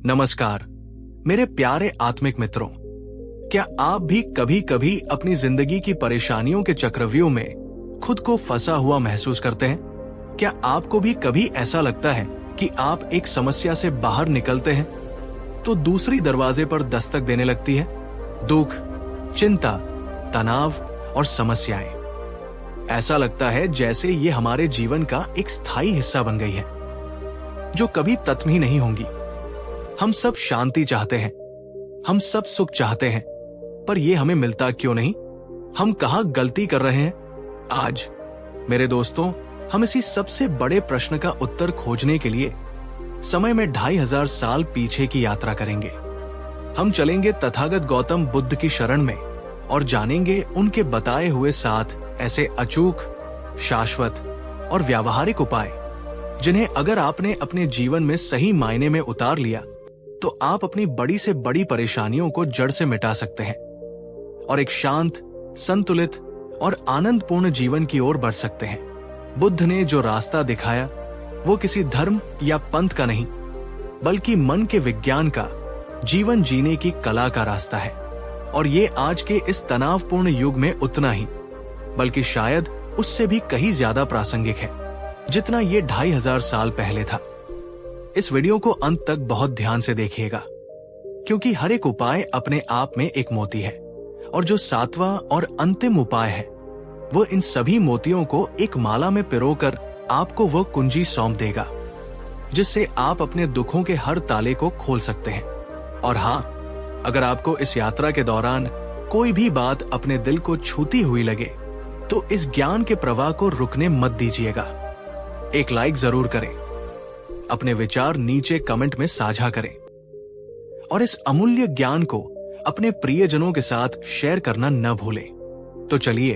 नमस्कार मेरे प्यारे आत्मिक मित्रों, क्या आप भी कभी कभी अपनी जिंदगी की परेशानियों के चक्रव्यूह में खुद को फंसा हुआ महसूस करते हैं? क्या आपको भी कभी ऐसा लगता है कि आप एक समस्या से बाहर निकलते हैं तो दूसरी दरवाजे पर दस्तक देने लगती है? दुख, चिंता, तनाव और समस्याएं। ऐसा लगता है जैसे ये हमारे जीवन का एक स्थायी हिस्सा बन गई है जो कभी खत्म ही नहीं होंगी। हम सब शांति चाहते हैं, हम सब सुख चाहते हैं, पर यह हमें मिलता क्यों नहीं? हम कहां गलती कर रहे हैं? आज मेरे दोस्तों, हम इसी सबसे बड़े प्रश्न का उत्तर खोजने के लिए समय में 2500 साल पीछे की यात्रा करेंगे। हम चलेंगे तथागत गौतम बुद्ध की शरण में और जानेंगे उनके बताए हुए 7 ऐसे अचूक, शाश्वत और व्यावहारिक उपाय जिन्हें अगर आपने अपने जीवन में सही मायने में उतार लिया तो आप अपनी बड़ी से बड़ी परेशानियों को जड़ से मिटा सकते हैं और एक शांत, संतुलित और आनंदपूर्ण जीवन की ओर बढ़ सकते हैं। बुद्ध ने जो रास्ता दिखाया वो किसी धर्म या पंथ का नहीं, बल्कि मन के विज्ञान का, जीवन जीने की कला का रास्ता है। और ये आज के इस तनावपूर्ण युग में उतना ही, बल्कि शायद उससे भी कहीं ज्यादा प्रासंगिक है जितना ये 2500 साल पहले था। इस वीडियो को अंत तक बहुत ध्यान से देखिएगा, क्योंकि हर एक उपाय अपने आप में एक मोती है और जो 7वां और अंतिम उपाय है वो इन सभी मोतियों को एक माला में पिरोकर आपको वो कुंजी सौंप देगा जिससे आप अपने दुखों के हर ताले को खोल सकते हैं। और हाँ, अगर आपको इस यात्रा के दौरान कोई भी बात अपने दिल को छूती हुई लगे तो इस ज्ञान के प्रवाह को रुकने मत दीजिएगा। एक लाइक जरूर करें, अपने विचार नीचे कमेंट में साझा करें और इस अमूल्य ज्ञान को अपने प्रियजनों के साथ शेयर करना न भूलें। तो चलिए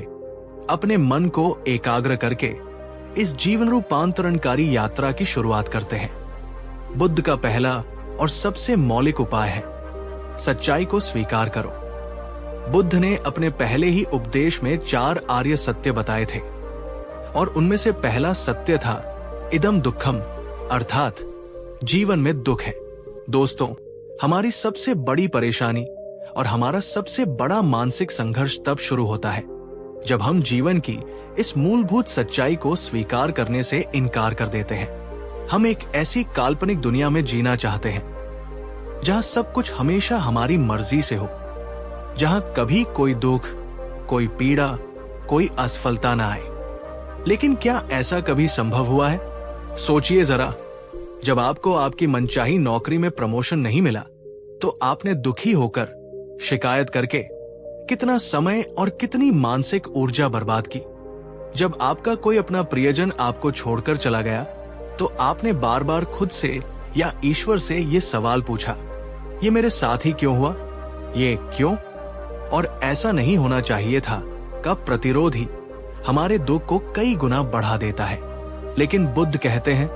अपने मन को एकाग्र करके इस जीवन रूपांतरणकारी यात्रा की शुरुआत करते हैं। बुद्ध का पहला और सबसे मौलिक उपाय है सच्चाई को स्वीकार करो। बुद्ध ने अपने पहले ही उपदेश में 4 आर्य सत्य बताए थे और उनमें से पहला सत्य था इदम दुखम, अर्थात जीवन में दुख है। दोस्तों, हमारी सबसे बड़ी परेशानी और हमारा सबसे बड़ा मानसिक संघर्ष तब शुरू होता है जब हम जीवन की इस मूलभूत सच्चाई को स्वीकार करने से इनकार कर देते हैं। हम एक ऐसी काल्पनिक दुनिया में जीना चाहते हैं जहां सब कुछ हमेशा हमारी मर्जी से हो, जहां कभी कोई दुख, कोई पीड़ा, कोई असफलता ना आए। लेकिन क्या ऐसा कभी संभव हुआ है? सोचिए जरा, जब आपको आपकी मनचाही नौकरी में प्रमोशन नहीं मिला तो आपने दुखी होकर, शिकायत करके कितना समय और कितनी मानसिक ऊर्जा बर्बाद की। जब आपका कोई अपना प्रियजन आपको छोड़कर चला गया तो आपने बार बार खुद से या ईश्वर से ये सवाल पूछा, ये मेरे साथ ही क्यों हुआ? ये क्यों? और ऐसा नहीं होना चाहिए था का प्रतिरोध ही हमारे दुख को कई गुना बढ़ा देता है। लेकिन बुद्ध कहते हैं,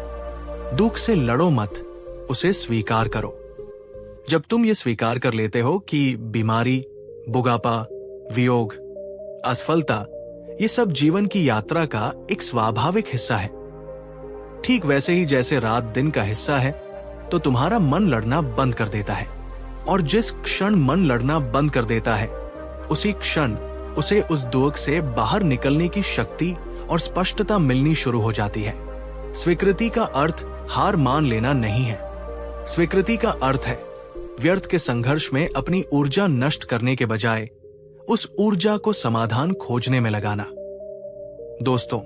दुख से लड़ो मत, उसे स्वीकार करो। जब तुम ये स्वीकार कर लेते हो कि बीमारी, बुढ़ापा, वियोग, असफलता ये सब जीवन की यात्रा का एक स्वाभाविक हिस्सा है, ठीक वैसे ही जैसे रात दिन का हिस्सा है, तो तुम्हारा मन लड़ना बंद कर देता है। और जिस क्षण मन लड़ना बंद कर देता है उसी क्षण उसे उस दुख से बाहर निकलने की शक्ति और स्पष्टता मिलनी शुरू हो जाती है। स्वीकृति का अर्थ हार मान लेना नहीं है। स्वीकृति का अर्थ है व्यर्थ के संघर्ष में अपनी ऊर्जा नष्ट करने के बजाय उस ऊर्जा को समाधान खोजने में लगाना। दोस्तों,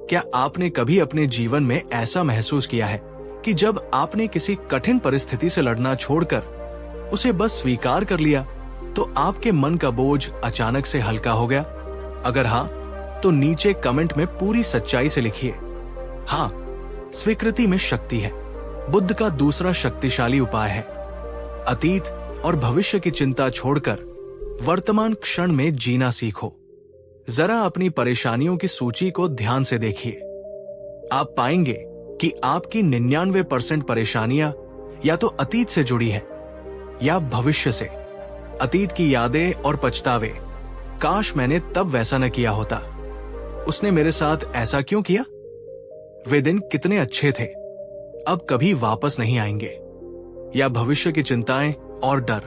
क्या आपने कभी अपने जीवन में ऐसा महसूस किया है कि जब आपने किसी कठिन परिस्थिति से लड़ना छोड़कर उसे बस स्वीकार कर लिया तो आपके मन का बोझ अचानक से हल्का हो गया? अगर हाँ, तो नीचे कमेंट में पूरी सच्चाई से लिखिए, हाँ, स्वीकृति में शक्ति है। बुद्ध का दूसरा शक्तिशाली उपाय है अतीत और भविष्य की चिंता छोड़कर वर्तमान क्षण में जीना सीखो। जरा अपनी परेशानियों की सूची को ध्यान से देखिए। आप पाएंगे कि आपकी 99% परेशानियां या तो अतीत से जुड़ी है या भविष्य से। अतीत की यादें और पछतावे, काश मैंने तब वैसा न किया होता, उसने मेरे साथ ऐसा क्यों किया, वे दिन कितने अच्छे थे, अब कभी वापस नहीं आएंगे। या भविष्य की चिंताएं और डर?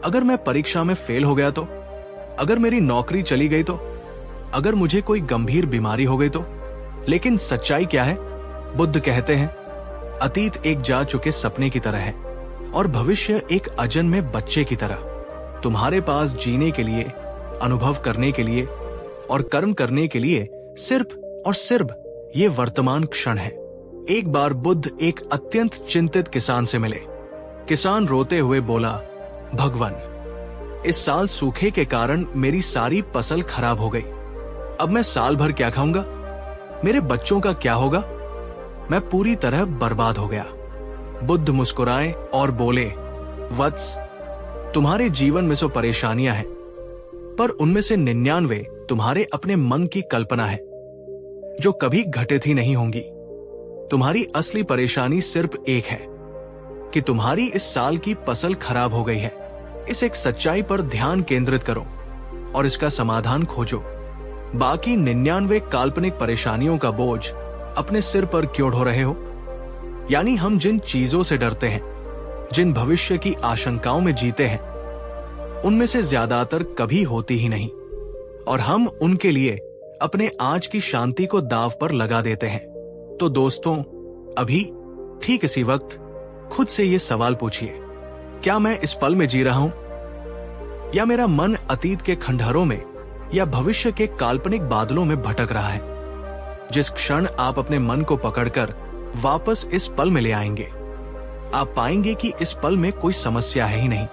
अगर मैं परीक्षा में फेल हो गया तो? अगर मेरी नौकरी चली गई तो? अगर मुझे कोई गंभीर बीमारी हो गई तो? लेकिन सच्चाई क्या है? बुद्ध कहते हैं, अतीत एक जा चुके सपने की तरह है और भविष्य एक अजन्मे बच्चे की तरह। तुम्हारे पास जीने के लिए, अनुभव करने के लिए और कर्म करने के लिए सिर्फ और सिर्फ ये वर्तमान क्षण है। एक बार बुद्ध एक अत्यंत चिंतित किसान से मिले। किसान रोते हुए बोला, भगवान, इस साल सूखे के कारण मेरी सारी फसल खराब हो गई। अब मैं साल भर क्या खाऊंगा? मेरे बच्चों का क्या होगा? मैं पूरी तरह बर्बाद हो गया। बुद्ध मुस्कुराए और बोले, वत्स, तुम्हारे जीवन में सो परेशानियां हैं, पर उनमें से 99 तुम्हारे अपने मन की कल्पना है जो कभी घटित ही नहीं होंगी। तुम्हारी असली परेशानी सिर्फ एक है कि तुम्हारी इस साल की फसल खराब हो गई है। इस एक सच्चाई पर ध्यान केंद्रित करो और इसका समाधान खोजो। बाकी 99 काल्पनिक परेशानियों का बोझ अपने सिर पर क्यों ढो रहे हो? यानी हम जिन चीजों से डरते हैं, जिन भविष्य की आशंकाओं में जीते हैं, उनमें से ज्यादातर कभी होती ही नहीं और हम उनके लिए अपने आज की शांति को दांव पर लगा देते हैं। तो दोस्तों, अभी ठीक इसी वक्त खुद से ये सवाल पूछिए, क्या मैं इस पल में जी रहा हूं या मेरा मन अतीत के खंडहरों में या भविष्य के काल्पनिक बादलों में भटक रहा है? जिस क्षण आप अपने मन को पकड़कर वापस इस पल में ले आएंगे, आप पाएंगे कि इस पल में कोई समस्या है ही नहीं।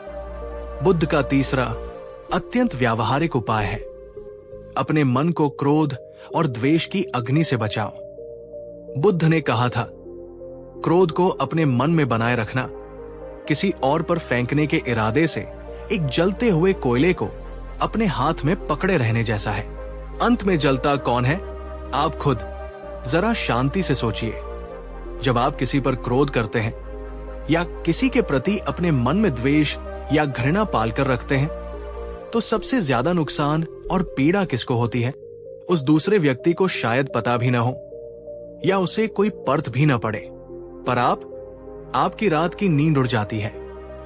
बुद्ध का तीसरा अत्यंत व्यावहारिक उपाय है, अपने मन को क्रोध और द्वेष की अग्नि से बचाओ। बुद्ध ने कहा था, क्रोध को अपने मन में बनाए रखना किसी और पर फेंकने के इरादे से एक जलते हुए कोयले को अपने हाथ में पकड़े रहने जैसा है। अंत में जलता कौन है? आप खुद। जरा शांति से सोचिए, जब आप किसी पर क्रोध करते हैं या किसी के प्रति अपने मन में द्वेष या घृणा पालकर रखते हैं, तो सबसे ज्यादा नुकसान और पीड़ा किसको होती है? उस दूसरे व्यक्ति को शायद पता भी ना हो या उसे कोई पर्थ भी ना पड़े, पर आपकी रात की नींद उड़ जाती है,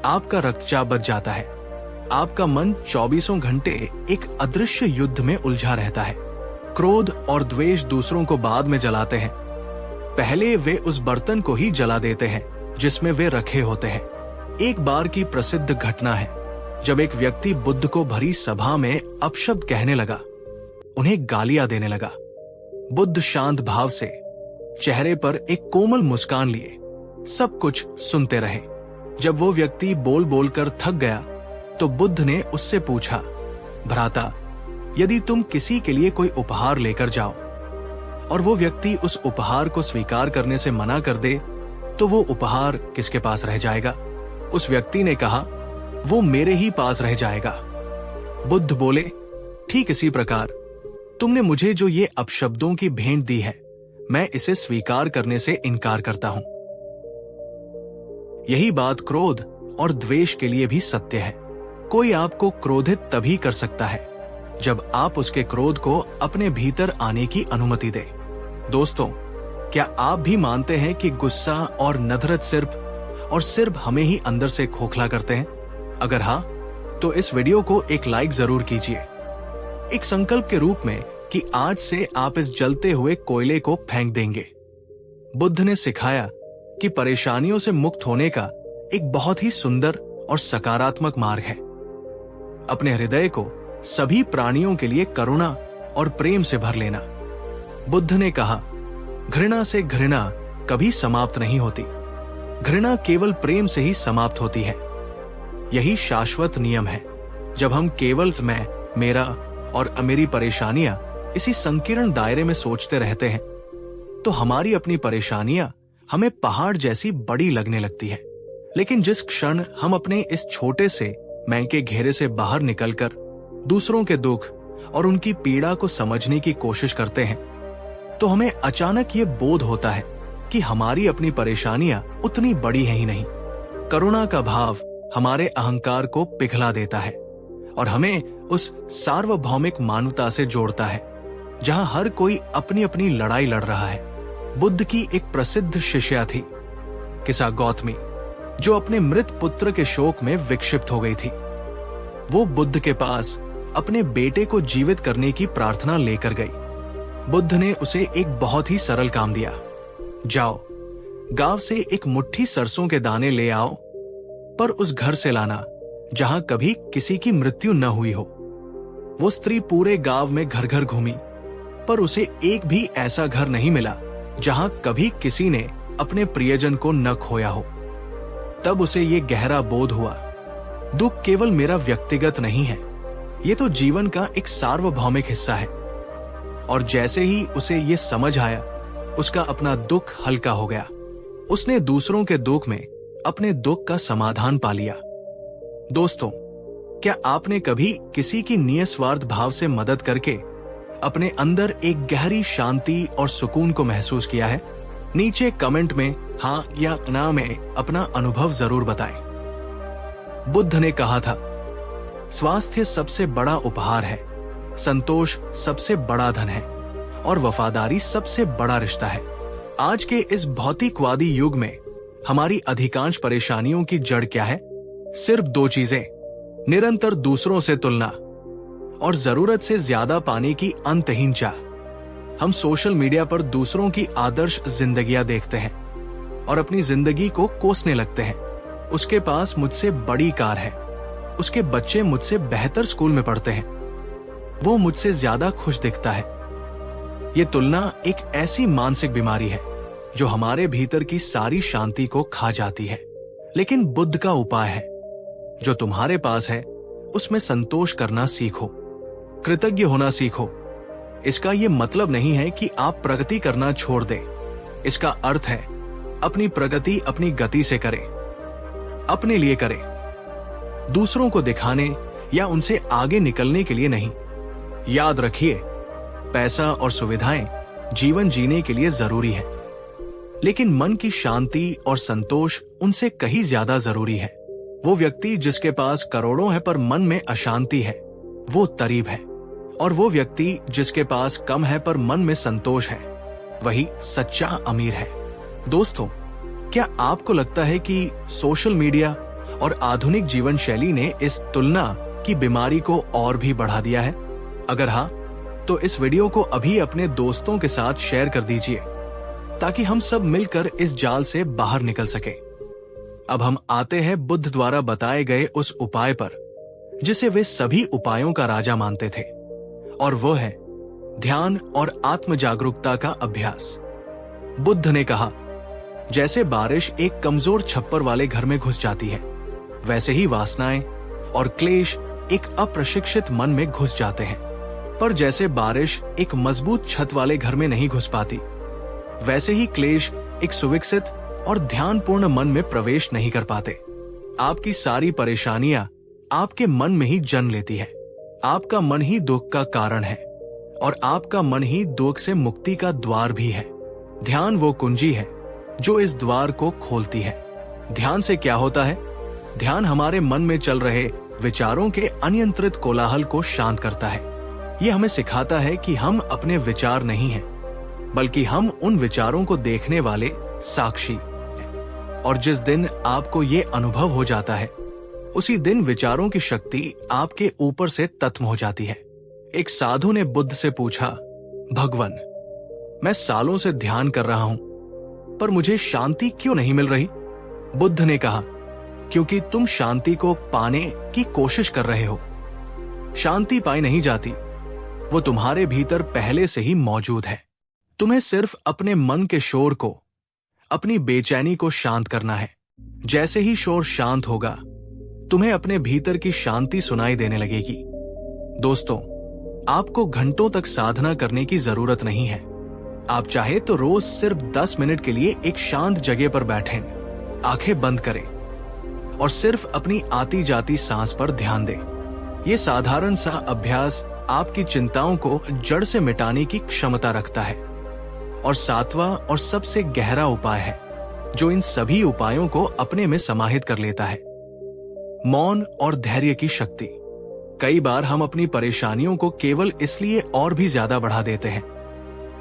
आपका रक्तचाप बढ़ जाता है, आपका मन 24 घंटे एक अदृश्य युद्ध में उलझा रहता है। क्रोध और द्वेष दूसरों को बाद में जलाते हैं, पहले वे उस बर्तन को ही जला देते हैं जिसमें वे रखे होते हैं। एक बार की प्रसिद्ध घटना है, जब एक व्यक्ति बुद्ध को भरी सभा में अपशब्द कहने लगा, उन्हें गालियां देने लगा। बुद्ध शांत भाव से चेहरे पर एक कोमल मुस्कान लिए सब कुछ सुनते रहे। जब वो व्यक्ति बोल बोलकर थक गया तो बुद्ध ने उससे पूछा, भ्राता, यदि तुम किसी के लिए कोई उपहार लेकर जाओ और वो व्यक्ति उस उपहार को स्वीकार करने से मना कर दे, तो वो उपहार किसके पास रह जाएगा? उस व्यक्ति ने कहा, वो मेरे ही पास रह जाएगा। बुद्ध बोले, ठीक इसी प्रकार तुमने मुझे जो ये अपशब्दों की भेंट दी है, मैं इसे स्वीकार करने से इनकार करता हूं। यही बात क्रोध और द्वेष के लिए भी सत्य है। कोई आपको क्रोधित तभी कर सकता है जब आप उसके क्रोध को अपने भीतर आने की अनुमति दें। दोस्तों, क्या आप भी मानते हैं कि गुस्सा और नफरत सिर्फ हमें ही अंदर से खोखला करते हैं? अगर हाँ, तो इस वीडियो को एक लाइक जरूर कीजिए, एक संकल्प के रूप में कि आज से आप इस जलते हुए कोयले को फेंक देंगे। बुद्ध ने सिखाया कि परेशानियों से मुक्त होने का एक बहुत ही सुंदर और सकारात्मक मार्ग है, अपने हृदय को सभी प्राणियों के लिए करुणा और प्रेम से भर लेना। बुद्ध ने कहा, घृणा से घृणा कभी समाप्त नहीं होती, घृणा केवल प्रेम से ही समाप्त होती है। यही शाश्वत नियम है। जब हम केवल मैं, मेरा और मेरी परेशानियां इसी संकीर्ण दायरे में सोचते रहते हैं, तो हमारी अपनी परेशानियां हमें पहाड़ जैसी बड़ी लगने लगती है। लेकिन जिस क्षण हम अपने इस छोटे से मैं के घेरे से बाहर निकलकर दूसरों के दुख और उनकी पीड़ा को समझने की कोशिश करते हैं, तो हमें अचानक ये बोध होता है कि हमारी अपनी परेशानियां उतनी बड़ी हैं ही नहीं। करुणा का भाव हमारे अहंकार को पिघला देता है और हमें उस सार्वभौमिक मानवता से जोड़ता है जहां हर कोई अपनी अपनी लड़ाई लड़ रहा है। बुद्ध की एक प्रसिद्ध शिष्या थी, किसा गौतमी। जो अपने मृत पुत्र के शोक में विक्षिप्त हो गई थी। वो बुद्ध के पास अपने बेटे को जीवित करने की प्रार्थना लेकर गई। बुद्ध ने उसे एक बहुत ही सरल काम दिया। जाओ, गांव से एक मुट्ठी सरसों के दाने ले आओ, पर उस घर से लाना जहां कभी किसी की मृत्यु न हुई हो। वो स्त्री पूरे गांव में घर घर घूमी, पर उसे एक भी ऐसा घर नहीं मिला जहां कभी किसी ने अपने प्रियजन को न खोया हो। तब उसे ये गहरा बोध हुआ, दुख केवल मेरा व्यक्तिगत नहीं है, ये तो जीवन का एक सार्वभौमिक हिस्सा है। और जैसे ही उसे ये समझ आया, उसका अपना दुख हल्का हो गया। उसने दूसरों के दुख में अपने दुख का समाधान पा लिया। दोस्तों, क्या आपने कभी किसी की निस्वार्थ भाव से मदद करके अपने अंदर एक गहरी शांति और सुकून को महसूस किया है? नीचे कमेंट में हाँ या ना में अपना अनुभव जरूर बताएं। बुद्ध ने कहा था, स्वास्थ्य सबसे बड़ा उपहार है, संतोष सबसे बड़ा धन है और वफादारी सबसे बड़ा रिश्ता है। आज के इस भौतिकवादी युग में हमारी अधिकांश परेशानियों की जड़ क्या है? सिर्फ दो चीजें, निरंतर दूसरों से तुलना और जरूरत से ज्यादा पाने की अंतहीन चाह। हम सोशल मीडिया पर दूसरों की आदर्श जिंदगियां देखते हैं और अपनी जिंदगी को कोसने लगते हैं। उसके पास मुझसे बड़ी कार है, उसके बच्चे मुझसे बेहतर स्कूल में पढ़ते हैं, वो मुझसे ज्यादा खुश दिखता है। ये तुलना एक ऐसी मानसिक बीमारी है जो हमारे भीतर की सारी शांति को खा जाती है। लेकिन बुद्ध का उपाय है, जो तुम्हारे पास है उसमें संतोष करना सीखो, कृतज्ञ होना सीखो। इसका यह मतलब नहीं है कि आप प्रगति करना छोड़ दें। इसका अर्थ है अपनी प्रगति अपनी गति से करें, अपने लिए करें, दूसरों को दिखाने या उनसे आगे निकलने के लिए नहीं। याद रखिए, पैसा और सुविधाएं जीवन जीने के लिए जरूरी है, लेकिन मन की शांति और संतोष उनसे कहीं ज्यादा जरूरी है। वो व्यक्ति जिसके पास करोड़ों है पर मन में अशांति है, वो तरीब है, और वो व्यक्ति जिसके पास कम है पर मन में संतोष है, वही सच्चा अमीर है। दोस्तों, क्या आपको लगता है कि सोशल मीडिया और आधुनिक जीवन शैली ने इस तुलना की बीमारी को और भी बढ़ा दिया है? अगर हाँ, तो इस वीडियो को अभी अपने दोस्तों के साथ शेयर कर दीजिए, ताकि हम सब मिलकर इस जाल से बाहर निकल सके। अब हम आते हैं बुद्ध द्वारा बताए गए उस उपाय पर, जिसे वे सभी उपायों का राजा मानते थे, और वो है ध्यान और आत्म जागरूकता का अभ्यास। बुद्ध ने कहा, जैसे बारिश एक कमजोर छप्पर वाले घर में घुस जाती है, वैसे ही वासनाएं और क्लेश एक अप्रशिक्षित मन में घुस जाते हैं। पर जैसे बारिश एक मजबूत छत वाले घर में नहीं घुस पाती, वैसे ही क्लेश एक सुविकसित और ध्यानपूर्ण मन में प्रवेश नहीं कर पाते। आपकी सारी परेशानियां आपके मन में ही जन्म लेती है। आपका मन ही दुख का कारण है, और आपका मन ही दुख से मुक्ति का द्वार भी है। ध्यान वो कुंजी है जो इस द्वार को खोलती है। ध्यान से क्या होता है? ध्यान हमारे मन में चल रहे विचारों के अनियंत्रित कोलाहल को शांत करता है। ये हमें सिखाता है कि हम अपने विचार नहीं हैं, बल्कि हम उन विचारों को देखने वाले साक्षी हैं। और जिस दिन आपको ये अनुभव हो जाता है, उसी दिन विचारों की शक्ति आपके ऊपर से तत्म हो जाती है। एक साधु ने बुद्ध से पूछा, भगवान, मैं सालों से ध्यान कर रहा हूं, पर मुझे शांति क्यों नहीं मिल रही? बुद्ध ने कहा, क्योंकि तुम शांति को पाने की कोशिश कर रहे हो। शांति पाई नहीं जाती, वो तुम्हारे भीतर पहले से ही मौजूद है। तुम्हें सिर्फ अपने मन के शोर को, अपनी बेचैनी को शांत करना है। जैसे ही शोर शांत होगा, तुम्हें अपने भीतर की शांति सुनाई देने लगेगी। दोस्तों, आपको घंटों तक साधना करने की जरूरत नहीं है। आप चाहे तो रोज सिर्फ 10 मिनट के लिए एक शांत जगह पर बैठें, आंखें बंद करें और सिर्फ अपनी आती जाती सांस पर ध्यान दें। ये साधारण सा अभ्यास आपकी चिंताओं को जड़ से मिटाने की क्षमता रखता है। और 7वां और सबसे गहरा उपाय है, जो इन सभी उपायों को अपने में समाहित कर लेता है, मौन और धैर्य की शक्ति। कई बार हम अपनी परेशानियों को केवल इसलिए और भी ज्यादा बढ़ा देते हैं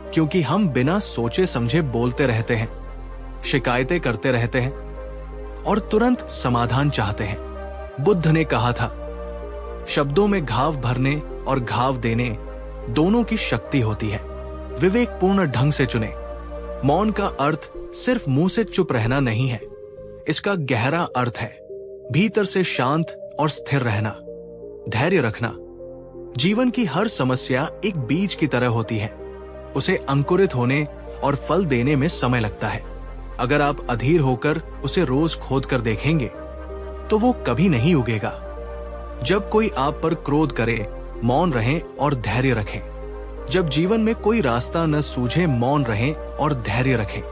क्योंकि हम बिना सोचे समझे बोलते रहते हैं, शिकायतें करते रहते हैं और तुरंत समाधान चाहते हैं। बुद्ध ने कहा था, शब्दों में घाव भरने और घाव देने दोनों की शक्ति होती है। विवेकपूर्ण ढंग से चुने। मौन का अर्थ सिर्फ मुंह से चुप रहना नहीं है, इसका गहरा अर्थ है भीतर से शांत और स्थिर रहना, धैर्य रखना। जीवन की हर समस्या एक बीज की तरह होती है, उसे अंकुरित होने और फल देने में समय लगता है। अगर आप अधीर होकर उसे रोज खोद कर देखेंगे तो वो कभी नहीं उगेगा। जब कोई आप पर क्रोध करे, मौन रहें और धैर्य रखें। जब जीवन में कोई रास्ता न सूझे, मौन रहें और धैर्य रखें।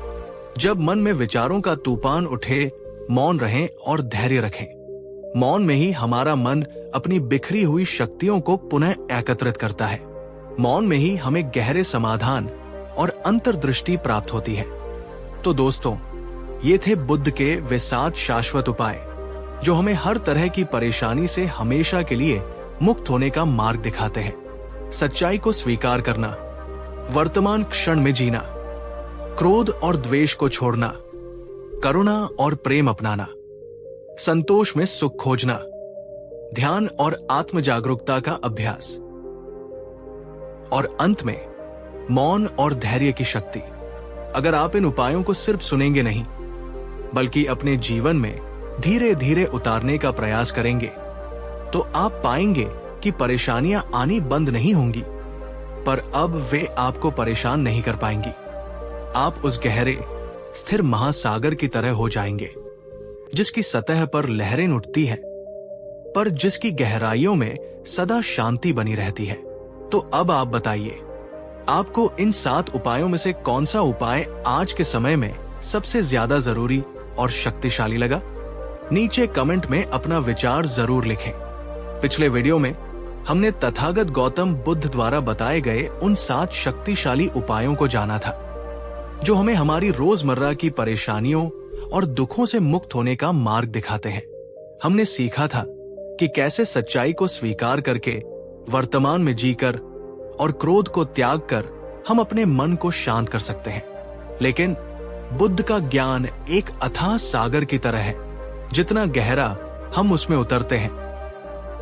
जब मन में विचारों का तूफान उठे, मौन रहें और धैर्य रखें। मौन में ही हमारा मन अपनी बिखरी हुई शक्तियों को पुनः एकत्रित करता है। मौन में ही हमें गहरे समाधान और अंतर्दृष्टि प्राप्त होती है। तो दोस्तों, ये थे बुद्ध के वे 7 शाश्वत उपाय जो हमें हर तरह की परेशानी से हमेशा के लिए मुक्त होने का मार्ग दिखाते हैं। सच्चाई को स्वीकार करना, वर्तमान क्षण में जीना, क्रोध और द्वेष को छोड़ना, करुणा और प्रेम अपनाना, संतोष में सुख खोजना, ध्यान और आत्म जागरूकता का अभ्यास, और अंत में मौन और धैर्य की शक्ति। अगर आप इन उपायों को सिर्फ सुनेंगे नहीं, बल्कि अपने जीवन में धीरे धीरे उतारने का प्रयास करेंगे, तो आप पाएंगे कि परेशानियां आनी बंद नहीं होंगी, पर अब वे आपको परेशान नहीं कर पाएंगी। आप उस गहरे, स्थिर महासागर की तरह हो जाएंगे, जिसकी सतह पर लहरें उठती हैं, पर जिसकी गहराइयों में सदा शांति बनी रहती है। तो अब आप बताइए, आपको इन 7 उपायों में से कौन सा उपाय आज के समय में सबसे ज्यादा जरूरी और शक्तिशाली लगा? नीचे कमेंट में अपना विचार जरूर लिखें। पिछले वीडियो में हमने तथागत गौतम बुद्ध द्वारा बताए गए उन 7 शक्तिशाली उपायों को जाना था, जो हमें हमारी रोजमर्रा की परेशानियों और दुखों से मुक्त होने का मार्ग दिखाते हैं। हमने सीखा था कि कैसे सच्चाई को स्वीकार करके, वर्तमान में जीकर और क्रोध को त्याग कर हम अपने मन को शांत कर सकते हैं। लेकिन बुद्ध का ज्ञान एक अथाह सागर की तरह है। जितना गहरा हम उसमें उतरते हैं,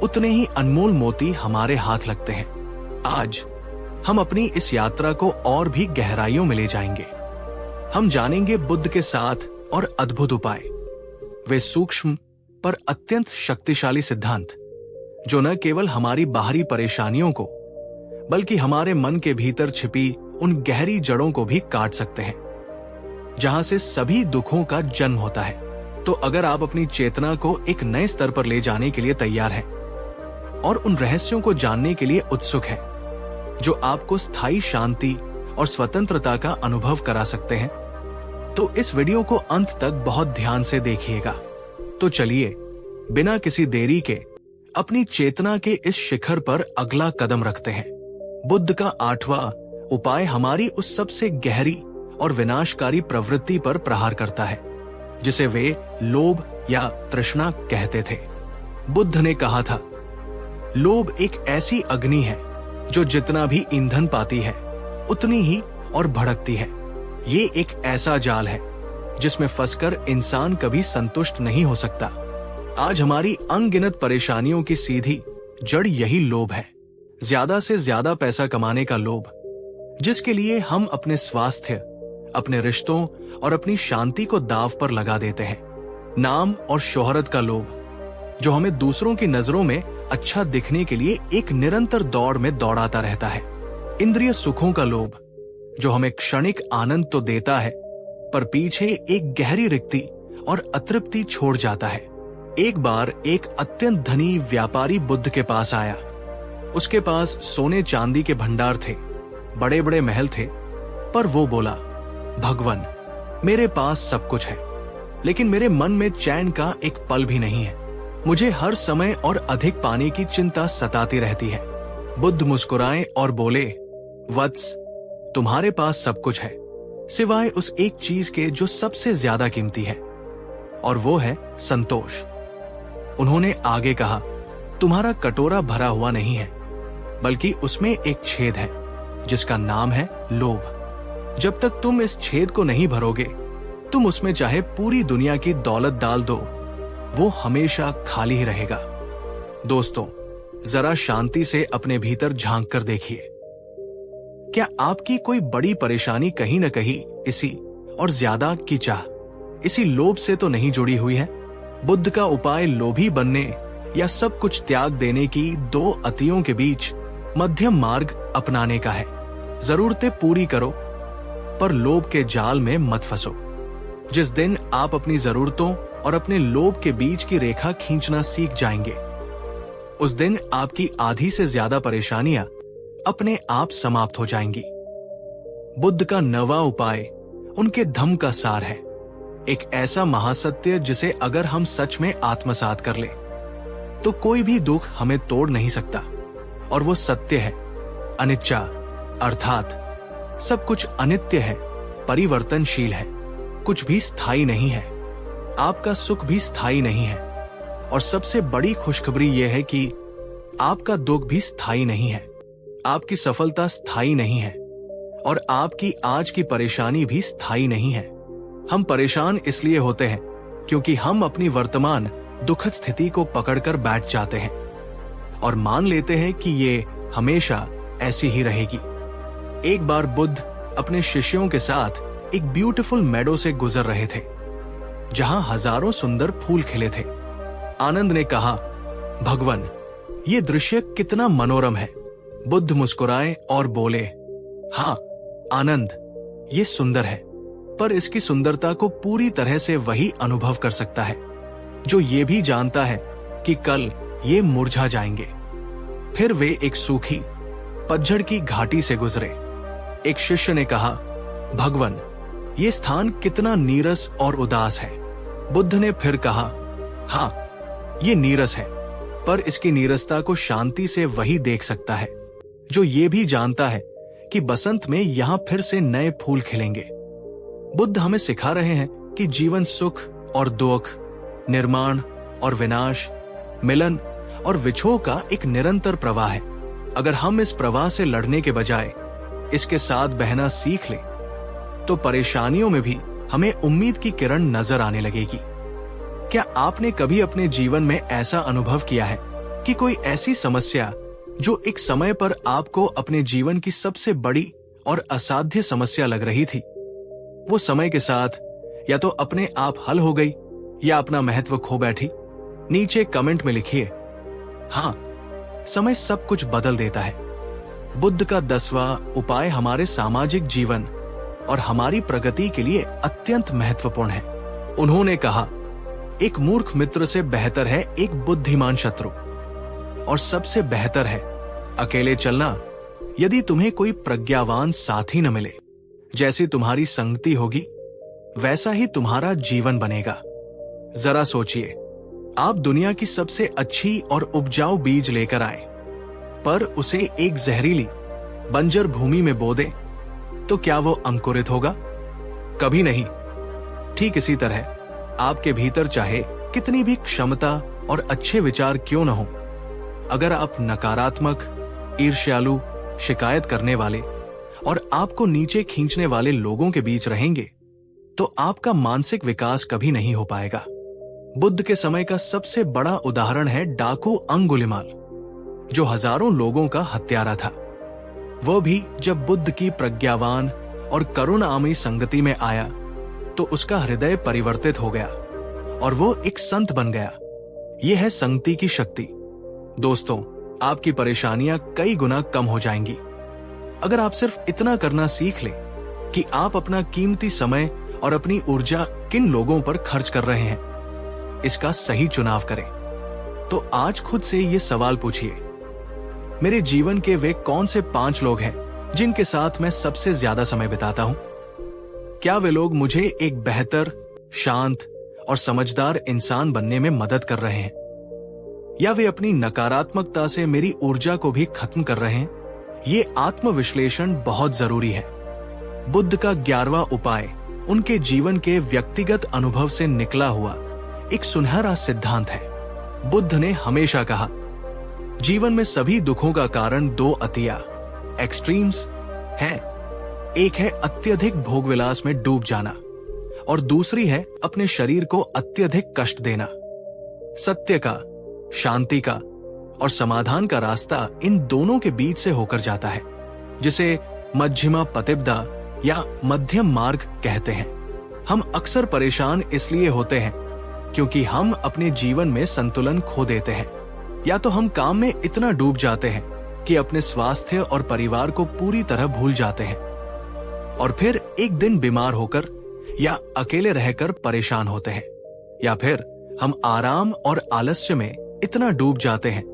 उतने ही अनमोल मोती हमारे हाथ लगते हैं। आज हम अपनी इस यात्रा को और भी गहराइयों में ले जाएंगे। हम जानेंगे बुद्ध के 7 और अद्भुत उपाय, वे सूक्ष्म पर अत्यंत शक्तिशाली सिद्धांत, जो न केवल हमारी बाहरी परेशानियों को, बल्कि हमारे मन के भीतर छिपी उन गहरी जड़ों को भी काट सकते हैं, जहां से सभी दुखों का जन्म होता है। तो अगर आप अपनी चेतना को एक नए स्तर पर ले जाने के लिए तैयार हैं और उन रहस्यों को जानने के लिए उत्सुक हैं, जो आपको स्थायी शांति और स्वतंत्रता का अनुभव करा सकते हैं, तो इस वीडियो को अंत तक बहुत ध्यान से देखिएगा। तो चलिए, बिना किसी देरी के अपनी चेतना के इस शिखर पर अगला कदम रखते हैं। बुद्ध का 8वां उपाय हमारी उस सबसे गहरी और विनाशकारी प्रवृत्ति पर प्रहार करता है, जिसे वे लोभ या तृष्णा कहते थे। बुद्ध ने कहा था, लोभ एक ऐसी अग्नि है जो जितना भी ईंधन पाती है, उतनी ही और भड़कती है। ये एक ऐसा जाल है जिसमें फंसकर इंसान कभी संतुष्ट नहीं हो सकता। आज हमारी अनगिनत परेशानियों की सीधी जड़ यही लोभ है। ज्यादा से ज्यादा पैसा कमाने का लोभ, जिसके लिए हम अपने स्वास्थ्य, अपने रिश्तों और अपनी शांति को दांव पर लगा देते हैं। नाम और शोहरत का लोभ, जो हमें दूसरों की नजरों में अच्छा दिखने के लिए एक निरंतर दौड़ में दौड़ाता रहता है। इंद्रिय सुखों का लोभ, जो हमें क्षणिक आनंद तो देता है, पर पीछे एक गहरी रिक्ति और अतृप्ति छोड़ जाता है। एक बार एक अत्यंत धनी व्यापारी बुद्ध के पास आया। उसके पास सोने चांदी के भंडार थे, बड़े बड़े महल थे, पर वो बोला, भगवान, मेरे पास सब कुछ है, लेकिन मेरे मन में चैन का एक पल भी नहीं है। मुझे हर समय और अधिक पाने की चिंता सताती रहती है। बुद्ध मुस्कुराए और बोले, वत्स, तुम्हारे पास सब कुछ है, सिवाय उस एक चीज के जो सबसे ज्यादा कीमती है, और वो है संतोष। उन्होंने आगे कहा, तुम्हारा कटोरा भरा हुआ नहीं है, बल्कि उसमें एक छेद है, जिसका नाम है लोभ। जब तक तुम इस छेद को नहीं भरोगे, तुम उसमें चाहे पूरी दुनिया की दौलत डाल दो, वो हमेशा खाली ही रहेगा। दोस्तों, जरा शांति से अपने भीतर झांक कर देखिए। क्या आपकी कोई बड़ी परेशानी कहीं न कहीं इसी और ज्यादा की चाह, इसी लोभ से तो नहीं जुड़ी हुई है? बुद्ध का उपाय लोभी बनने या सब कुछ त्याग देने की दो अतियों के बीच मध्यम मार्ग अपनाने का है। जरूरतें पूरी करो, पर लोभ के जाल में मत फंसो। जिस दिन आप अपनी जरूरतों और अपने लोभ के बीच की रेखा खींचना सीख जाएंगे, उस दिन आपकी आधी से ज्यादा परेशानियां अपने आप समाप्त हो जाएंगी। बुद्ध का नवा उपाय उनके धम्म का सार है, एक ऐसा महासत्य जिसे अगर हम सच में आत्मसात कर ले तो कोई भी दुख हमें तोड़ नहीं सकता। और वो सत्य है अनिच्चा, अर्थात सब कुछ अनित्य है, परिवर्तनशील है, कुछ भी स्थायी नहीं है। आपका सुख भी स्थायी नहीं है, और सबसे बड़ी खुशखबरी यह है कि आपका दुख भी स्थायी नहीं है, आपकी सफलता स्थायी नहीं है, और आपकी आज की परेशानी भी स्थायी नहीं है। हम परेशान इसलिए होते हैं क्योंकि हम अपनी वर्तमान दुखद स्थिति को पकड़कर बैठ जाते हैं और मान लेते हैं कि ये हमेशा ऐसी ही रहेगी। एक बार बुद्ध अपने शिष्यों के साथ एक ब्यूटीफुल मेडो से गुजर रहे थे, जहां हजारों सुंदर फूल खिले थे। आनंद ने कहा, भगवान, ये दृश्य कितना मनोरम है। बुद्ध मुस्कुराए और बोले, हाँ आनंद, ये सुंदर है, पर इसकी सुंदरता को पूरी तरह से वही अनुभव कर सकता है जो ये भी जानता है कि कल ये मुरझा जाएंगे। फिर वे एक सूखी पतझड़ की घाटी से गुजरे। एक शिष्य ने कहा, भगवान, ये स्थान कितना नीरस और उदास है। बुद्ध ने फिर कहा, हाँ ये नीरस है, पर इसकी नीरसता को शांति से वही देख सकता है जो ये भी जानता है कि बसंत में यहां फिर से नए फूल खिलेंगे। बुद्ध हमें सिखा रहे हैं कि जीवन सुख और दुख, निर्माण और विनाश, मिलन और विछोह का एक निरंतर प्रवाह है। अगर हम इस प्रवाह से लड़ने के बजाय इसके साथ बहना सीख लें, तो परेशानियों में भी हमें उम्मीद की किरण नजर आने लगेगी। क्या आपने कभी अपने जीवन में ऐसा अनुभव किया है कि कोई ऐसी समस्या जो एक समय पर आपको अपने जीवन की सबसे बड़ी और असाध्य समस्या लग रही थी, वो समय के साथ या तो अपने आप हल हो गई या अपना महत्व खो बैठी? नीचे कमेंट में लिखिए, हाँ, समय सब कुछ बदल देता है। बुद्ध का 10वां उपाय हमारे सामाजिक जीवन और हमारी प्रगति के लिए अत्यंत महत्वपूर्ण है। उन्होंने कहा, एक मूर्ख मित्र से बेहतर है एक बुद्धिमान शत्रु, और सबसे बेहतर है अकेले चलना यदि तुम्हें कोई प्रज्ञावान साथी न मिले। जैसी तुम्हारी संगति होगी वैसा ही तुम्हारा जीवन बनेगा। जरा सोचिए, आप दुनिया की सबसे अच्छी और उपजाऊ बीज लेकर आए, पर उसे एक जहरीली बंजर भूमि में बो दें, तो क्या वो अंकुरित होगा? कभी नहीं। ठीक इसी तरह आपके भीतर चाहे कितनी भी क्षमता और अच्छे विचार क्यों न हो, अगर आप नकारात्मक, ईर्ष्यालु, शिकायत करने वाले और आपको नीचे खींचने वाले लोगों के बीच रहेंगे, तो आपका मानसिक विकास कभी नहीं हो पाएगा। बुद्ध के समय का सबसे बड़ा उदाहरण है डाकू अंगुलिमाल, जो हजारों लोगों का हत्यारा था। वह भी जब बुद्ध की प्रज्ञावान और करुणामयी संगति में आया तो उसका हृदय परिवर्तित हो गया और वो एक संत बन गया। यह है संगति की शक्ति। दोस्तों, आपकी परेशानियां कई गुना कम हो जाएंगी अगर आप सिर्फ इतना करना सीख लें कि आप अपना कीमती समय और अपनी ऊर्जा किन लोगों पर खर्च कर रहे हैं, इसका सही चुनाव करें। तो आज खुद से ये सवाल पूछिए, मेरे जीवन के वे कौन से 5 लोग हैं जिनके साथ मैं सबसे ज्यादा समय बिताता हूं? क्या वे लोग मुझे एक बेहतर, शांत और समझदार इंसान बनने में मदद कर रहे हैं, या वे अपनी नकारात्मकता से मेरी ऊर्जा को भी खत्म कर रहे हैं? ये आत्मविश्लेषण बहुत जरूरी है। बुद्ध का 11वां उपाय उनके जीवन के व्यक्तिगत अनुभव से निकला हुआ एक सुनहरा सिद्धांत है। बुद्ध ने हमेशा कहा, जीवन में सभी दुखों का कारण 2 अतिया, एक्सट्रीम्स हैं। एक है अत्यधिक भोगविलास में डूब जाना और दूसरी है अपने शरीर को अत्यधिक कष्ट देना। सत्य का, शांति का और समाधान का रास्ता इन दोनों के बीच से होकर जाता है, जिसे मध्यमा पतिब्दा या मध्यम मार्ग कहते हैं। हम अक्सर परेशान इसलिए होते हैं क्योंकि हम अपने जीवन में संतुलन खो देते हैं, या तो हम काम में इतना डूब जाते हैं कि अपने स्वास्थ्य और परिवार को पूरी तरह भूल जाते हैं, और फिर एक दिन बीमार होकर या अकेले रहकर परेशान होते हैं, या फिर हम आराम और आलस्य में इतना डूब जाते हैं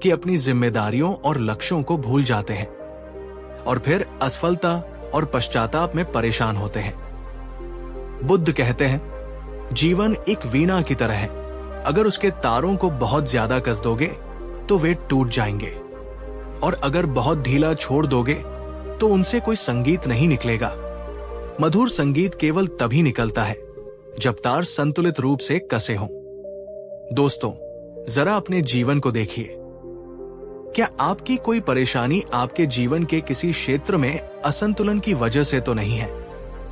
कि अपनी जिम्मेदारियों और लक्ष्यों को भूल जाते हैं, और फिर असफलता और पश्चाताप में परेशान होते हैं। बुद्ध कहते हैं, जीवन एक वीणा की तरह है, अगर उसके तारों को बहुत ज्यादा कस दोगे तो वे टूट जाएंगे, और अगर बहुत ढीला छोड़ दोगे तो उनसे कोई संगीत नहीं निकलेगा। मधुर संगीत केवल तभी निकलता है जब तार संतुलित रूप से कसे हों। दोस्तों, जरा अपने जीवन को देखिए। क्या आपकी कोई परेशानी आपके जीवन के किसी क्षेत्र में असंतुलन की वजह से तो नहीं है?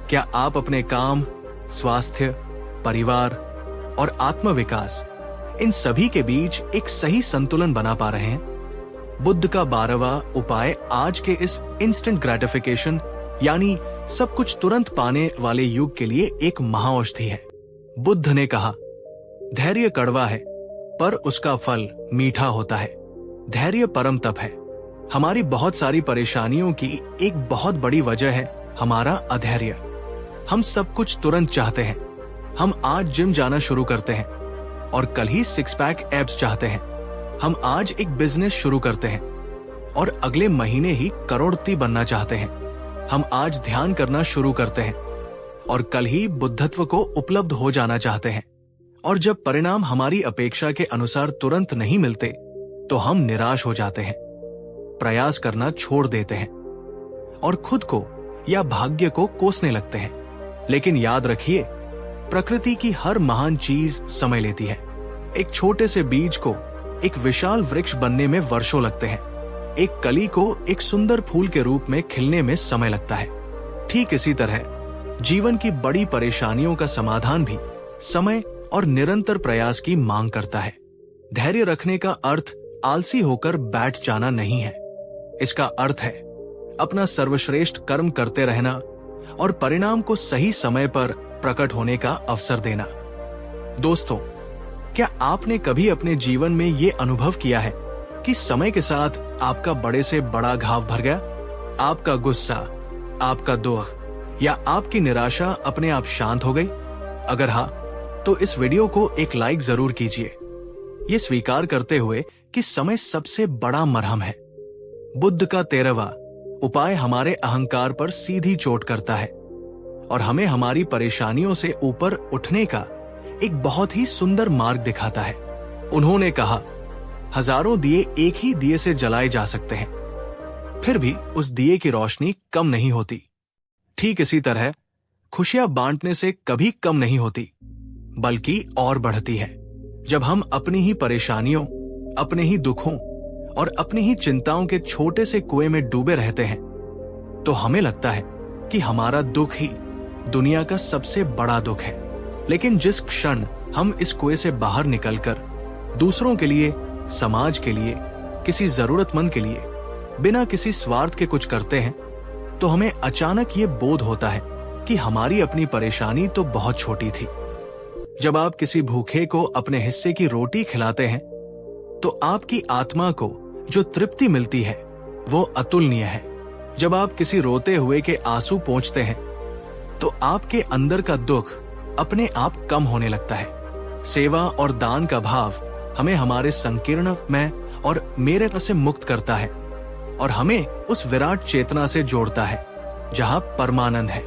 क्या आप अपने काम, स्वास्थ्य, परिवार और आत्मविकास, इन सभी के बीच एक सही संतुलन बना पा रहे हैं? बुद्ध का 12वां उपाय आज के इस इंस्टेंट ग्रेटिफिकेशन यानी सब कुछ तुरंत पाने वाले युग के लिए एक महाऔषधि है। बुद्ध ने कहा, धैर्य कड़वा है पर उसका फल मीठा होता है। धैर्य परम तप है। हमारी बहुत सारी परेशानियों की एक बहुत बड़ी वजह है हमारा अधैर्य। हम सब कुछ तुरंत चाहते हैं। हम आज जिम जाना शुरू करते हैं और कल ही 6 पैक एब्स चाहते हैं। हम आज एक बिजनेस शुरू करते हैं और अगले महीने ही करोड़पति बनना चाहते हैं। हम आज ध्यान करना शुरू करते हैं और कल ही बुद्धत्व को उपलब्ध हो जाना चाहते हैं। और जब परिणाम हमारी अपेक्षा के अनुसार तुरंत नहीं मिलते तो हम निराश हो जाते हैं, प्रयास करना छोड़ देते हैं और खुद को या भाग्य को कोसने लगते हैं। लेकिन याद रखिए, प्रकृति की हर महान चीज समय लेती है। एक छोटे से बीज को एक विशाल वृक्ष बनने में वर्षों लगते हैं। एक कली को एक सुंदर फूल के रूप में खिलने में समय लगता है। ठीक इसी तरह जीवन की बड़ी परेशानियों का समाधान भी समय और निरंतर प्रयास की मांग करता है। धैर्य रखने का अर्थ आलसी होकर बैठ जाना नहीं है। इसका अर्थ है अपना सर्वश्रेष्ठ कर्म करते रहना और परिणाम को सही समय पर प्रकट होने का अवसर देना। दोस्तों, क्या आपने कभी अपने जीवन में ये अनुभव किया है कि समय के साथ आपका बड़े से बड़ा घाव भर गया? आपका गुस्सा, आपका दुख या आपकी निराशा अपने आप शांत हो गई? अगर हाँ, तो इस वीडियो को एक लाइक जरूर कीजिए, ये स्वीकार करते हुए कि समय सबसे बड़ा मरहम है। बुद्ध का 13वां उपाय हमारे अहंकार पर सीधी चोट करता है और हमें हमारी परेशानियों से ऊपर उठने का एक बहुत ही सुंदर मार्ग दिखाता है। उन्होंने कहा, हजारों दिए एक ही दिए से जलाए जा सकते हैं, फिर भी उस दिए की रोशनी कम नहीं होती। ठीक इसी तरह खुशियां बांटने से कभी कम नहीं होती, बल्कि और बढ़ती है। जब हम अपनी ही परेशानियों, अपने ही दुखों और अपनी ही चिंताओं के छोटे से कुएं में डूबे रहते हैं, तो हमें लगता है कि हमारा दुख ही दुनिया का सबसे बड़ा दुख है। लेकिन जिस क्षण हम इस कुएं से बाहर निकलकर दूसरों के लिए, समाज के लिए, किसी जरूरतमंद के लिए बिना किसी स्वार्थ के कुछ करते हैं, तो हमें अचानक ये बोध होता है कि हमारी अपनी परेशानी तो बहुत छोटी थी। जब आप किसी भूखे को अपने हिस्से की रोटी खिलाते हैं तो आपकी आत्मा को जो तृप्ति मिलती है वो अतुलनीय है। जब आप किसी रोते हुए के आंसू पोंछते हैं तो आपके अंदर का दुख अपने आप कम होने लगता है। सेवा और दान का भाव हमें हमारे संकीर्ण मैं और मेरे से मुक्त करता है और हमें उस विराट चेतना से जोड़ता है जहां परमानंद है।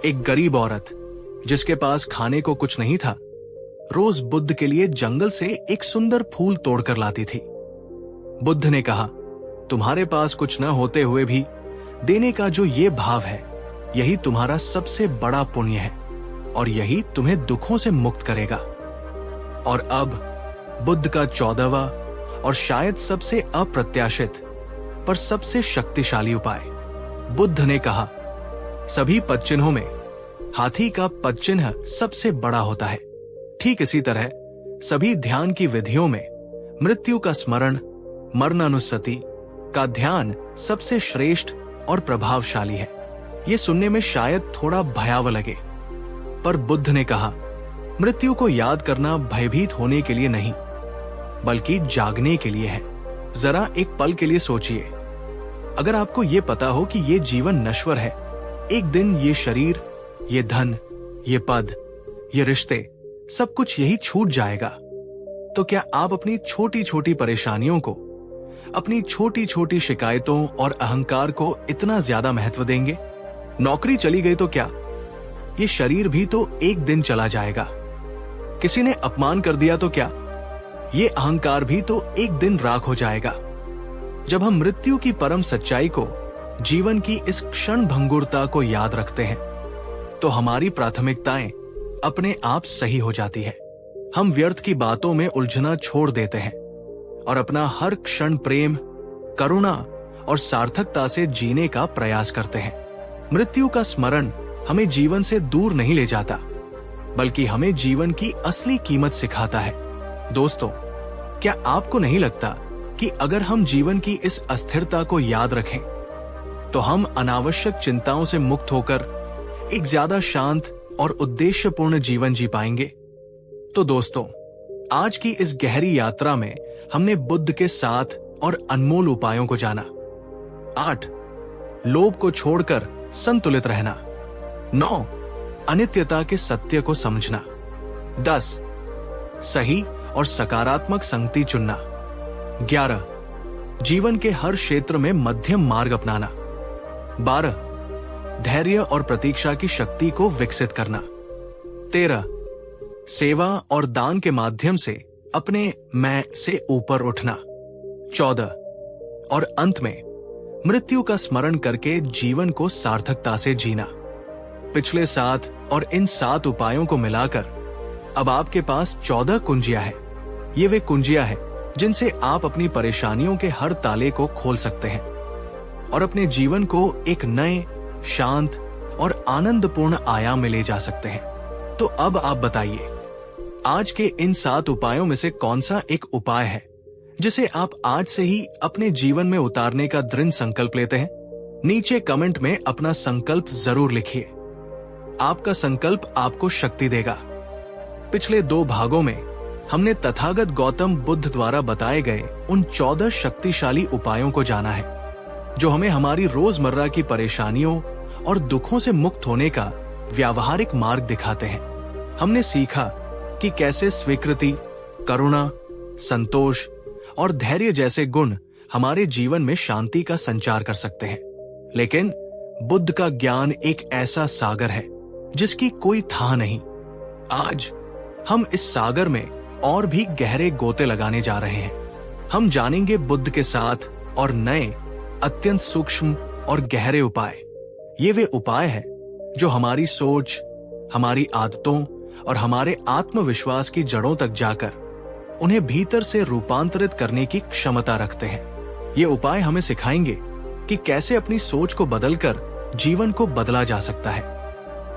एक गरीब औरत जिसके पास खाने को कुछ नहीं था, रोज बुद्ध के लिए जंगल से एक सुंदर फूल तोड़कर लाती थी। बुद्ध ने कहा, तुम्हारे पास कुछ न होते हुए भी देने का जो ये भाव है, यही तुम्हारा सबसे बड़ा पुण्य है और यही तुम्हें दुखों से मुक्त करेगा। और अब बुद्ध का 14वां और शायद सबसे अप्रत्याशित पर सबसे शक्तिशाली उपाय। बुद्ध ने कहा, सभी पदचिन्हों में हाथी का पद चिन्ह सबसे बड़ा होता है। ठीक इसी तरह सभी ध्यान की विधियों में मृत्यु का स्मरण, मरणानुस्सति का ध्यान सबसे श्रेष्ठ और प्रभावशाली है। ये सुनने में शायद थोड़ा भयावह लगे, पर बुद्ध ने कहा, मृत्यु को याद करना भयभीत होने के लिए नहीं, बल्कि जागने के लिए है। जरा एक पल के लिए सोचिए, अगर आपको ये पता हो कि ये जीवन नश्वर है, एक दिन ये शरीर, ये धन, ये पद, ये रिश्ते, सब कुछ यही छूट जाएगा, तो क्या आप अपनी छोटी छोटी परेशानियों को, अपनी छोटी छोटी शिकायतों और अहंकार को इतना ज्यादा महत्व देंगे? नौकरी चली गई तो क्या? ये शरीर भी तो एक दिन चला जाएगा। किसी ने अपमान कर दिया तो क्या? ये अहंकार भी तो एक दिन राख हो जाएगा। जब हम मृत्यु की परम सच्चाई को, जीवन की इस क्षण भंगुरता को याद रखते हैं, तो हमारी प्राथमिकताएं अपने आप सही हो जाती है। हम व्यर्थ की बातों में उलझना छोड़ देते हैं और अपना हर क्षण प्रेम, करुणा और सार्थकता से जीने का प्रयास करते हैं। मृत्यु का स्मरण हमें जीवन से दूर नहीं ले जाता, बल्कि हमें जीवन की असली कीमत सिखाता है। दोस्तों, क्या आपको नहीं लगता कि अगर हम जीवन की इस अस्थिरता को याद रखें, तो हम अनावश्यक चिंताओं से मुक्त होकर एक ज्यादा शांत और उद्देश्यपूर्ण जीवन जी पाएंगे? तो दोस्तों, आज की इस गहरी यात्रा में हमने बुद्ध के 7 और अनमोल उपायों को जाना। 8, लोभ को छोड़कर संतुलित रहना। 9, अनित्यता के सत्य को समझना। 10, सही और सकारात्मक संगति चुनना। 11, जीवन के हर क्षेत्र में मध्यम मार्ग अपनाना। 12, धैर्य और प्रतीक्षा की शक्ति को विकसित करना। 13, सेवा और दान के माध्यम से अपने मैं से ऊपर उठना। 14, और अंत में मृत्यु का स्मरण करके जीवन को सार्थकता से जीना। पिछले 7 और इन 7 उपायों को मिलाकर अब आपके पास 14 कुंजियां हैं। ये वे कुंजियां हैं जिनसे आप अपनी परेशानियों के हर ताले को खोल सकते हैं और अपने जीवन को एक नए, शांत और आनंदपूर्ण आयाम में ले जा सकते हैं। तो अब आप बताइए, आज के इन 7 उपायों में से कौन सा एक उपाय है जिसे आप आज से ही अपने जीवन में उतारने का दृढ़ संकल्प लेते हैं? नीचे कमेंट में अपना संकल्प जरूर लिखिए। आपका संकल्प आपको शक्ति देगा। पिछले 2 भागों में हमने तथागत गौतम बुद्ध द्वारा बताए गए उन 14 शक्तिशाली उपायों को जाना है, जो हमें हमारी रोजमर्रा की परेशानियों और दुखों से मुक्त होने का व्यावहारिक मार्ग दिखाते हैं। हमने सीखा कि कैसे स्वीकृति, करुणा, संतोष और धैर्य जैसे गुण हमारे जीवन में शांति का संचार कर सकते हैं। लेकिन बुद्ध का ज्ञान एक ऐसा सागर है जिसकी कोई था नहीं। आज हम इस सागर में और भी गहरे गोते लगाने जा रहे हैं। हम जानेंगे बुद्ध के 7 और नए, अत्यंत सूक्ष्म और गहरे उपाय। ये वे उपाय हैं जो हमारी सोच, हमारी आदतों और हमारे आत्मविश्वास की जड़ों तक जाकर उन्हें भीतर से रूपांतरित करने की क्षमता रखते हैं। ये उपाय हमें सिखाएंगे कि कैसे अपनी सोच को बदलकर जीवन को बदला जा सकता है,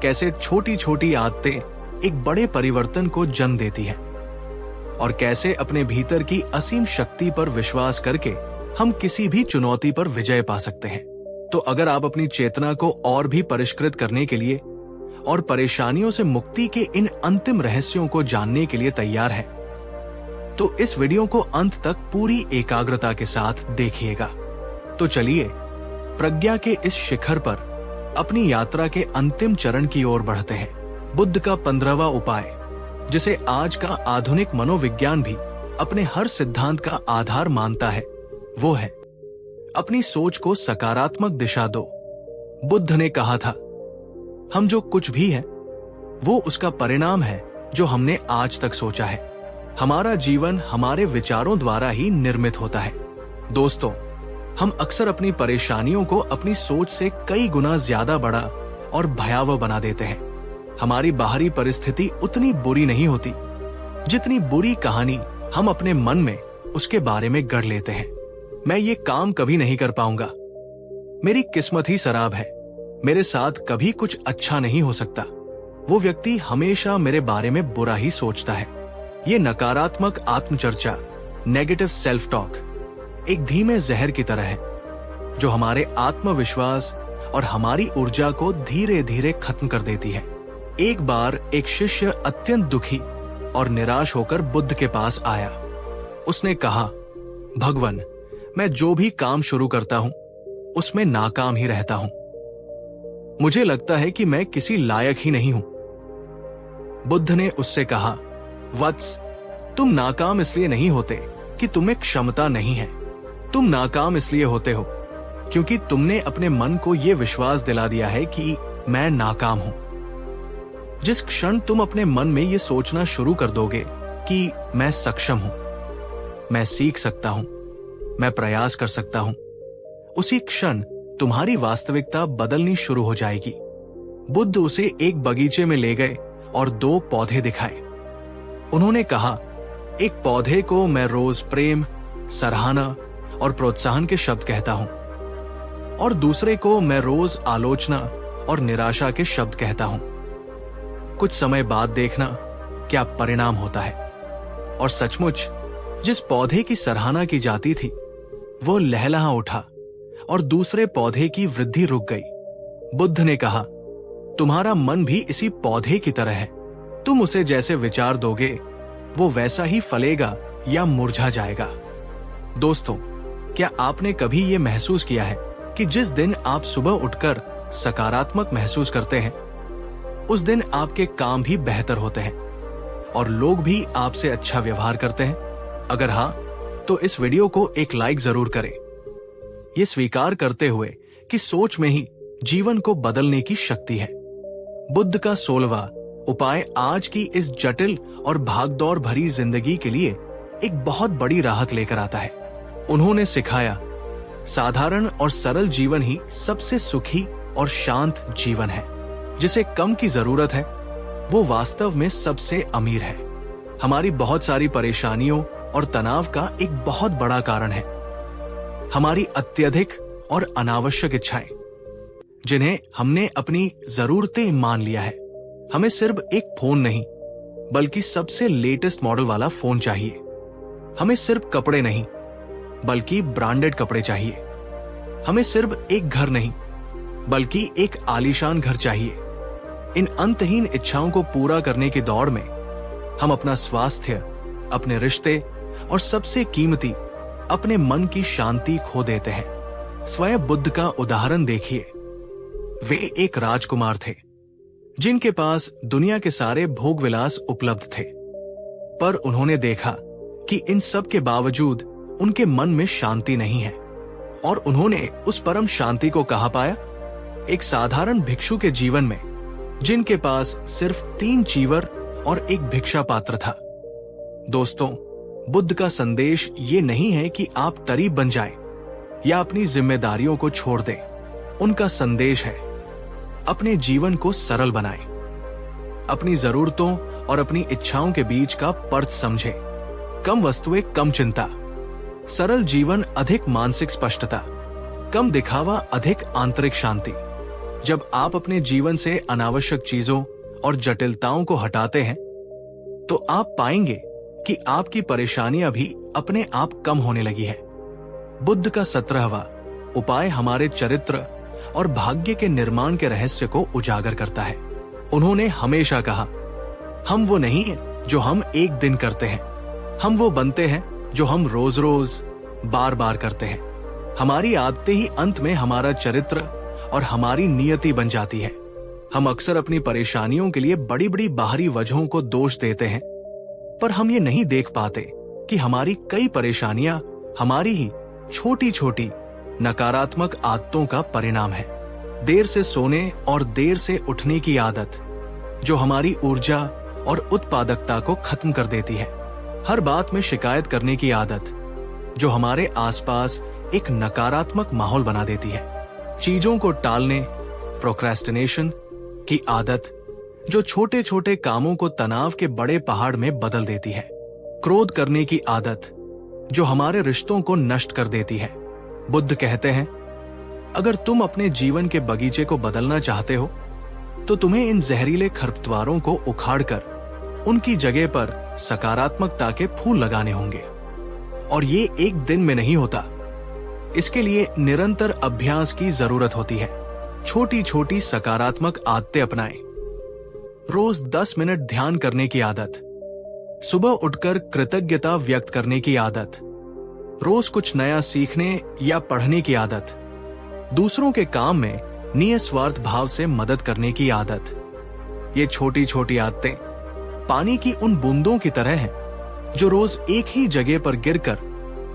कैसे छोटी छोटी आदतें एक बड़े परिवर्तन को जन्म देती है और कैसे अपने भीतर की असीम शक्ति पर विश्वास करके हम किसी भी चुनौती पर विजय पा सकते हैं। तो अगर आप अपनी चेतना को और भी परिष्कृत करने के लिए और परेशानियों से मुक्ति के इन अंतिम रहस्यों को जानने के लिए तैयार हैं, तो इस वीडियो को अंत तक पूरी एकाग्रता के साथ देखिएगा। तो चलिए प्रज्ञा के इस शिखर पर अपनी यात्रा के अंतिम चरण की ओर बढ़ते हैं। बुद्ध का 15वां उपाय, जिसे आज का आधुनिक मनोविज्ञान भी अपने हर सिद्धांत का आधार मानता है, वो है अपनी सोच को सकारात्मक दिशा दो। बुद्ध ने कहा था, हम जो कुछ भी है वो उसका परिणाम है जो हमने आज तक सोचा है। हमारा जीवन हमारे विचारों द्वारा ही निर्मित होता है। दोस्तों, हम अक्सर अपनी परेशानियों को अपनी सोच से कई गुना ज्यादा बड़ा और भयावह बना देते हैं। हमारी बाहरी परिस्थिति उतनी बुरी नहीं होती जितनी बुरी कहानी हम अपने मन में उसके बारे में गढ़ लेते हैं। मैं ये काम कभी नहीं कर पाऊंगा, मेरी किस्मत ही शराब है, मेरे साथ कभी कुछ अच्छा नहीं हो सकता, वो व्यक्ति हमेशा मेरे बारे में बुरा ही सोचता है। ये नकारात्मक आत्मचर्चा, नेगेटिव सेल्फ टॉक, एक धीमे जहर की तरह है जो हमारे आत्मविश्वास और हमारी ऊर्जा को धीरे धीरे खत्म कर देती है। एक बार एक शिष्य अत्यंत दुखी और निराश होकर बुद्ध के पास आया। उसने कहा, भगवान, मैं जो भी काम शुरू करता हूं उसमें नाकाम ही रहता हूं। मुझे लगता है कि मैं किसी लायक ही नहीं हूं। बुद्ध ने उससे कहा, वत्स, तुम नाकाम इसलिए नहीं होते कि तुम्हें क्षमता नहीं है। तुम नाकाम इसलिए होते हो क्योंकि तुमने अपने मन को यह विश्वास दिला दिया है कि मैं नाकाम हूं। जिस क्षण तुम अपने मन में यह सोचना शुरू कर दोगे कि मैं सक्षम हूं, मैं सीख सकता हूं, मैं प्रयास कर सकता हूं, उसी क्षण तुम्हारी वास्तविकता बदलनी शुरू हो जाएगी। बुद्ध उसे एक बगीचे में ले गए और 2 पौधे दिखाए। उन्होंने कहा, एक पौधे को मैं रोज प्रेम, सराहना और प्रोत्साहन के शब्द कहता हूं और दूसरे को मैं रोज आलोचना और निराशा के शब्द कहता हूं। कुछ समय बाद देखना क्या परिणाम होता है। और सचमुच जिस पौधे की सराहना की जाती थी वो लहलहा उठा और दूसरे पौधे की वृद्धि रुक गई। बुद्ध ने कहा, तुम्हारा मन भी इसी पौधे की तरह है। तुम उसे जैसे विचार दोगे वो वैसा ही फलेगा या मुरझा जाएगा। दोस्तों, क्या आपने कभी ये महसूस किया है कि जिस दिन आप सुबह उठकर सकारात्मक महसूस करते हैं उस दिन आपके काम भी बेहतर होते हैं और लोग भी आपसे अच्छा व्यवहार करते हैं? अगर हाँ, तो इस वीडियो को एक लाइक जरूर करें, ये स्वीकार करते हुए कि सोच में ही जीवन को बदलने की शक्ति है। बुद्ध का 16वां उपाय आज की इस जटिल और भागदौड़ भरी जिंदगी के लिए एक बहुत बड़ी राहत लेकर आता है। उन्होंने सिखाया, साधारण और सरल जीवन ही सबसे सुखी और शांत जीवन है। जिसे कम की जरूरत है वो वास्तव में सबसे अमीर है। हमारी बहुत सारी परेशानियों और तनाव का एक बहुत बड़ा कारण है हमारी अत्यधिक और अनावश्यक इच्छाएं, जिन्हें हमने अपनी जरूरतें मान लिया है। हमें सिर्फ एक फोन नहीं बल्कि सबसे लेटेस्ट मॉडल वाला फोन चाहिए। हमें सिर्फ कपड़े नहीं बल्कि ब्रांडेड कपड़े चाहिए। हमें सिर्फ एक घर नहीं बल्कि एक आलीशान घर चाहिए। इन अंतहीन इच्छाओं को पूरा करने की दौड़ में हम अपना स्वास्थ्य, अपने रिश्ते और सबसे कीमती अपने मन की शांति खो देते हैं। स्वयं बुद्ध का उदाहरण देखिए। वे एक राजकुमार थे जिनके पास दुनिया के सारे भोग विलास उपलब्ध थे, पर उन्होंने देखा कि इन सब के बावजूद उनके मन में शांति नहीं है। और उन्होंने उस परम शांति को कहाँ पाया? एक साधारण भिक्षु के जीवन में, जिनके पास सिर्फ 3 चीवर और एक भिक्षा पात्र था। दोस्तों, बुद्ध का संदेश ये नहीं है कि आप तरीब बन जाएं या अपनी जिम्मेदारियों को छोड़ दें। उनका संदेश है, अपने जीवन को सरल बनाएं, अपनी जरूरतों और अपनी इच्छाओं के बीच का पर्त समझें। कम वस्तुएं, कम चिंता, सरल जीवन, अधिक मानसिक स्पष्टता, कम दिखावा, अधिक आंतरिक शांति। जब आप अपने जीवन से अनावश्यक चीजों और जटिलताओं को हटाते हैं तो आप पाएंगे कि आपकी परेशानियां भी अपने आप कम होने लगी है। बुद्ध का 17वां उपाय हमारे चरित्र और भाग्य के निर्माण के रहस्य को उजागर करता है। उन्होंने हमेशा कहा, हम वो नहीं हैं जो हम एक दिन करते हैं, हम वो बनते हैं जो हम रोज रोज बार बार करते हैं। हमारी आदतें ही अंत में हमारा चरित्र और हमारी नियति बन जाती है। हम अक्सर अपनी परेशानियों के लिए बड़ी बड़ी बाहरी वजहों को दोष देते हैं, पर हम ये नहीं देख पाते कि हमारी कई परेशानियां हमारी ही छोटी छोटी नकारात्मक आदतों का परिणाम है। देर से सोने और देर से उठने की आदत जो हमारी ऊर्जा और उत्पादकता को खत्म कर देती है। हर बात में शिकायत करने की आदत जो हमारे आसपास एक नकारात्मक माहौल बना देती है। चीजों को टालने, प्रोक्रेस्टिनेशन की आदत जो छोटे छोटे कामों को तनाव के बड़े पहाड़ में बदल देती है। क्रोध करने की आदत जो हमारे रिश्तों को नष्ट कर देती है। बुद्ध कहते हैं, अगर तुम अपने जीवन के बगीचे को बदलना चाहते हो तो तुम्हें इन जहरीले खरपतवारों को उखाड़कर उनकी जगह पर सकारात्मकता के फूल लगाने होंगे। और ये एक दिन में नहीं होता। इसके लिए निरंतर अभ्यास की जरूरत होती है। छोटी छोटी सकारात्मक आदतें अपनाएं। रोज 10 मिनट ध्यान करने की आदत, सुबह उठकर कृतज्ञता व्यक्त करने की आदत, रोज कुछ नया सीखने या पढ़ने की आदत, दूसरों के काम में निस्वार्थ भाव से मदद करने की आदत। ये छोटी छोटी आदतें पानी की उन बूंदों की तरह हैं जो रोज एक ही जगह पर गिरकर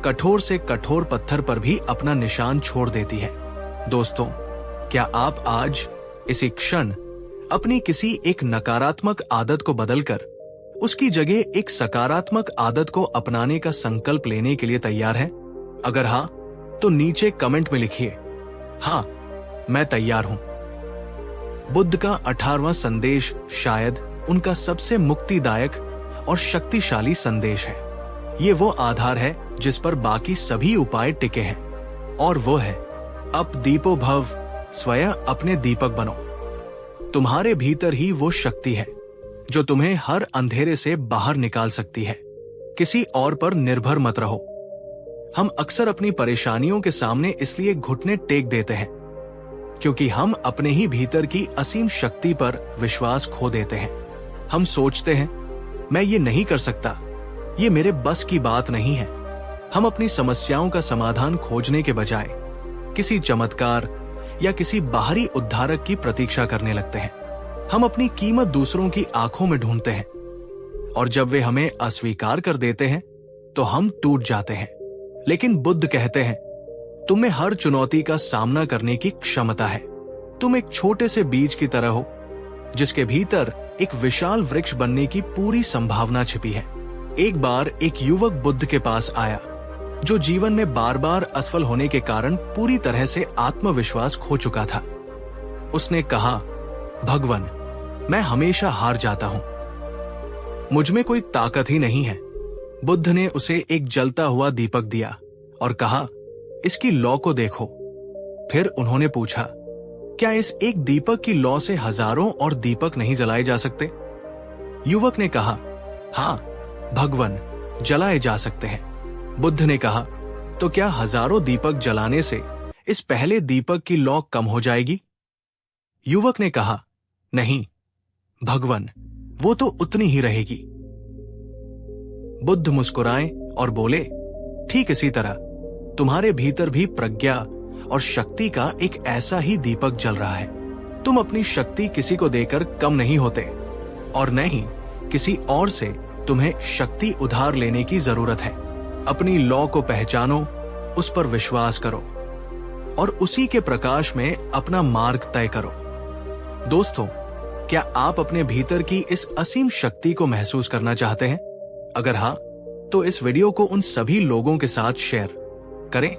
कठोर से कठोर पत्थर पर भी अपना निशान छोड़ देती है। दोस्तों, क्या आप आज इसी क्षण अपनी किसी एक नकारात्मक आदत को बदलकर उसकी जगह एक सकारात्मक आदत को अपनाने का संकल्प लेने के लिए तैयार हैं? अगर हाँ, तो नीचे कमेंट में लिखिए, हाँ मैं तैयार हूं। बुद्ध का 18वां संदेश शायद उनका सबसे मुक्तिदायक और शक्तिशाली संदेश है। ये वो आधार है जिस पर बाकी सभी उपाय टिके हैं, और वो है अप दीपो भव, स्वयं अपने दीपक बनो। तुम्हारे भीतर ही वो शक्ति है जो तुम्हें हर अंधेरे से बाहर निकाल सकती है। किसी और पर निर्भर मत रहो। हम अक्सर अपनी परेशानियों के सामने इसलिए घुटने टेक देते हैं क्योंकि हम अपने ही भीतर की असीम शक्ति पर विश्वास खो देते हैं। हम सोचते हैं, मैं ये नहीं कर सकता, ये मेरे बस की बात नहीं है। हम अपनी समस्याओं का समाधान खोजने के बजाय किसी चमत्कार या किसी बाहरी उद्धारक की प्रतीक्षा करने लगते हैं। हम अपनी कीमत दूसरों की आंखों में ढूंढते हैं, और जब वे हमें अस्वीकार कर देते हैं तो हम टूट जाते हैं। लेकिन बुद्ध कहते हैं, तुम्हें हर चुनौती का सामना करने की क्षमता है। तुम एक छोटे से बीज की तरह हो जिसके भीतर एक विशाल वृक्ष बनने की पूरी संभावना छिपी है। एक बार एक युवक बुद्ध के पास आया जो जीवन में बार बार असफल होने के कारण पूरी तरह से आत्मविश्वास खो चुका था। उसने कहा, भगवन, मैं हमेशा हार जाता हूं, मुझ में कोई ताकत ही नहीं है। बुद्ध ने उसे एक जलता हुआ दीपक दिया और कहा, इसकी लौ को देखो। फिर उन्होंने पूछा, क्या इस एक दीपक की लौ से हजारों और दीपक नहीं जलाए जा सकते? युवक ने कहा, हाँ भगवन, जलाए जा सकते हैं। बुद्ध ने कहा, तो क्या हजारों दीपक जलाने से इस पहले दीपक की लौ कम हो जाएगी? युवक ने कहा, नहीं भगवन, वो तो उतनी ही रहेगी। बुद्ध मुस्कुराए और बोले, ठीक इसी तरह तुम्हारे भीतर भी प्रज्ञा और शक्ति का एक ऐसा ही दीपक जल रहा है। तुम अपनी शक्ति किसी को देकर कम नहीं होते, और न ही किसी और से तुम्हें शक्ति उधार लेने की जरूरत है। अपनी लौ को पहचानो, उस पर विश्वास करो और उसी के प्रकाश में अपना मार्ग तय करो। दोस्तों, क्या आप अपने भीतर की इस असीम शक्ति को महसूस करना चाहते हैं? अगर हाँ, तो इस वीडियो को उन सभी लोगों के साथ शेयर करें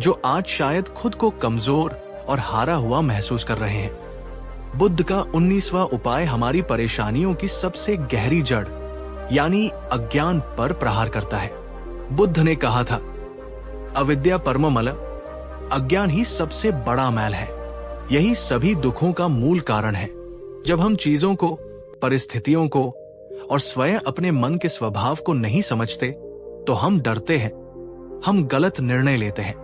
जो आज शायद खुद को कमजोर और हारा हुआ महसूस कर रहे हैं। बुद्ध का 19वां उपाय हमारी परेशानियों की सबसे गहरी जड़ यानी अज्ञान पर प्रहार करता है। बुद्ध ने कहा था, अविद्या परम मल, अज्ञान ही सबसे बड़ा मैल है। यही सभी दुखों का मूल कारण है। जब हम चीजों को, परिस्थितियों को और स्वयं अपने मन के स्वभाव को नहीं समझते तो हम डरते हैं, हम गलत निर्णय लेते हैं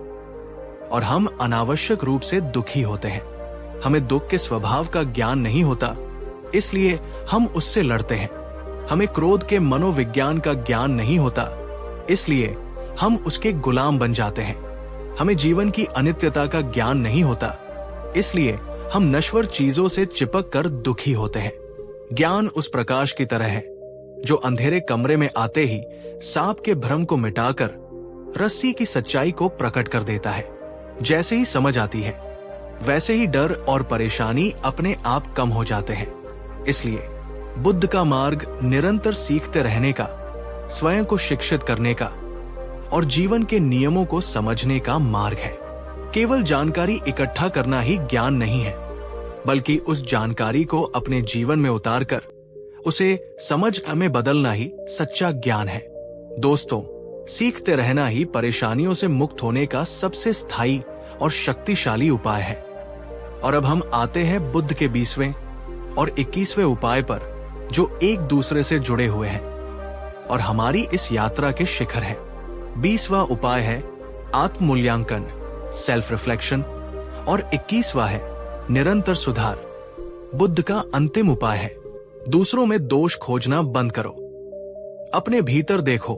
और हम अनावश्यक रूप से दुखी होते हैं। हमें दुख के स्वभाव का ज्ञान नहीं होता, इसलिए हम उससे लड़ते हैं। हमें क्रोध के मनोविज्ञान का ज्ञान नहीं होता, इसलिए हम उसके गुलाम बन जाते हैं। हमें जीवन की अनित्यता का ज्ञान नहीं होता, इसलिए हम नश्वर चीजों से चिपक कर दुखी होते हैं। ज्ञान उस प्रकाश की तरह है जो अंधेरे कमरे में आते ही सांप के भ्रम को मिटाकर रस्सी की सच्चाई को प्रकट कर देता है। जैसे ही समझ आती है, वैसे ही डर और परेशानी अपने आप कम हो जाते हैं। इसलिए बुद्ध का मार्ग निरंतर सीखते रहने का, स्वयं को शिक्षित करने का और जीवन के नियमों को समझने का मार्ग है। केवल जानकारी इकट्ठा करना ही ज्ञान नहीं है, बल्कि उस जानकारी को अपने जीवन में उतारकर उसे समझ में बदलना ही सच्चा ज्ञान है। दोस्तों, सीखते रहना ही परेशानियों से मुक्त होने का सबसे स्थायी और शक्तिशाली उपाय है। और अब हम आते हैं बुद्ध के 20वें और 21वें उपाय पर जो एक दूसरे से जुड़े हुए हैं और हमारी इस यात्रा के शिखर है। 20वां उपाय है आत्म मूल्यांकन, सेल्फ रिफ्लेक्शन, और 21वां है निरंतर सुधार। बुद्ध का अंतिम उपाय है दूसरों में दोष खोजना बंद करो, अपने भीतर देखो,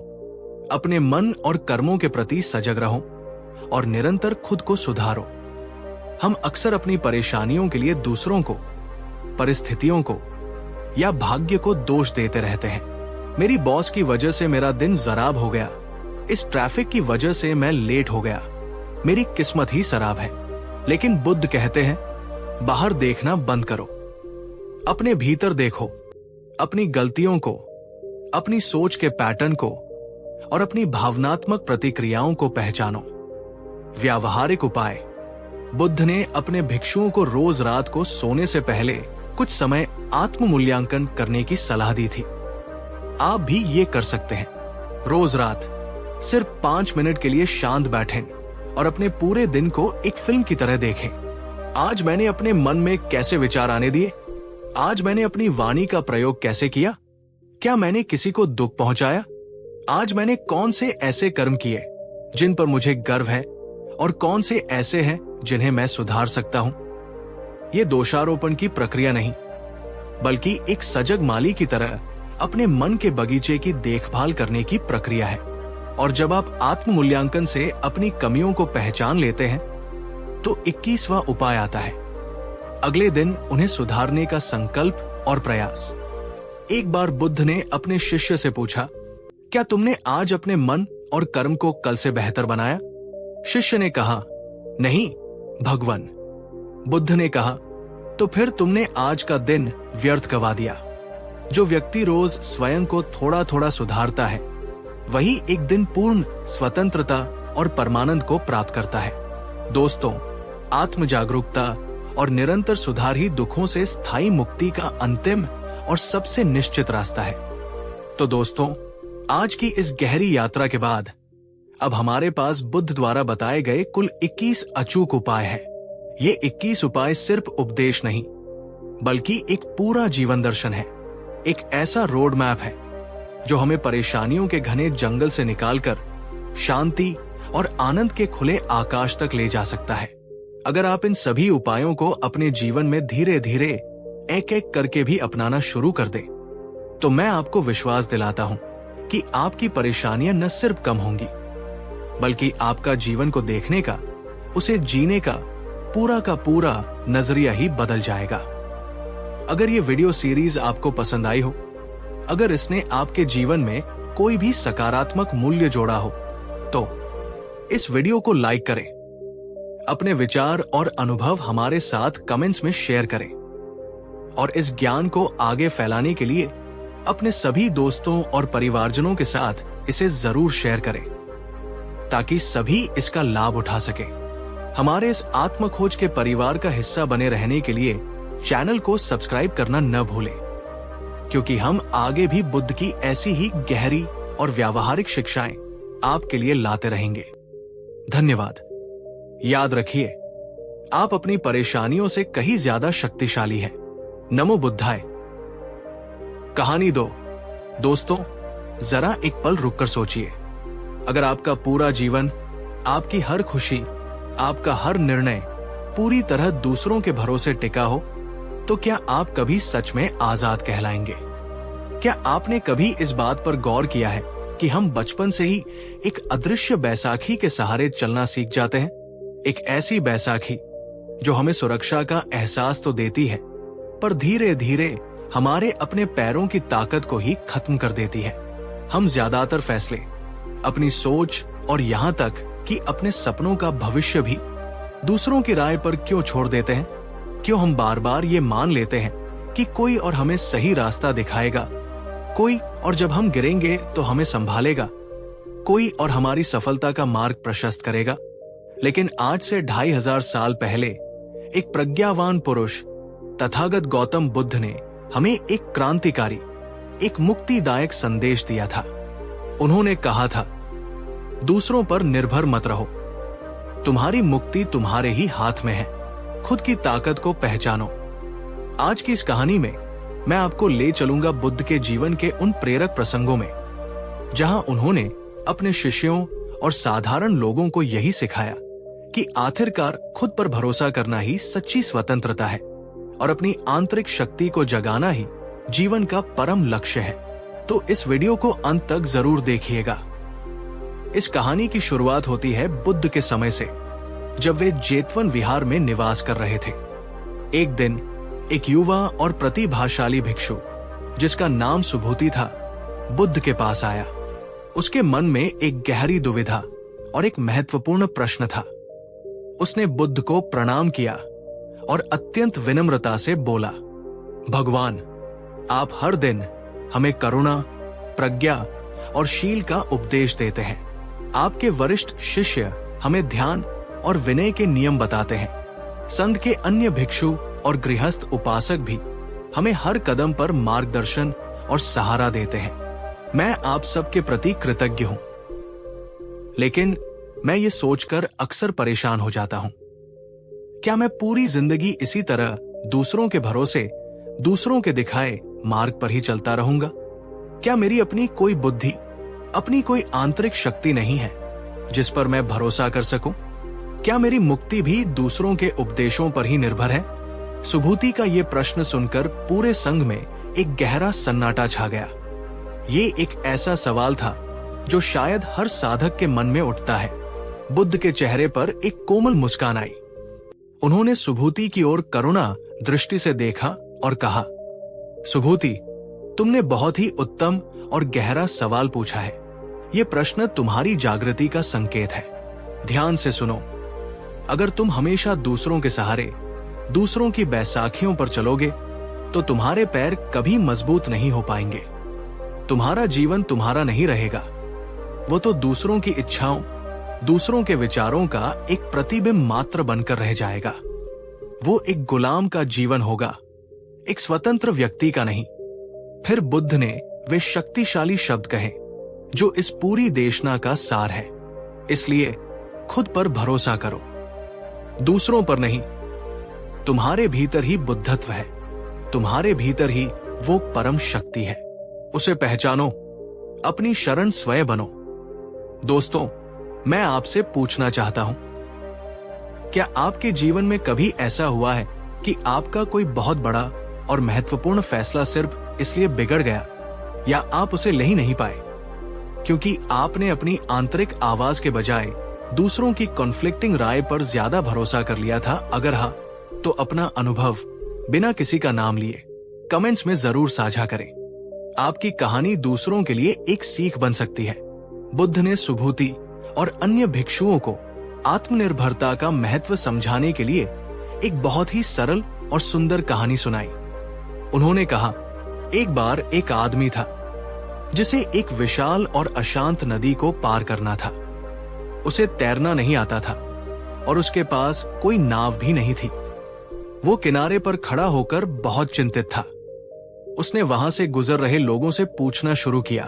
अपने मन और कर्मों के प्रति सजग रहो और निरंतर खुद को सुधारो। हम अक्सर अपनी परेशानियों के लिए दूसरों को, परिस्थितियों को या भाग्य को दोष देते रहते हैं। मेरी बॉस की वजह से मेरा दिन खराब हो गया, इस ट्रैफिक की वजह से मैं लेट हो गया, मेरी किस्मत ही खराब है। लेकिन बुद्ध कहते हैं बाहर देखना बंद करो, अपने भीतर देखो, अपनी गलतियों को, अपनी सोच के पैटर्न को और अपनी भावनात्मक प्रतिक्रियाओं को पहचानो। व्यावहारिक उपाय। बुद्ध ने अपने भिक्षुओं को रोज रात को सोने से पहले कुछ समय आत्म मूल्यांकन करने की सलाह दी थी। आप भी ये कर सकते हैं। रोज रात सिर्फ 5 मिनट के लिए शांत बैठें और अपने पूरे दिन को एक फिल्म की तरह देखें। आज मैंने अपने मन में कैसे विचार आने दिए? आज मैंने अपनी वाणी का प्रयोग कैसे किया? क्या मैंने किसी को दुख पहुंचाया? आज मैंने कौन से ऐसे कर्म किए जिन पर मुझे गर्व है और कौन से ऐसे हैं जिन्हें मैं सुधार सकता हूं? ये दोषारोपण की प्रक्रिया नहीं, बल्कि एक सजग माली की तरह अपने मन के बगीचे की देखभाल करने की प्रक्रिया है। और जब आप आत्म मूल्यांकन से अपनी कमियों को पहचान लेते हैं तो 21वां उपाय आता है। अगले दिन उन्हें सुधारने का संकल्प और प्रयास। एक बार बुद्ध ने अपने शिष्य से पूछा, क्या तुमने आज अपने मन और कर्म को कल से बेहतर बनाया? शिष्य ने कहा, नहीं भगवान। बुद्ध ने कहा, तो फिर तुमने आज का दिन व्यर्थ गवा दिया। जो व्यक्ति रोज स्वयं को थोड़ा थोड़ा सुधारता है वही एक दिन पूर्ण स्वतंत्रता और परमानंद को प्राप्त करता है। दोस्तों, आत्म जागरूकता और निरंतर सुधार ही दुखों से स्थायी मुक्ति का अंतिम और सबसे निश्चित रास्ता है। तो दोस्तों, आज की इस गहरी यात्रा के बाद अब हमारे पास बुद्ध द्वारा बताए गए कुल 21 अचूक उपाय हैं। ये 21 उपाय सिर्फ उपदेश नहीं, बल्कि एक पूरा जीवन दर्शन है। एक ऐसा रोड मैप है जो हमें परेशानियों के घने जंगल से निकालकर शांति और आनंद के खुले आकाश तक ले जा सकता है। अगर आप इन सभी उपायों को अपने जीवन में धीरे धीरे एक एक करके भी अपनाना शुरू कर दें, तो मैं आपको विश्वास दिलाता हूं कि आपकी परेशानियां न सिर्फ कम होंगी, बल्कि आपका जीवन को देखने का, उसे जीने का पूरा नजरिया ही बदल जाएगा। अगर ये वीडियो सीरीज आपको पसंद आई हो, अगर इसने आपके जीवन में कोई भी सकारात्मक मूल्य जोड़ा हो, तो इस वीडियो को लाइक करें, अपने विचार और अनुभव हमारे साथ कमेंट्स में शेयर करें और इस ज्ञान को आगे फैलाने के लिए अपने सभी दोस्तों और परिवारजनों के साथ इसे जरूर शेयर करें ताकि सभी इसका लाभ उठा सकें। हमारे इस आत्म खोज के परिवार का हिस्सा बने रहने के लिए चैनल को सब्सक्राइब करना न भूलें, क्योंकि हम आगे भी बुद्ध की ऐसी ही गहरी और व्यावहारिक शिक्षाएं आपके लिए लाते रहेंगे। धन्यवाद। याद रखिए, आप अपनी परेशानियों से कहीं ज्यादा शक्तिशाली हैं। नमो बुद्धाय। कहानी 2। दोस्तों, जरा एक पल रुककर सोचिए, अगर आपका पूरा जीवन, आपकी हर खुशी, आपका हर निर्णय पूरी तरह दूसरों के भरोसे टिका हो, तो क्या आप कभी सच में आजाद कहलाएंगे? क्या आपने कभी इस बात पर गौर किया है कि हम बचपन से ही एक अदृश्य बैसाखी के सहारे चलना सीख जाते हैं? एक ऐसी बैसाखी जो हमें सुरक्षा का एहसास तो देती है, पर धीरे धीरे हमारे अपने पैरों की ताकत को ही खत्म कर देती है। हम ज्यादातर फैसले, अपनी सोच और यहाँ तक कि अपने सपनों का भविष्य भी दूसरों की राय पर क्यों छोड़ देते हैं? क्यों हम बार बार ये मान लेते हैं कि कोई और हमें सही रास्ता दिखाएगा, कोई और जब हम गिरेंगे तो हमें संभालेगा, कोई और हमारी सफलता का मार्ग प्रशस्त करेगा? लेकिन आज से 2500 साल पहले एक प्रज्ञावान पुरुष तथागत गौतम बुद्ध ने हमें एक क्रांतिकारी, एक मुक्तिदायक संदेश दिया था। उन्होंने कहा था, दूसरों पर निर्भर मत रहो, तुम्हारी मुक्ति तुम्हारे ही हाथ में है। खुद की ताकत को पहचानो, आज की इस कहानी में मैं आपको ले चलूंगा बुद्ध के जीवन के उन प्रेरक प्रसंगों में जहां उन्होंने अपने शिष्यों और साधारण लोगों को यही सिखाया कि आखिरकार खुद पर भरोसा करना ही सच्ची स्वतंत्रता है और अपनी आंतरिक शक्ति को जगाना ही जीवन का परम लक्ष्य है। तो इस वीडियो को अंत तक जरूर देखिएगा। इस कहानी की शुरुआत होती है बुद्ध के समय से, जब वे जेतवन विहार में निवास कर रहे थे। एक दिन एक युवा और प्रतिभाशाली भिक्षु जिसका नाम सुभूति था, बुद्ध के पास आया। उसके मन में एक गहरी दुविधा और एक महत्वपूर्ण प्रश्न था। उसने बुद्ध को प्रणाम किया और अत्यंत विनम्रता से बोला, भगवान, आप हर दिन हमें करुणा, प्रज्ञा और शील का उपदेश देते हैं। आपके वरिष्ठ शिष्य हमें ध्यान और विनय के नियम बताते हैं। संत के अन्य भिक्षु और गृहस्थ उपासक भी हमें हर कदम पर मार्गदर्शन और सहारा देते हैं। मैं आप सबके प्रति कृतज्ञ हूं, लेकिन मैं ये सोचकर अक्सर परेशान हो जाता हूं, क्या मैं पूरी जिंदगी इसी तरह दूसरों के भरोसे, दूसरों के दिखाए मार्ग पर ही चलता रहूंगा? क्या मेरी अपनी कोई बुद्धि, अपनी कोई आंतरिक शक्ति नहीं है जिस पर मैं भरोसा कर सकूं? क्या मेरी मुक्ति भी दूसरों के उपदेशों पर ही निर्भर है? सुभूति का ये प्रश्न सुनकर पूरे संघ में एक गहरा सन्नाटा छा गया। ये एक ऐसा सवाल था जो शायद हर साधक के मन में उठता है। बुद्ध के चेहरे पर एक कोमल मुस्कान आई। उन्होंने सुभूति की ओर करुणा दृष्टि से देखा और कहा, सुभूति, तुमने बहुत ही उत्तम और गहरा सवाल पूछा है। ये प्रश्न तुम्हारी जागृति का संकेत है। ध्यान से सुनो। अगर तुम हमेशा दूसरों के सहारे, दूसरों की बैसाखियों पर चलोगे तो तुम्हारे पैर कभी मजबूत नहीं हो पाएंगे। तुम्हारा जीवन तुम्हारा नहीं रहेगा, वो तो दूसरों की इच्छाओं, दूसरों के विचारों का एक प्रतिबिंब मात्र बनकर रह जाएगा। वो एक गुलाम का जीवन होगा, एक स्वतंत्र व्यक्ति का नहीं। फिर बुद्ध ने वे शक्तिशाली शब्द कहे जो इस पूरी देशना का सार है। इसलिए खुद पर भरोसा करो, दूसरों पर नहीं। तुम्हारे भीतर ही बुद्धत्व है, तुम्हारे भीतर ही वो परम शक्ति है। उसे पहचानो, अपनी शरण स्वयं बनो। दोस्तों, मैं आपसे पूछना चाहता हूं, क्या आपके जीवन में कभी ऐसा हुआ है कि आपका कोई बहुत बड़ा और महत्वपूर्ण फैसला सिर्फ इसलिए बिगड़ गया या आप उसे ले ही नहीं पाए क्योंकि आपने अपनी आंतरिक आवाज के बजाय दूसरों की कॉन्फ्लिक्टिंग राय पर ज्यादा भरोसा कर लिया था? अगर हाँ, तो अपना अनुभव बिना किसी का नाम लिए कमेंट्स में जरूर साझा करें। आपकी कहानी दूसरों के लिए एक सीख बन सकती है। बुद्ध ने सुभूति और अन्य भिक्षुओं को आत्मनिर्भरता का महत्व समझाने के लिए एक बहुत ही सरल और सुंदर कहानी सुनाई। उन्होंने कहा, एक बार एक आदमी था जिसे एक विशाल और अशांत नदी को पार करना था। उसे तैरना नहीं आता था और उसके पास कोई नाव भी नहीं थी। वो किनारे पर खड़ा होकर बहुत चिंतित था। उसने वहां से गुजर रहे लोगों से पूछना शुरू किया,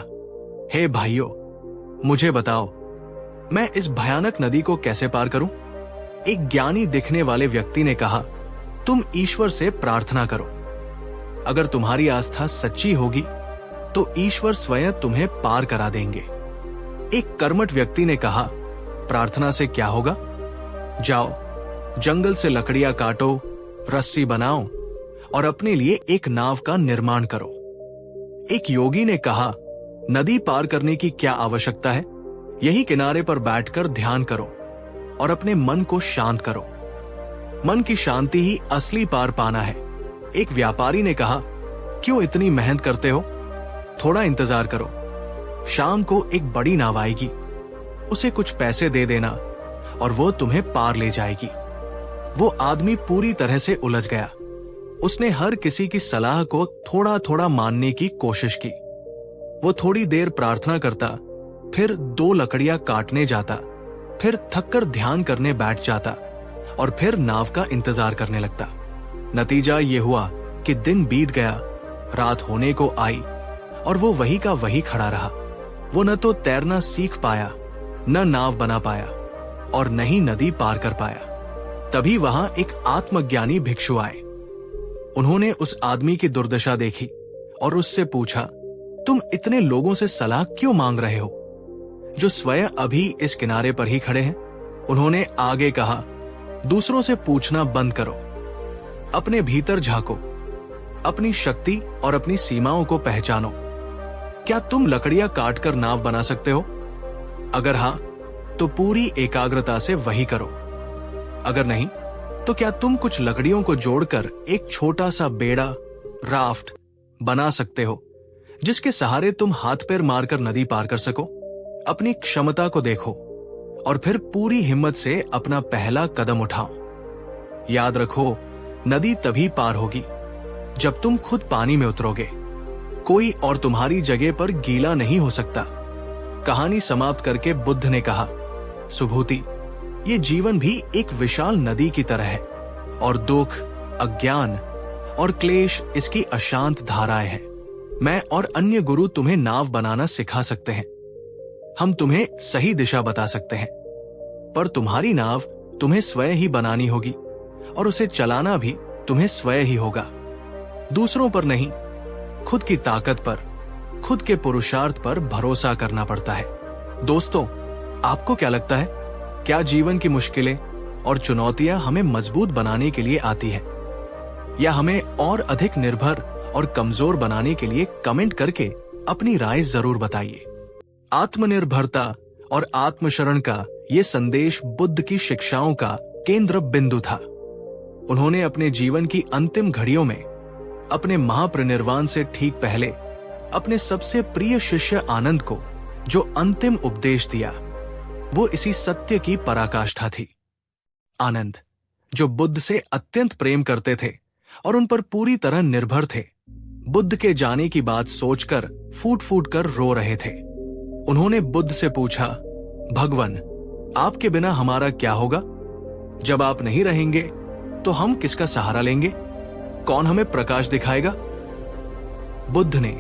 हे भाइयों, मुझे बताओ, मैं इस भयानक नदी को कैसे पार करूं? एक ज्ञानी दिखने वाले व्यक्ति ने कहा, तुम ईश्वर से प्रार्थना करो। अगर तुम्हारी आस्था सच्ची होगी तो ईश्वर स्वयं तुम्हें पार करा देंगे। एक कर्मठ व्यक्ति ने कहा, प्रार्थना से क्या होगा? जाओ, जंगल से लकड़ियां काटो, रस्सी बनाओ और अपने लिए एक नाव का निर्माण करो। एक योगी ने कहा, नदी पार करने की क्या आवश्यकता है? यही किनारे पर बैठकर ध्यान करो और अपने मन को शांत करो। मन की शांति ही असली पार पाना है। एक व्यापारी ने कहा, क्यों इतनी मेहनत करते हो? थोड़ा इंतजार करो, शाम को एक बड़ी नाव आएगी, उसे कुछ पैसे दे देना और वो तुम्हें पार ले जाएगी। वो आदमी पूरी तरह से उलझ गया। उसने हर किसी की सलाह को थोड़ा थोड़ा मानने की कोशिश की। वो थोड़ी देर प्रार्थना करता, फिर 2 लकड़ियां काटने जाता, फिर थककर ध्यान करने बैठ जाता और फिर नाव का इंतजार करने लगता। नतीजा ये हुआ कि दिन बीत गया, रात होने को आई और वो वही का वही खड़ा रहा। वो न तो तैरना सीख पाया, न नाव बना पाया और न ही नदी पार कर पाया। तभी वहां एक आत्मज्ञानी भिक्षु आए। उन्होंने उस आदमी की दुर्दशा देखी और उससे पूछा, तुम इतने लोगों से सलाह क्यों मांग रहे हो, जो स्वयं अभी इस किनारे पर ही खड़े हैं? उन्होंने आगे कहा, दूसरों से पूछना बंद करो, अपने भीतर झांको, अपनी शक्ति और अपनी सीमाओं को पहचानो। क्या तुम लकड़ियां काटकर नाव बना सकते हो? अगर हां, तो पूरी एकाग्रता से वही करो। अगर नहीं, तो क्या तुम कुछ लकड़ियों को जोड़कर एक छोटा सा बेड़ा, राफ्ट बना सकते हो, जिसके सहारे तुम हाथ पैर मारकर नदी पार कर सको? अपनी क्षमता को देखो और फिर पूरी हिम्मत से अपना पहला कदम उठाओ। याद रखो, नदी तभी पार होगी जब तुम खुद पानी में उतरोगे। कोई और तुम्हारी जगह पर गीला नहीं हो सकता। कहानी समाप्त करके बुद्ध ने कहा, सुभूति, ये जीवन भी एक विशाल नदी की तरह है और दुख, अज्ञान और क्लेश इसकी अशांत धाराएं हैं। मैं और अन्य गुरु तुम्हें नाव बनाना सिखा सकते हैं। हम तुम्हें सही दिशा बता सकते हैं, पर तुम्हारी नाव तुम्हें स्वयं ही बनानी होगी और उसे चलाना भी तुम्हें स्वयं ही होगा। दूसरों पर नहीं, खुद की ताकत पर, खुद के पुरुषार्थ पर भरोसा करना पड़ता है। दोस्तों, आपको क्या लगता है, क्या जीवन की मुश्किलें और चुनौतियां हमें मजबूत बनाने के लिए आती हैं, या हमें और अधिक निर्भर और कमजोर बनाने के लिए? कमेंट करके अपनी राय जरूर बताइए। आत्मनिर्भरता और आत्मशरण का ये संदेश बुद्ध की शिक्षाओं का केंद्र बिंदु था। उन्होंने अपने जीवन की अंतिम घड़ियों में अपने महापरिनिर्वाण से ठीक पहले अपने सबसे प्रिय शिष्य आनंद को जो अंतिम उपदेश दिया, वो इसी सत्य की पराकाष्ठा थी। आनंद, जो बुद्ध से अत्यंत प्रेम करते थे और उन पर पूरी तरह निर्भर थे, बुद्ध के जाने की बात सोचकर फूट फूट कर रो रहे थे। उन्होंने बुद्ध से पूछा, भगवान, आपके बिना हमारा क्या होगा? जब आप नहीं रहेंगे तो हम किसका सहारा लेंगे? कौन हमें प्रकाश दिखाएगा? बुद्ध ने,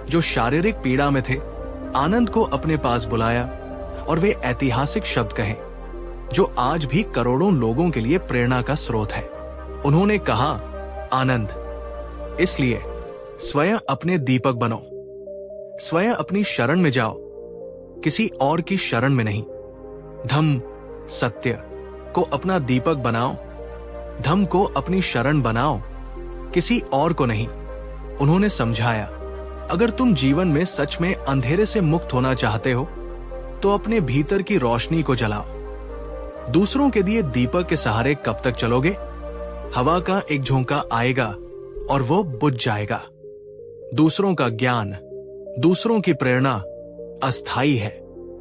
जो शारीरिक पीड़ा में थे, आनंद को अपने पास बुलाया और वे ऐतिहासिक शब्द कहे जो आज भी करोड़ों लोगों के लिए प्रेरणा का स्रोत है। उन्होंने कहा, आनंद, इसलिए स्वयं अपने दीपक बनो, स्वयं अपनी शरण में जाओ, किसी और की शरण में नहीं। धम्म, सत्य को अपना दीपक बनाओ, धम्म को अपनी शरण बनाओ, किसी और को नहीं। उन्होंने समझाया, अगर तुम जीवन में सच में अंधेरे से मुक्त होना चाहते हो तो अपने भीतर की रोशनी को जलाओ। दूसरों के दिए दीपक के सहारे कब तक चलोगे? हवा का एक झोंका आएगा और वो बुझ जाएगा। दूसरों का ज्ञान, दूसरों की प्रेरणा अस्थायी है,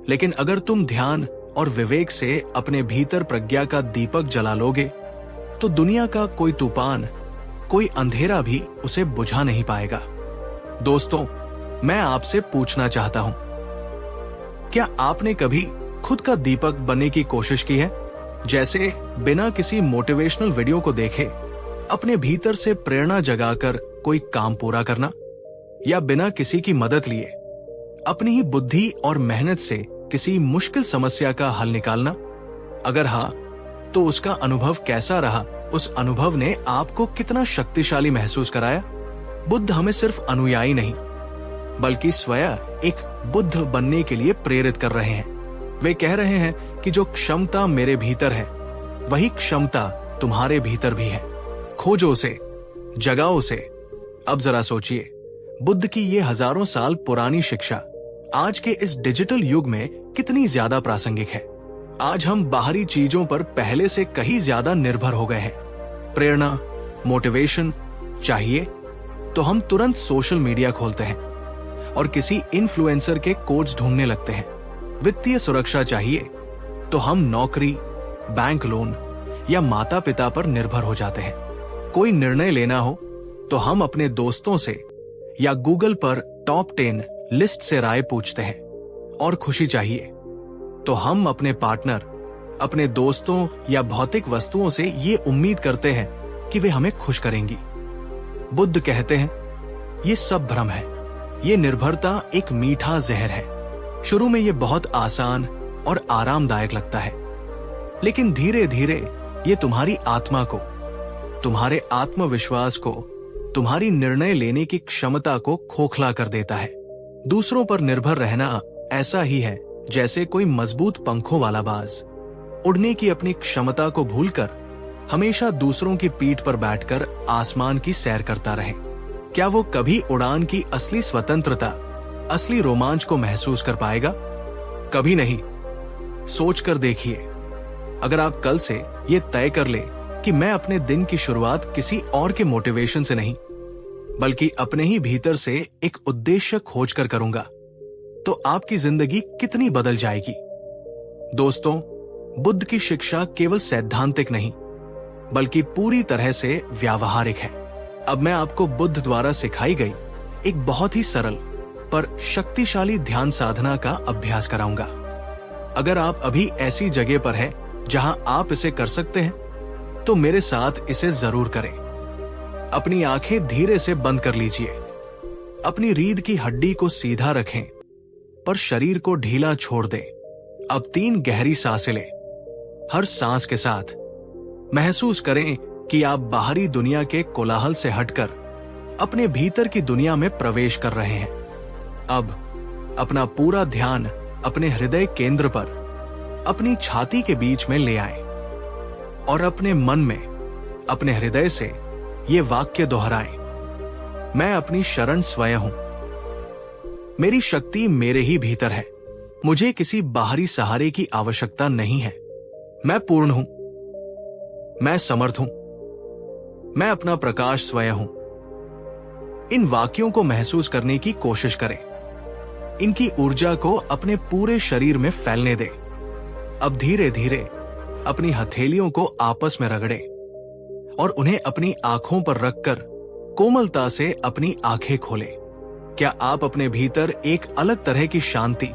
लेकिन अगर तुम ध्यान और विवेक से अपने भीतर प्रज्ञा का दीपक जला लोगे तो दुनिया का कोई तूफान, कोई अंधेरा भी उसे बुझा नहीं पाएगा। दोस्तों, मैं आपसे पूछना चाहता हूं, क्या आपने कभी खुद का दीपक बनने की कोशिश की है? जैसे बिना किसी मोटिवेशनल वीडियो को देखे अपने भीतर से प्रेरणा जगाकर कोई काम पूरा करना, या बिना किसी की मदद लिए अपनी ही बुद्धि और मेहनत से किसी मुश्किल समस्या का हल निकालना? अगर हाँ, तो उसका अनुभव कैसा रहा? उस अनुभव ने आपको कितना शक्तिशाली महसूस कराया? बुद्ध हमें सिर्फ अनुयायी नहीं, बल्कि स्वयं एक बुद्ध बनने के लिए प्रेरित कर रहे हैं। वे कह रहे हैं कि जो क्षमता मेरे भीतर है, वही क्षमता तुम्हारे भीतर भी है। खोजो उसे, जगाओ उसे। अब जरा सोचिए, बुद्ध की ये हजारों साल पुरानी शिक्षा आज के इस डिजिटल युग में कितनी ज्यादा प्रासंगिक है। आज हम बाहरी चीजों पर पहले से कहीं ज्यादा निर्भर हो गए हैं। प्रेरणा, मोटिवेशन चाहिए तो हम तुरंत सोशल मीडिया खोलते हैं और किसी इन्फ्लुएंसर के कोड्स ढूंढने लगते हैं। वित्तीय सुरक्षा चाहिए तो हम नौकरी, बैंक लोन या माता पिता पर निर्भर हो जाते हैं। कोई निर्णय लेना हो तो हम अपने दोस्तों से या गूगल पर टॉप 10 लिस्ट से राय पूछते हैं। और खुशी चाहिए तो हम अपने पार्टनर, अपने दोस्तों या भौतिक वस्तुओं से ये उम्मीद करते हैं कि वे हमें खुश करेंगी। बुद्ध कहते हैं, ये सब भ्रम है। ये निर्भरता एक मीठा जहर है। शुरू में ये बहुत आसान और आरामदायक लगता है, लेकिन धीरे धीरे ये तुम्हारी आत्मा को, तुम्हारे आत्मविश्वास को तुम्हारी निर्णय लेने की क्षमता को खोखला कर देता है। दूसरों पर निर्भर रहना ऐसा ही है जैसे कोई मजबूत पंखों वाला बाज उड़ने की अपनी क्षमता को भूलकर हमेशा दूसरों की पीठ पर बैठकर आसमान की सैर करता रहे। क्या वो कभी उड़ान की असली स्वतंत्रता, असली रोमांच को महसूस कर पाएगा? कभी नहीं। सोचकर देखिए, अगर आप कल से ये तय कर ले कि मैं अपने दिन की शुरुआत किसी और के मोटिवेशन से नहीं बल्कि अपने ही भीतर से एक उद्देश्य खोजकर करूंगा, तो आपकी जिंदगी कितनी बदल जाएगी। दोस्तों, बुद्ध की शिक्षा केवल सैद्धांतिक नहीं बल्कि पूरी तरह से व्यावहारिक है। अब मैं आपको बुद्ध द्वारा सिखाई गई एक बहुत ही सरल पर शक्तिशाली ध्यान साधना का अभ्यास कराऊंगा। अगर आप अभी ऐसी जगह पर हैं जहां आप इसे कर सकते हैं, तो मेरे साथ इसे जरूर करें। अपनी आंखें धीरे से बंद कर लीजिए। अपनी रीढ़ की हड्डी को सीधा रखें पर शरीर को ढीला छोड़ दें। अब 3 गहरी सांसें लें। हर सांस के साथ महसूस करें कि आप बाहरी दुनिया के कोलाहल से हटकर अपने भीतर की दुनिया में प्रवेश कर रहे हैं। अब अपना पूरा ध्यान अपने हृदय केंद्र पर, अपनी छाती के बीच में ले आएं और अपने मन में, अपने हृदय से ये वाक्य दोहराएं, मैं अपनी शरण स्वयं हूं। मेरी शक्ति मेरे ही भीतर है। मुझे किसी बाहरी सहारे की आवश्यकता नहीं है। मैं पूर्ण हूं। मैं समर्थ हूं। मैं अपना प्रकाश स्वयं हूं। इन वाक्यों को महसूस करने की कोशिश करें। इनकी ऊर्जा को अपने पूरे शरीर में फैलने दें। अब धीरे धीरे अपनी हथेलियों को आपस में रगड़ें और उन्हें अपनी आंखों पर रखकर कोमलता से अपनी आंखें खोलें। क्या आप अपने भीतर एक अलग तरह की शांति,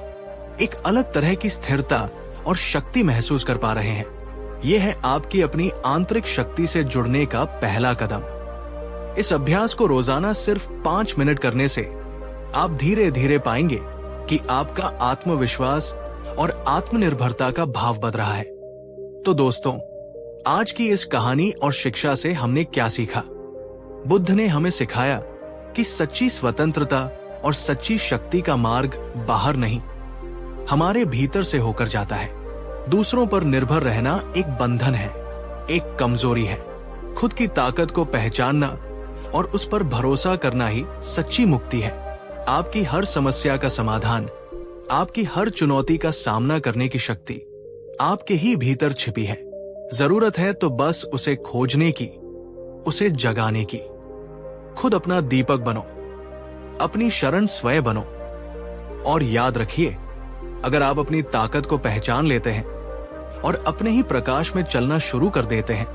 एक अलग तरह की स्थिरता और शक्ति महसूस कर पा रहे हैं? यह है आपकी अपनी आंतरिक शक्ति से जुड़ने का पहला कदम। इस अभ्यास को रोजाना सिर्फ 5 मिनट करने से आप धीरे धीरे पाएंगे कि आपका आत्मविश्वास और आत्मनिर्भरता का भाव बढ़ रहा है। तो दोस्तों, आज की इस कहानी और शिक्षा से हमने क्या सीखा? बुद्ध ने हमें सिखाया कि सच्ची स्वतंत्रता और सच्ची शक्ति का मार्ग बाहर नहीं, हमारे भीतर से होकर जाता है। दूसरों पर निर्भर रहना एक बंधन है, एक कमजोरी है। खुद की ताकत को पहचानना और उस पर भरोसा करना ही सच्ची मुक्ति है। आपकी हर समस्या का समाधान, आपकी हर चुनौती का सामना करने की शक्ति आपके ही भीतर छिपी है। जरूरत है तो बस उसे खोजने की, उसे जगाने की। खुद अपना दीपक बनो, अपनी शरण स्वयं बनो। और याद रखिए, अगर आप अपनी ताकत को पहचान लेते हैं और अपने ही प्रकाश में चलना शुरू कर देते हैं,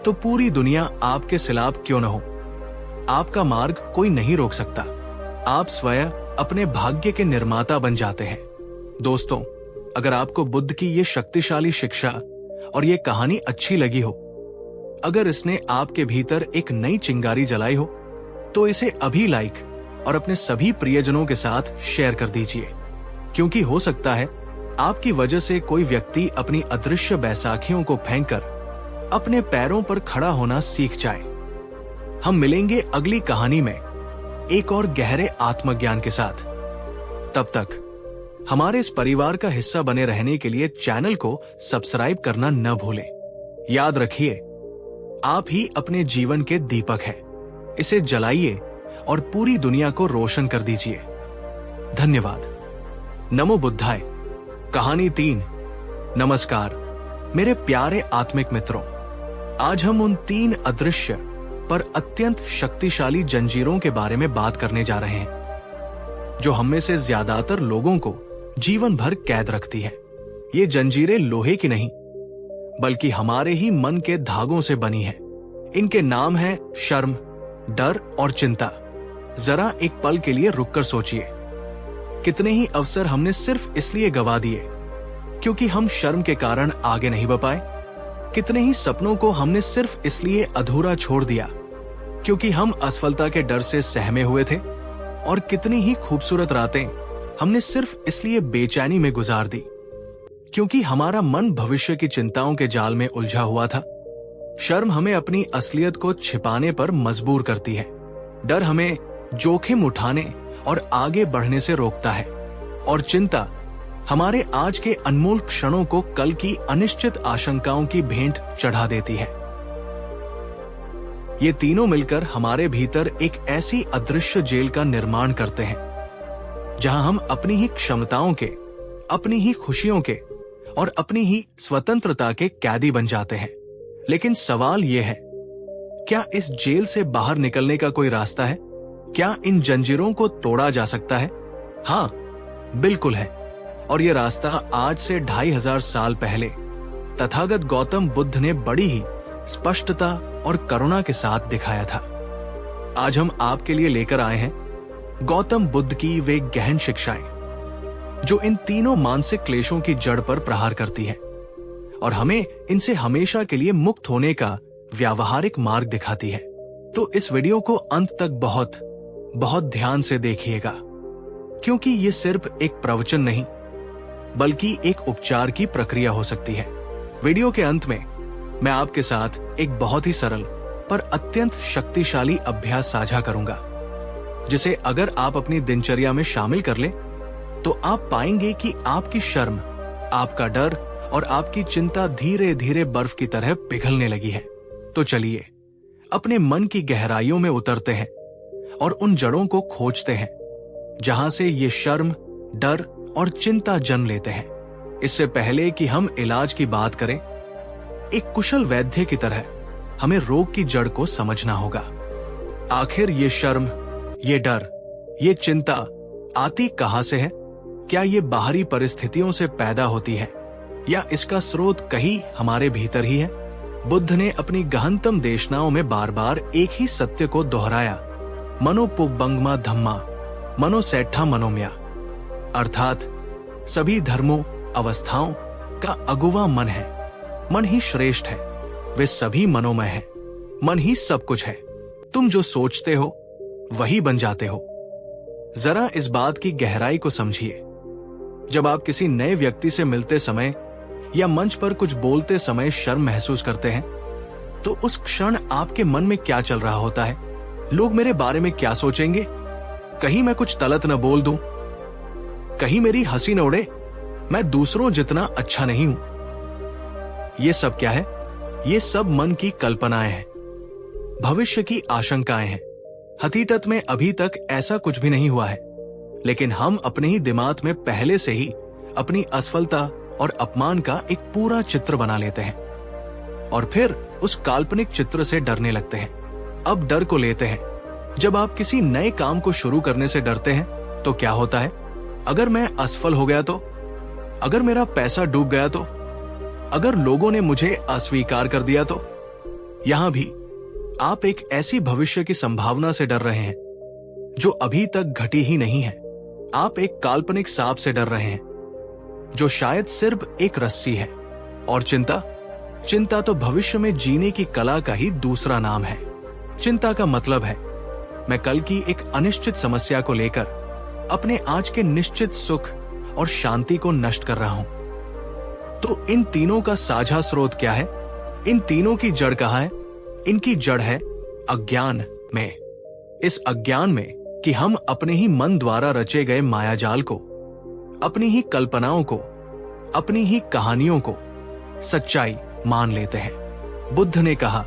तो पूरी दुनिया आपके खिलाफ क्यों न हो, आपका मार्ग कोई नहीं रोक सकता। आप स्वयं अपने भाग्य के निर्माता बन जाते हैं। दोस्तों, अगर आपको बुद्ध की ये शक्तिशाली शिक्षा और ये कहानी अच्छी लगी हो, अगर इसने आपके भीतर एक नई चिंगारी जलाई हो, तो इसे अभी लाइक और अपने सभी प्रियजनों के साथ शेयर कर दीजिए, क्योंकि हो सकता है आपकी वजह से कोई व्यक्ति अपनी अदृश्य बैसाखियों को फेंककर अपने पैरों पर खड़ा होना सीख जाए। हम मिलेंगे अगली कहानी में एक और गहरे आत्मज्ञान के साथ। तब तक हमारे इस परिवार का हिस्सा बने रहने के लिए चैनल को सब्सक्राइब करना न भूलें। याद रखिए, आप ही अपने जीवन के दीपक हैं। इसे जलाइए और पूरी दुनिया को रोशन कर दीजिए। धन्यवाद। नमो बुद्धाय। कहानी 3। नमस्कार मेरे प्यारे आत्मिक मित्रों। आज हम उन 3 अदृश्य पर अत्यंत शक्तिशाली जंजीरों के बारे में बात करने जा रहे हैं, जो हम में से ज्यादातर लोगों को जीवन भर कैद रखती है। ये जंजीरें लोहे की नहीं, बल्कि हमारे ही मन के धागों से बनी है। इनके नाम हैं शर्म, डर और चिंता। जरा एक पल के लिए रुककर सोचिए, कितने ही अवसर हमने सिर्फ इसलिए गवा दिए क्योंकि हम शर्म के कारण आगे नहीं बढ़ पाए। कितने ही सपनों को हमने सिर्फ इसलिए अधूरा छोड़ दिया क्योंकि हम असफलता के डर से सहमे हुए थे। और कितनी ही खूबसूरत रातें हमने सिर्फ इसलिए बेचैनी में गुजार दी क्योंकि हमारा मन भविष्य की चिंताओं के जाल में उलझा हुआ था। शर्म हमें अपनी असलियत को छिपाने पर मजबूर करती है। डर हमें जोखिम उठाने और आगे बढ़ने से रोकता है, और चिंता हमारे आज के अनमोल क्षणों को कल की अनिश्चित आशंकाओं की भेंट चढ़ा देती है। ये तीनों मिलकर हमारे भीतर एक ऐसी अदृश्य जेल का निर्माण करते हैं, जहां हम अपनी ही क्षमताओं के, अपनी ही खुशियों के और अपनी ही स्वतंत्रता के कैदी बन जाते हैं। लेकिन सवाल यह है, क्या इस जेल से बाहर निकलने का कोई रास्ता है? क्या इन जंजीरों को तोड़ा जा सकता है? हाँ, बिल्कुल है। और यह रास्ता आज से 2500 साल पहले तथागत गौतम बुद्ध ने बड़ी ही स्पष्टता और करुणा के साथ दिखाया था। आज हम आपके लिए लेकर आए हैं गौतम बुद्ध की वे गहन शिक्षाएं, जो इन तीनों मानसिक क्लेशों की जड़ पर प्रहार करती है और हमें इनसे हमेशा के लिए मुक्त होने का व्यावहारिक मार्ग दिखाती है। तो इस वीडियो को अंत तक बहुत बहुत ध्यान से देखिएगा, क्योंकि ये सिर्फ एक प्रवचन नहीं, बल्कि एक उपचार की प्रक्रिया हो सकती है। वीडियो के अंत में मैं आपके साथ एक बहुत ही सरल पर अत्यंत शक्तिशाली अभ्यास साझा करूंगा, जिसे अगर आप अपनी दिनचर्या में शामिल कर लें, तो आप पाएंगे कि आपकी शर्म, आपका डर और आपकी चिंता धीरे धीरे बर्फ की तरह पिघलने लगी है। तो चलिए अपने मन की गहराइयों में उतरते हैं और उन जड़ों को खोजते हैं जहां से ये शर्म, डर और चिंता जन्म लेते हैं। इससे पहले कि हम इलाज की बात करें, एक कुशल वैद्य की तरह हमें रोग की जड़ को समझना होगा। आखिर ये शर्म, ये डर, ये चिंता आती कहां से है? क्या ये बाहरी परिस्थितियों से पैदा होती है या इसका स्रोत कहीं हमारे भीतर ही है? बुद्ध ने अपनी गहनतम देशनाओं में बार बार एक ही सत्य को दोहराया, मनो पुब्बंगमा धम्मा, मनो सेठा मनोम्या, अर्थात सभी धर्मों, अवस्थाओं का अगुवा मन है। मन ही श्रेष्ठ है, वे सभी मनोमय है, मन ही सब कुछ है। तुम जो सोचते हो वही बन जाते हो। जरा इस बात की गहराई को समझिए। जब आप किसी नए व्यक्ति से मिलते समय या मंच पर कुछ बोलते समय शर्म महसूस करते हैं, तो उस क्षण आपके मन में क्या चल रहा होता है? लोग मेरे बारे में क्या सोचेंगे? कहीं मैं कुछ गलत न बोल दूं? कहीं मेरी हंसी न उड़े? मैं दूसरों जितना अच्छा नहीं हूं? ये सब क्या है? ये सब मन की कल्पनाएं हैं, भविष्य की आशंकाएं हैं। हकीकत में अभी तक ऐसा कुछ भी नहीं हुआ है, लेकिन हम अपने ही दिमाग में पहले से ही अपनी असफलता और अपमान का एक पूरा चित्र बना लेते हैं और फिर उस काल्पनिक चित्र से डरने लगते हैं। अब डर को लेते हैं। जब आप किसी नए काम को शुरू करने से डरते हैं, तो क्या होता है? अगर मैं असफल हो गया तो? अगर मेरा पैसा डूब गया तो? अगर लोगों ने मुझे अस्वीकार कर दिया तो? यहां भी आप एक ऐसी भविष्य की संभावना से डर रहे हैं जो अभी तक घटी ही नहीं है। आप एक काल्पनिक सांप से डर रहे हैं जो शायद सिर्फ एक रस्सी है। और चिंता तो भविष्य में जीने की कला का ही दूसरा नाम है। चिंता का मतलब है मैं कल की एक अनिश्चित समस्या को लेकर अपने आज के निश्चित सुख और शांति को नष्ट कर रहा हूं। तो इन तीनों का साझा स्रोत क्या है? इन तीनों की जड़ कहां है? इनकी जड़ है अज्ञान में। इस अज्ञान में कि हम अपने ही मन द्वारा रचे गए मायाजाल को, अपनी ही कल्पनाओं को, अपनी ही कहानियों को सच्चाई मान लेते हैं। बुद्ध ने कहा,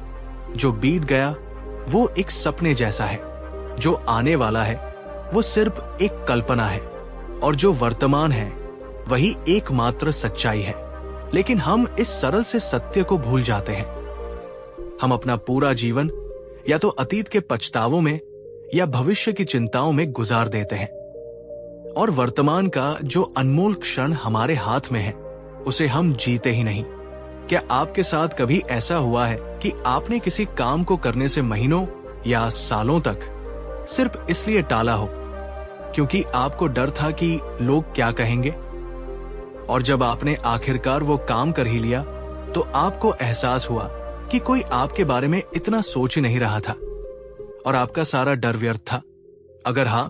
जो बीत गया वो एक सपने जैसा है, जो आने वाला है वो सिर्फ एक कल्पना है, और जो वर्तमान है वही एकमात्र सच्चाई है। लेकिन हम इस सरल से सत्य को भूल जाते हैं। हम अपना पूरा जीवन या तो अतीत के पछतावों में या भविष्य की चिंताओं में गुजार देते हैं, और वर्तमान का जो अनमोल क्षण हमारे हाथ में है उसे हम जीते ही नहीं। क्या आपके साथ कभी ऐसा हुआ है कि आपने किसी काम को करने से महीनों या सालों तक सिर्फ इसलिए टाला हो क्योंकि आपको डर था कि लोग क्या कहेंगे? और जब आपने आखिरकार वो काम कर ही लिया तो आपको एहसास हुआ कि कोई आपके बारे में इतना सोच ही नहीं रहा था और आपका सारा डर व्यर्थ था। अगर हाँ,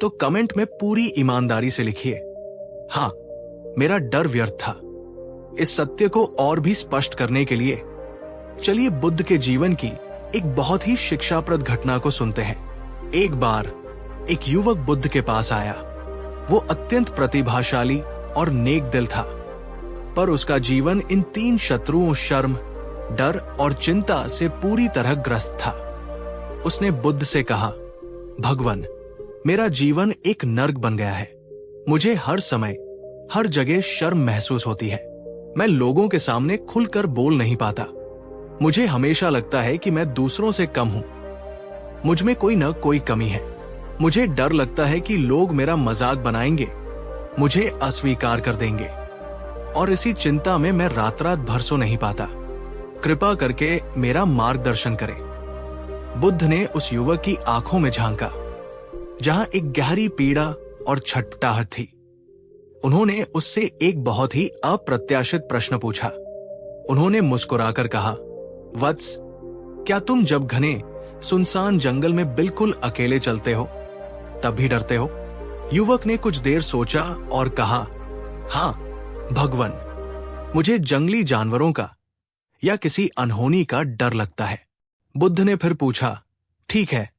तो कमेंट में पूरी ईमानदारी से लिखिए, हाँ, मेरा डर व्यर्थ था। इस सत्य को और भी स्पष्ट करने के लिए चलिए बुद्ध के जीवन की एक बहुत ही शिक्षाप्रद घटना को सुनते हैं। एक बार एक युवक बुद्ध के पास आया। वो अत्यंत प्रतिभाशाली और नेक दिल था, पर उसका जीवन इन 3 शत्रुओं शर्म, डर और चिंता से पूरी तरह ग्रस्त था। उसने बुद्ध से कहा, भगवान, मेरा जीवन एक नर्क बन गया है। मुझे हर समय हर जगह शर्म महसूस होती है। मैं लोगों के सामने खुलकर बोल नहीं पाता। मुझे हमेशा लगता है कि मैं दूसरों से कम हूं। मुझ में कोई न कोई कमी है। मुझे डर लगता है कि लोग मेरा मजाक बनाएंगे, मुझे अस्वीकार कर देंगे, और इसी चिंता में मैं रात रात भर सो नहीं पाता। कृपा करके मेरा मार्गदर्शन करें। बुद्ध ने उस युवक की आंखों में झांका, जहां एक गहरी पीड़ा और छटपटाहट थी। उन्होंने उससे एक बहुत ही अप्रत्याशित प्रश्न पूछा। उन्होंने मुस्कुराकर कहा, वत्स, क्या तुम जब घने सुनसान जंगल में बिल्कुल अकेले चलते हो तब भी डरते हो? युवक ने कुछ देर सोचा और कहा, हां भगवान, मुझे जंगली जानवरों का या किसी अनहोनी का डर लगता है। बुद्ध ने फिर पूछा, ठीक है,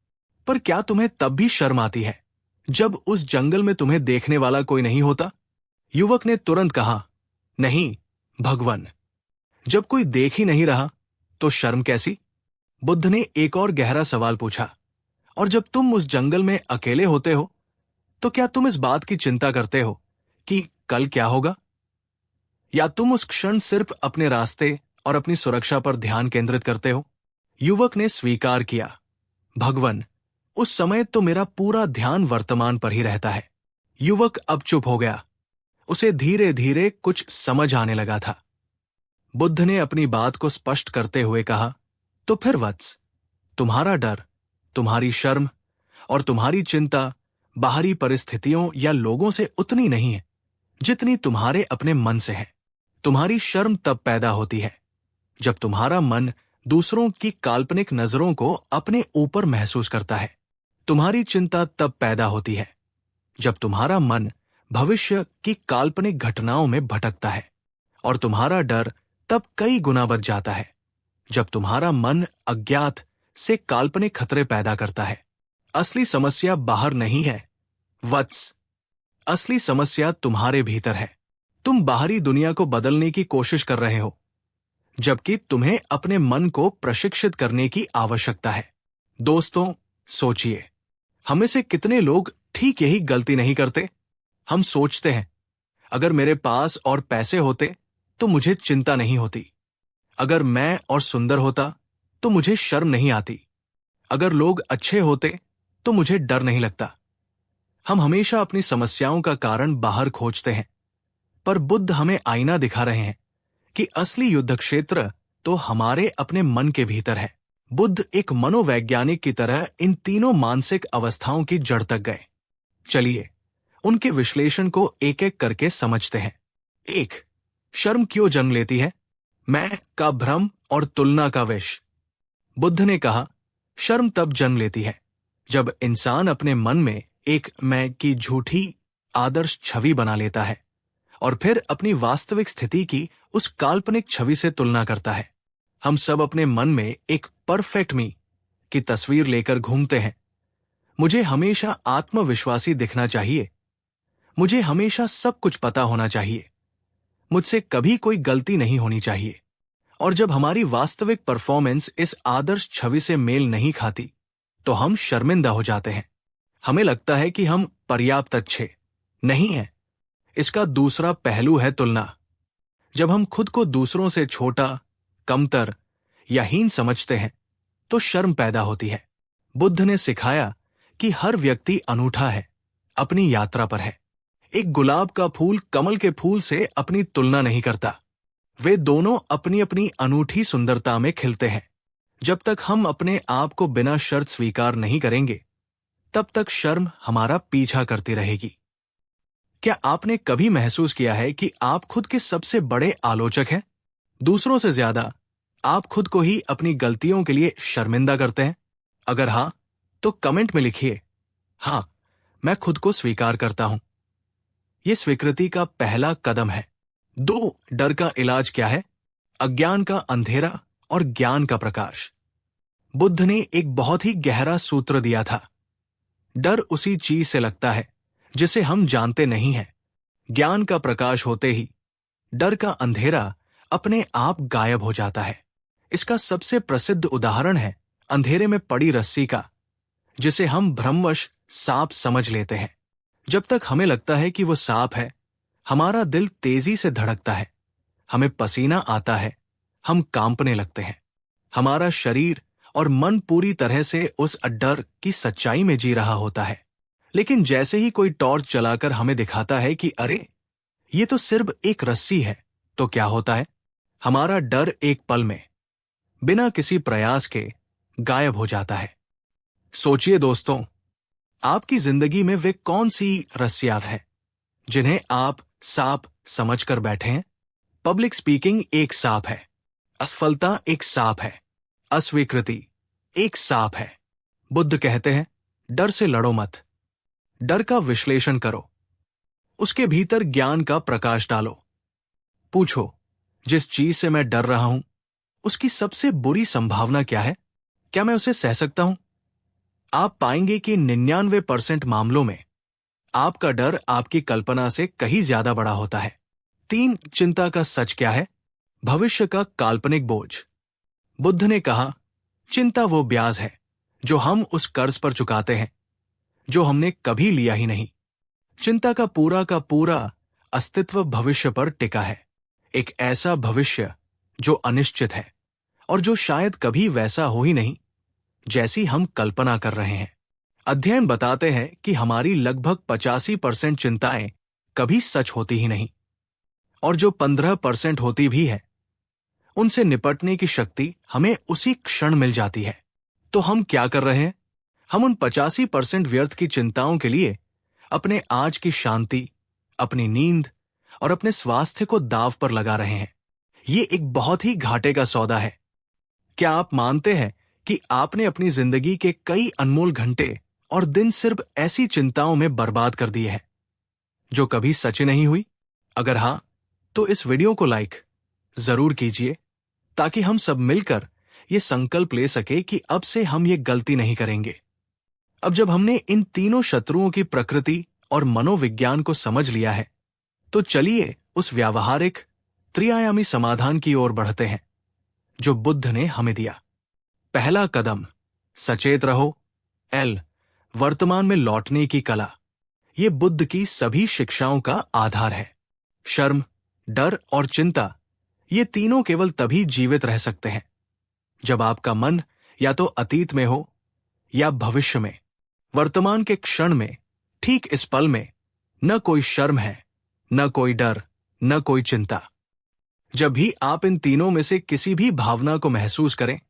पर क्या तुम्हें तब भी शर्म आती है जब उस जंगल में तुम्हें देखने वाला कोई नहीं होता? युवक ने तुरंत कहा, नहीं भगवान, जब कोई देख ही नहीं रहा तो शर्म कैसी? बुद्ध ने एक और गहरा सवाल पूछा, और जब तुम उस जंगल में अकेले होते हो तो क्या तुम इस बात की चिंता करते हो कि कल क्या होगा? या तुम उस क्षण सिर्फ अपने रास्ते और अपनी सुरक्षा पर ध्यान केंद्रित करते हो? युवक ने स्वीकार किया, भगवान, उस समय तो मेरा पूरा ध्यान वर्तमान पर ही रहता है। युवक अब चुप हो गया। उसे धीरे धीरे कुछ समझ आने लगा था। बुद्ध ने अपनी बात को स्पष्ट करते हुए कहा, तो फिर वत्स, तुम्हारा डर, तुम्हारी शर्म और तुम्हारी चिंता बाहरी परिस्थितियों या लोगों से उतनी नहीं है जितनी तुम्हारे अपने मन से है। तुम्हारी शर्म तब पैदा होती है जब तुम्हारा मन दूसरों की काल्पनिक नजरों को अपने ऊपर महसूस करता है। तुम्हारी चिंता तब पैदा होती है जब तुम्हारा मन भविष्य की काल्पनिक घटनाओं में भटकता है। और तुम्हारा डर तब कई गुना बढ़ जाता है जब तुम्हारा मन अज्ञात से काल्पनिक खतरे पैदा करता है। असली समस्या बाहर नहीं है वत्स, असली समस्या तुम्हारे भीतर है। तुम बाहरी दुनिया को बदलने की कोशिश कर रहे हो, जबकि तुम्हें अपने मन को प्रशिक्षित करने की आवश्यकता है। दोस्तों, सोचिए, हमें से कितने लोग ठीक यही गलती नहीं करते? हम सोचते हैं, अगर मेरे पास और पैसे होते तो मुझे चिंता नहीं होती। अगर मैं और सुंदर होता तो मुझे शर्म नहीं आती। अगर लोग अच्छे होते तो मुझे डर नहीं लगता। हम हमेशा अपनी समस्याओं का कारण बाहर खोजते हैं, पर बुद्ध हमें आईना दिखा रहे हैं कि असली युद्ध क्षेत्र तो हमारे अपने मन के भीतर है। बुद्ध एक मनोवैज्ञानिक की तरह इन तीनों मानसिक अवस्थाओं की जड़ तक गए। चलिए उनके विश्लेषण को एक एक करके समझते हैं। 1. शर्म क्यों जन्म लेती है? मैं का भ्रम और तुलना का विष। बुद्ध ने कहा, शर्म तब जन्म लेती है जब इंसान अपने मन में एक मैं की झूठी आदर्श छवि बना लेता है और फिर अपनी वास्तविक स्थिति की उस काल्पनिक छवि से तुलना करता है। हम सब अपने मन में एक परफेक्ट मी की तस्वीर लेकर घूमते हैं। मुझे हमेशा आत्मविश्वासी दिखना चाहिए। मुझे हमेशा सब कुछ पता होना चाहिए। मुझसे कभी कोई गलती नहीं होनी चाहिए। और जब हमारी वास्तविक परफॉर्मेंस इस आदर्श छवि से मेल नहीं खाती, तो हम शर्मिंदा हो जाते हैं। हमें लगता है कि हम पर्याप्त अच्छे नहीं हैं। इसका दूसरा पहलू है तुलना। जब हम खुद को दूसरों से छोटा, कमतर या हीन समझते हैं, तो शर्म पैदा होती है। बुद्ध ने सिखाया कि हर व्यक्ति अनूठा है, अपनी यात्रा पर है। एक गुलाब का फूल कमल के फूल से अपनी तुलना नहीं करता। वे दोनों अपनी अपनी अनूठी सुंदरता में खिलते हैं। जब तक हम अपने आप को बिना शर्त स्वीकार नहीं करेंगे, तब तक शर्म हमारा पीछा करती रहेगी। क्या आपने कभी महसूस किया है कि आप खुद के सबसे बड़े आलोचक हैं? दूसरों से ज्यादा आप खुद को ही अपनी गलतियों के लिए शर्मिंदा करते हैं? अगर हाँ, तो कमेंट में लिखिए, हां, मैं खुद को स्वीकार करता हूं। यह स्वीकृति का पहला कदम है। 2. डर का इलाज क्या है? अज्ञान का अंधेरा और ज्ञान का प्रकाश। बुद्ध ने एक बहुत ही गहरा सूत्र दिया था। डर उसी चीज से लगता है जिसे हम जानते नहीं हैं। ज्ञान का प्रकाश होते ही डर का अंधेरा अपने आप गायब हो जाता है। इसका सबसे प्रसिद्ध उदाहरण है अंधेरे में पड़ी रस्सी का, जिसे हम भ्रमवश सांप समझ लेते हैं। जब तक हमें लगता है कि वो सांप है, हमारा दिल तेजी से धड़कता है, हमें पसीना आता है, हम कांपने लगते हैं। हमारा शरीर और मन पूरी तरह से उस डर की सच्चाई में जी रहा होता है। लेकिन जैसे ही कोई टॉर्च चलाकर हमें दिखाता है कि अरे, ये तो सिर्फ एक रस्सी है, तो क्या होता है? हमारा डर एक पल में, बिना किसी प्रयास के, गायब हो जाता है। सोचिए दोस्तों, आपकी जिंदगी में वे कौन सी रस्सियां हैं जिन्हें आप सांप समझकर बैठे हैं? पब्लिक स्पीकिंग एक सांप है, असफलता एक सांप है, अस्वीकृति एक सांप है। बुद्ध कहते हैं, डर से लड़ो मत, डर का विश्लेषण करो, उसके भीतर ज्ञान का प्रकाश डालो। पूछो, जिस चीज से मैं डर रहा हूं, उसकी सबसे बुरी संभावना क्या है? क्या मैं उसे सह सकता हूं? आप पाएंगे कि 99% मामलों में आपका डर आपकी कल्पना से कहीं ज्यादा बड़ा होता है। 3, चिंता का सच क्या है? भविष्य का काल्पनिक बोझ। बुद्ध ने कहा, चिंता वो ब्याज है जो हम उस कर्ज पर चुकाते हैं जो हमने कभी लिया ही नहीं। चिंता का पूरा अस्तित्व भविष्य पर टिका है, एक ऐसा भविष्य जो अनिश्चित है और जो शायद कभी वैसा हो ही नहीं जैसी हम कल्पना कर रहे हैं। अध्ययन बताते हैं कि हमारी लगभग 85% चिंताएं कभी सच होती ही नहीं, और जो 15% होती भी है, उनसे निपटने की शक्ति हमें उसी क्षण मिल जाती है। तो हम क्या कर रहे हैं? हम उन 85% व्यर्थ की चिंताओं के लिए अपने आज की शांति, अपनी नींद और अपने स्वास्थ्य को दांव पर लगा रहे हैं। ये एक बहुत ही घाटे का सौदा है। क्या आप मानते हैं कि आपने अपनी जिंदगी के कई अनमोल घंटे और दिन सिर्फ ऐसी चिंताओं में बर्बाद कर दिए हैं जो कभी सच नहीं हुई? अगर हां, तो इस वीडियो को लाइक जरूर कीजिए ताकि हम सब मिलकर ये संकल्प ले सके कि अब से हम ये गलती नहीं करेंगे। अब जब हमने इन तीनों शत्रुओं की प्रकृति और मनोविज्ञान को समझ लिया है, तो चलिए उस व्यावहारिक त्रिआयामी समाधान की ओर बढ़ते हैं जो बुद्ध ने हमें दिया। पहला कदम, सचेत रहो। एल, वर्तमान में लौटने की कला। ये बुद्ध की सभी शिक्षाओं का आधार है। शर्म, डर और चिंता, ये तीनों केवल तभी जीवित रह सकते हैं जब आपका मन या तो अतीत में हो या भविष्य में। वर्तमान के क्षण में, ठीक इस पल में, न कोई शर्म है, न कोई डर, न कोई चिंता। जब भी आप इन तीनों में से किसी भी भावना को महसूस करें,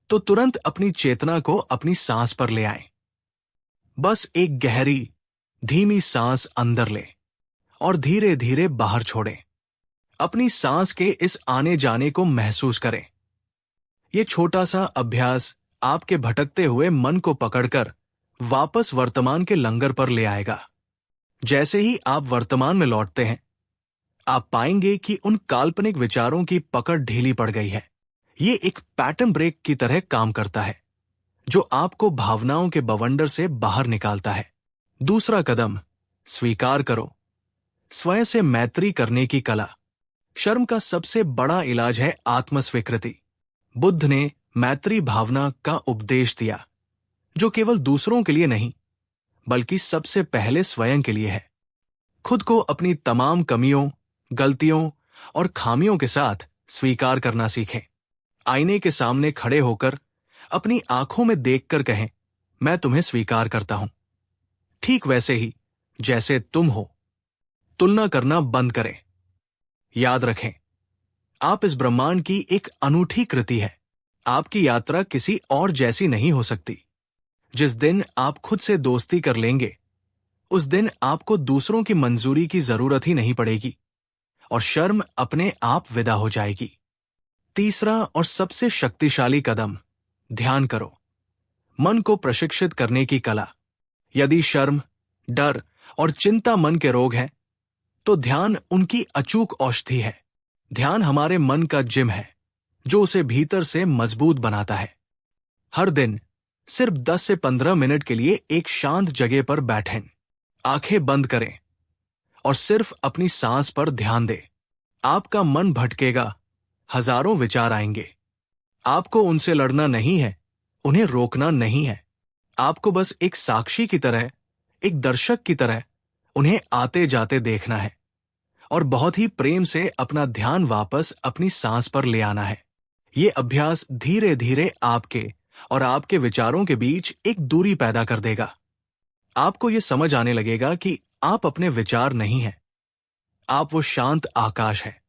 तो तुरंत अपनी चेतना को अपनी सांस पर ले आएं। बस एक गहरी, धीमी सांस अंदर ले और धीरे धीरे बाहर छोड़ें। अपनी सांस के इस आने जाने को महसूस करें। यह छोटा सा अभ्यास आपके भटकते हुए मन को पकड़कर वापस वर्तमान के लंगर पर ले आएगा। जैसे ही आप वर्तमान में लौटते हैं, आप पाएंगे कि उन काल्पनिक विचारों की पकड़ ढीली पड़ गई है। ये एक पैटर्न ब्रेक की तरह काम करता है जो आपको भावनाओं के बवंडर से बाहर निकालता है। दूसरा कदम, स्वीकार करो। स्वयं से मैत्री करने की कला। शर्म का सबसे बड़ा इलाज है आत्मस्वीकृति। बुद्ध ने मैत्री भावना का उपदेश दिया, जो केवल दूसरों के लिए नहीं, बल्कि सबसे पहले स्वयं के लिए है। खुद को अपनी तमाम कमियों, गलतियों और खामियों के साथ स्वीकार करना सीखें। आईने के सामने खड़े होकर अपनी आंखों में देखकर कहें, मैं तुम्हें स्वीकार करता हूं, ठीक वैसे ही जैसे तुम हो। तुलना करना बंद करें। याद रखें, आप इस ब्रह्मांड की एक अनूठी कृति है। आपकी यात्रा किसी और जैसी नहीं हो सकती। जिस दिन आप खुद से दोस्ती कर लेंगे, उस दिन आपको दूसरों की मंजूरी की जरूरत ही नहीं पड़ेगी और शर्म अपने आप विदा हो जाएगी। तीसरा और सबसे शक्तिशाली कदम, ध्यान करो। मन को प्रशिक्षित करने की कला। यदि शर्म, डर और चिंता मन के रोग हैं, तो ध्यान उनकी अचूक औषधि है। ध्यान हमारे मन का जिम है, जो उसे भीतर से मजबूत बनाता है। हर दिन सिर्फ 10 से 15 मिनट के लिए एक शांत जगह पर बैठें, आंखें बंद करें और सिर्फ अपनी सांस पर ध्यान दें। आपका मन भटकेगा, हजारों विचार आएंगे। आपको उनसे लड़ना नहीं है, उन्हें रोकना नहीं है। आपको बस एक साक्षी की तरह, एक दर्शक की तरह उन्हें आते जाते देखना है और बहुत ही प्रेम से अपना ध्यान वापस अपनी सांस पर ले आना है। यह अभ्यास धीरे धीरे आपके और आपके विचारों के बीच एक दूरी पैदा कर देगा। आपको यह समझ आने लगेगा कि आप अपने विचार नहीं हैं। आप वो शांत आकाश है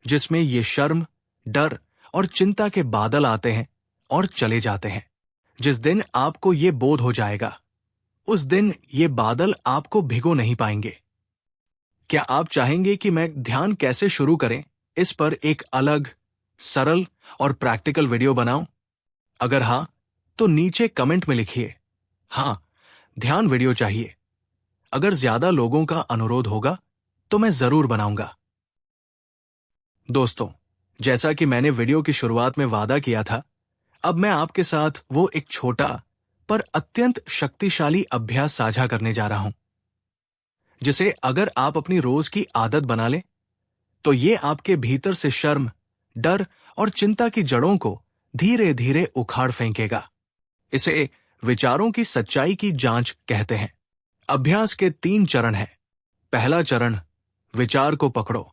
जिसमें ये शर्म, डर और चिंता के बादल आते हैं और चले जाते हैं। जिस दिन आपको ये बोध हो जाएगा, उस दिन ये बादल आपको भिगो नहीं पाएंगे। क्या आप चाहेंगे कि मैं ध्यान कैसे शुरू करें इस पर एक अलग, सरल और प्रैक्टिकल वीडियो बनाऊं? अगर हाँ, तो नीचे कमेंट में लिखिए, हाँ, ध्यान वीडियो चाहिए। अगर ज्यादा लोगों का अनुरोध होगा तो मैं जरूर बनाऊंगा। दोस्तों, जैसा कि मैंने वीडियो की शुरुआत में वादा किया था, अब मैं आपके साथ वो एक छोटा पर अत्यंत शक्तिशाली अभ्यास साझा करने जा रहा हूं, जिसे अगर आप अपनी रोज की आदत बना लें, तो ये आपके भीतर से शर्म, डर और चिंता की जड़ों को धीरे धीरे उखाड़ फेंकेगा। इसे विचारों की सच्चाई की जांच कहते हैं। अभ्यास के 3 चरण हैं। पहला चरण, विचार को पकड़ो।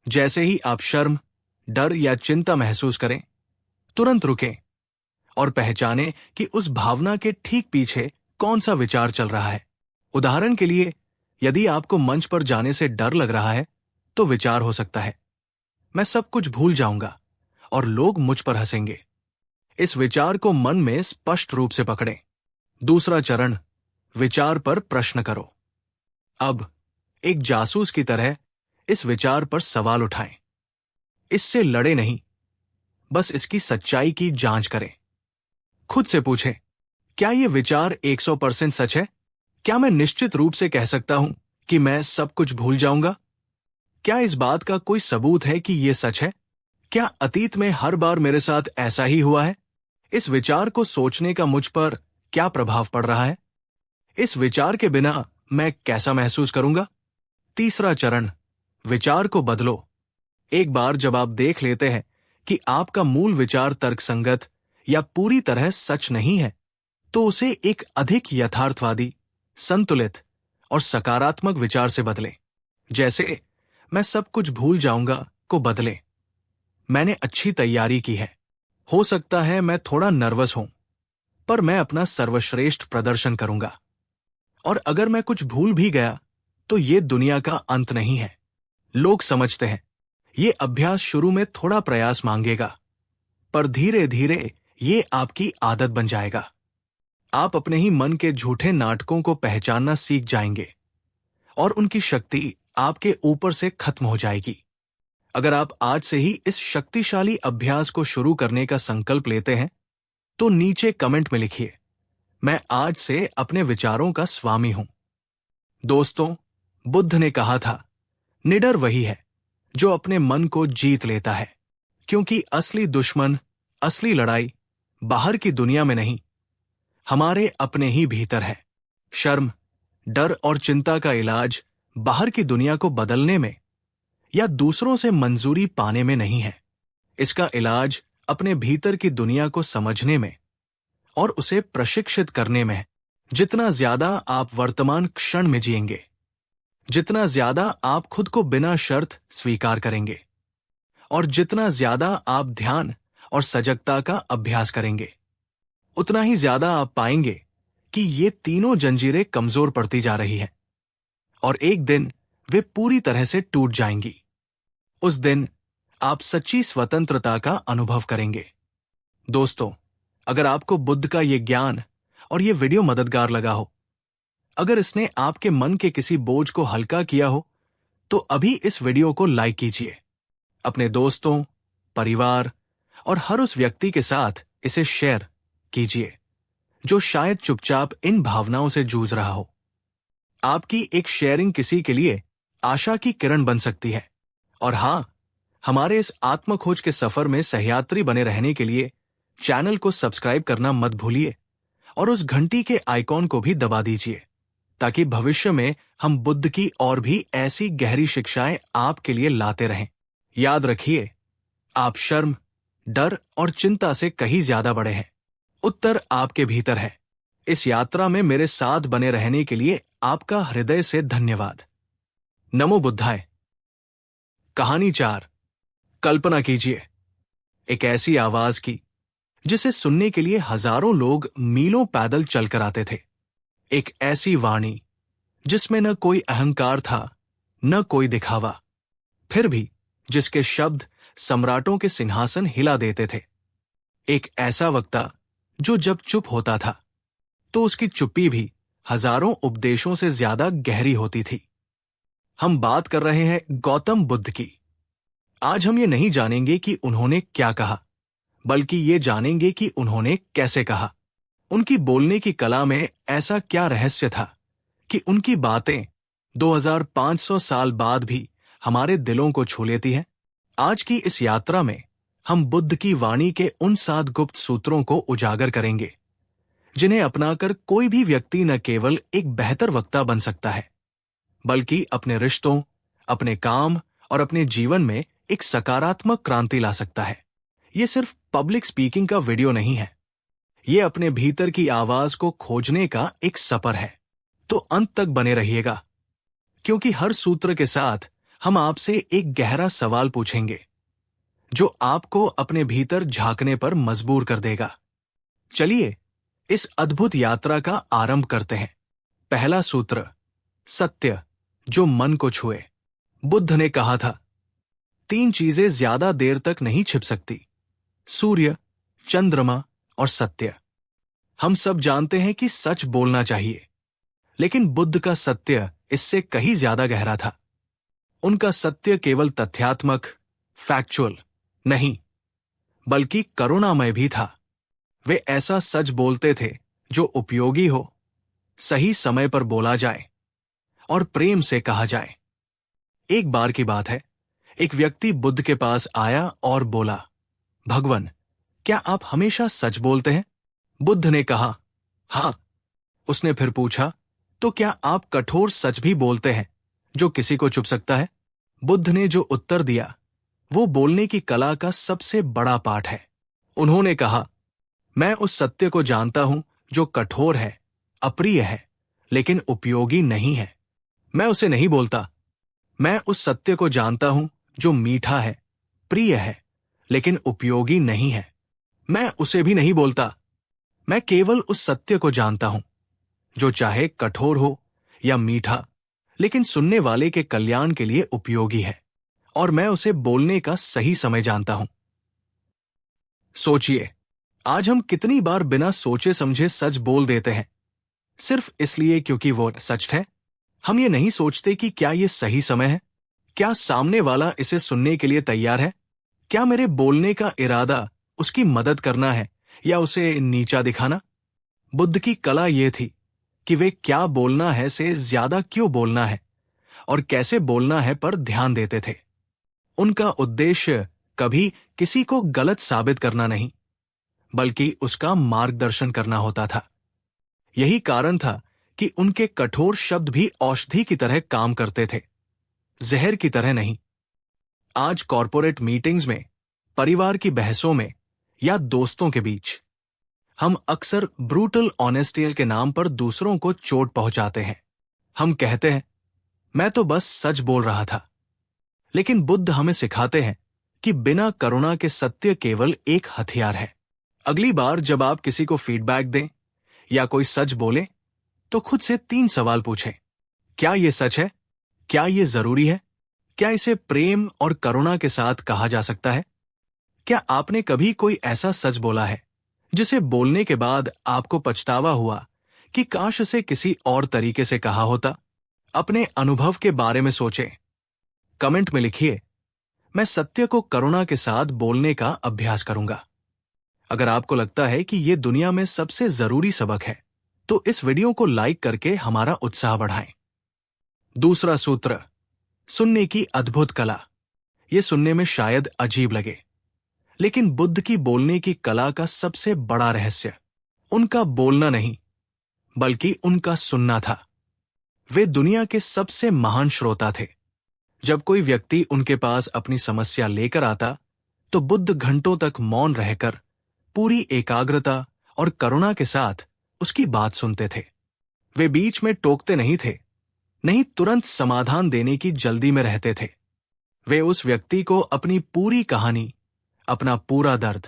जैसे ही आप शर्म, डर या चिंता महसूस करें, तुरंत रुकें और पहचानें कि उस भावना के ठीक पीछे कौन सा विचार चल रहा है। उदाहरण के लिए, यदि आपको मंच पर जाने से डर लग रहा है, तो विचार हो सकता है, मैं सब कुछ भूल जाऊंगा और लोग मुझ पर हंसेंगे। इस विचार को मन में स्पष्ट रूप से पकड़ें। दूसरा चरण, विचार पर प्रश्न करो। अब एक जासूस की तरह इस विचार पर सवाल उठाएं। इससे लड़े नहीं, बस इसकी सच्चाई की जांच करें। खुद से पूछें, क्या यह विचार 100% सच है? क्या मैं निश्चित रूप से कह सकता हूं कि मैं सब कुछ भूल जाऊंगा? क्या इस बात का कोई सबूत है कि यह सच है? क्या अतीत में हर बार मेरे साथ ऐसा ही हुआ है? इस विचार को सोचने का मुझ पर क्या प्रभाव पड़ रहा है? इस विचार के बिना मैं कैसा महसूस करूंगा? तीसरा चरण, विचार को बदलो। एक बार जब आप देख लेते हैं कि आपका मूल विचार तर्कसंगत या पूरी तरह सच नहीं है, तो उसे एक अधिक यथार्थवादी, संतुलित और सकारात्मक विचार से बदलें। जैसे मैं सब कुछ भूल जाऊंगा को बदलें, मैंने अच्छी तैयारी की है, हो सकता है मैं थोड़ा नर्वस हूं, पर मैं अपना सर्वश्रेष्ठ प्रदर्शन करूंगा। और अगर मैं कुछ भूल भी गया तो ये दुनिया का अंत नहीं है। लोग समझते हैं, ये अभ्यास शुरू में थोड़ा प्रयास मांगेगा, पर धीरे धीरे ये आपकी आदत बन जाएगा। आप अपने ही मन के झूठे नाटकों को पहचानना सीख जाएंगे और उनकी शक्ति आपके ऊपर से खत्म हो जाएगी। अगर आप आज से ही इस शक्तिशाली अभ्यास को शुरू करने का संकल्प लेते हैं, तो नीचे कमेंट में लिखिए, मैं आज से अपने विचारों का स्वामी हूं। दोस्तों, बुद्ध ने कहा था, निडर वही है जो अपने मन को जीत लेता है, क्योंकि असली दुश्मन, असली लड़ाई बाहर की दुनिया में नहीं, हमारे अपने ही भीतर है। शर्म, डर और चिंता का इलाज बाहर की दुनिया को बदलने में या दूसरों से मंजूरी पाने में नहीं है। इसका इलाज अपने भीतर की दुनिया को समझने में और उसे प्रशिक्षित करने में है। जितना ज्यादा आप वर्तमान क्षण में जिएंगे, जितना ज्यादा आप खुद को बिना शर्त स्वीकार करेंगे और जितना ज्यादा आप ध्यान और सजगता का अभ्यास करेंगे, उतना ही ज्यादा आप पाएंगे कि ये तीनों जंजीरें कमजोर पड़ती जा रही हैं और एक दिन वे पूरी तरह से टूट जाएंगी। उस दिन आप सच्ची स्वतंत्रता का अनुभव करेंगे। दोस्तों, अगर आपको बुद्ध का ये ज्ञान और ये वीडियो मददगार लगा हो, अगर इसने आपके मन के किसी बोझ को हल्का किया हो, तो अभी इस वीडियो को लाइक कीजिए। अपने दोस्तों, परिवार और हर उस व्यक्ति के साथ इसे शेयर कीजिए जो शायद चुपचाप इन भावनाओं से जूझ रहा हो। आपकी एक शेयरिंग किसी के लिए आशा की किरण बन सकती है। और हां, हमारे इस आत्मखोज के सफर में सहयात्री बने रहने के लिए चैनल को सब्सक्राइब करना मत भूलिए और उस घंटी के आइकॉन को भी दबा दीजिए, ताकि भविष्य में हम बुद्ध की और भी ऐसी गहरी शिक्षाएं आपके लिए लाते रहें। याद रखिए, आप शर्म, डर और चिंता से कहीं ज्यादा बड़े हैं। उत्तर आपके भीतर है। इस यात्रा में मेरे साथ बने रहने के लिए आपका हृदय से धन्यवाद। नमो बुद्धाय। कहानी 4। कल्पना कीजिए एक ऐसी आवाज की जिसे सुनने के लिए हजारों लोग मीलों पैदल चलकर आते थे। एक ऐसी वाणी जिसमें न कोई अहंकार था, न कोई दिखावा, फिर भी जिसके शब्द सम्राटों के सिंहासन हिला देते थे। एक ऐसा वक्ता जो जब चुप होता था तो उसकी चुप्पी भी हजारों उपदेशों से ज्यादा गहरी होती थी। हम बात कर रहे हैं गौतम बुद्ध की। आज हम ये नहीं जानेंगे कि उन्होंने क्या कहा, बल्कि ये जानेंगे कि उन्होंने कैसे कहा। उनकी बोलने की कला में ऐसा क्या रहस्य था कि उनकी बातें 2500 साल बाद भी हमारे दिलों को छू लेती हैं। आज की इस यात्रा में हम बुद्ध की वाणी के उन 7 गुप्त सूत्रों को उजागर करेंगे जिन्हें अपनाकर कोई भी व्यक्ति न केवल एक बेहतर वक्ता बन सकता है, बल्कि अपने रिश्तों, अपने काम और अपने जीवन में एक सकारात्मक क्रांति ला सकता है। ये सिर्फ पब्लिक स्पीकिंग का वीडियो नहीं है, ये अपने भीतर की आवाज को खोजने का एक सफर है। तो अंत तक बने रहिएगा, क्योंकि हर सूत्र के साथ हम आपसे एक गहरा सवाल पूछेंगे जो आपको अपने भीतर झांकने पर मजबूर कर देगा। चलिए इस अद्भुत यात्रा का आरंभ करते हैं। पहला सूत्र, सत्य जो मन को छुए। बुद्ध ने कहा था, 3 चीजें ज्यादा देर तक नहीं छिप सकती, सूर्य, चंद्रमा और सत्य। हम सब जानते हैं कि सच बोलना चाहिए, लेकिन बुद्ध का सत्य इससे कहीं ज्यादा गहरा था। उनका सत्य केवल तथ्यात्मक, फैक्चुअल नहीं, बल्कि करुणामय भी था। वे ऐसा सच बोलते थे जो उपयोगी हो, सही समय पर बोला जाए और प्रेम से कहा जाए। एक बार की बात है, एक व्यक्ति बुद्ध के पास आया और बोला, भगवान, क्या आप हमेशा सच बोलते हैं? बुद्ध ने कहा, हाँ। उसने फिर पूछा, तो क्या आप कठोर सच भी बोलते हैं जो किसी को चुभ सकता है? बुद्ध ने जो उत्तर दिया वो बोलने की कला का सबसे बड़ा पाठ है। उन्होंने कहा, मैं उस सत्य को जानता हूं जो कठोर है, अप्रिय है, लेकिन उपयोगी नहीं है। मैं उसे नहीं बोलता। मैं उस सत्य को जानता हूं जो मीठा है, प्रिय है, लेकिन उपयोगी नहीं है। मैं उसे भी नहीं बोलता। मैं केवल उस सत्य को जानता हूं जो चाहे कठोर हो या मीठा, लेकिन सुनने वाले के कल्याण के लिए उपयोगी है, और मैं उसे बोलने का सही समय जानता हूं। सोचिए, आज हम कितनी बार बिना सोचे समझे सच बोल देते हैं, सिर्फ इसलिए क्योंकि वो सच है। हम ये नहीं सोचते कि क्या ये सही समय है, क्या सामने वाला इसे सुनने के लिए तैयार है, क्या मेरे बोलने का इरादा उसकी मदद करना है या उसे नीचा दिखाना। बुद्ध की कला ये थी कि वे क्या बोलना है से ज्यादा क्यों बोलना है और कैसे बोलना है पर ध्यान देते थे। उनका उद्देश्य कभी किसी को गलत साबित करना नहीं, बल्कि उसका मार्गदर्शन करना होता था। यही कारण था कि उनके कठोर शब्द भी औषधि की तरह काम करते थे, जहर की तरह नहीं। आज कॉर्पोरेट मीटिंग्स में, परिवार की बहसों में या दोस्तों के बीच हम अक्सर ब्रूटल ऑनेस्टी के नाम पर दूसरों को चोट पहुंचाते हैं। हम कहते हैं, मैं तो बस सच बोल रहा था। लेकिन बुद्ध हमें सिखाते हैं कि बिना करुणा के सत्य केवल एक हथियार है। अगली बार जब आप किसी को फीडबैक दें या कोई सच बोले, तो खुद से 3 सवाल पूछें। क्या ये सच है? क्या ये जरूरी है? क्या इसे प्रेम और करुणा के साथ कहा जा सकता है? क्या आपने कभी कोई ऐसा सच बोला है जिसे बोलने के बाद आपको पछतावा हुआ कि काश इसे किसी और तरीके से कहा होता? अपने अनुभव के बारे में सोचें। कमेंट में लिखिए, मैं सत्य को करुणा के साथ बोलने का अभ्यास करूंगा। अगर आपको लगता है कि यह दुनिया में सबसे जरूरी सबक है, तो इस वीडियो को लाइक करके हमारा उत्साह बढ़ाएं। दूसरा सूत्र, सुनने की अद्भुत कला। ये सुनने में शायद अजीब लगे, लेकिन बुद्ध की बोलने की कला का सबसे बड़ा रहस्य उनका बोलना नहीं, बल्कि उनका सुनना था। वे दुनिया के सबसे महान श्रोता थे। जब कोई व्यक्ति उनके पास अपनी समस्या लेकर आता, तो बुद्ध घंटों तक मौन रहकर पूरी एकाग्रता और करुणा के साथ उसकी बात सुनते थे। वे बीच में टोकते नहीं थे, नहीं तुरंत समाधान देने की जल्दी में रहते थे। वे उस व्यक्ति को अपनी पूरी कहानी, अपना पूरा दर्द,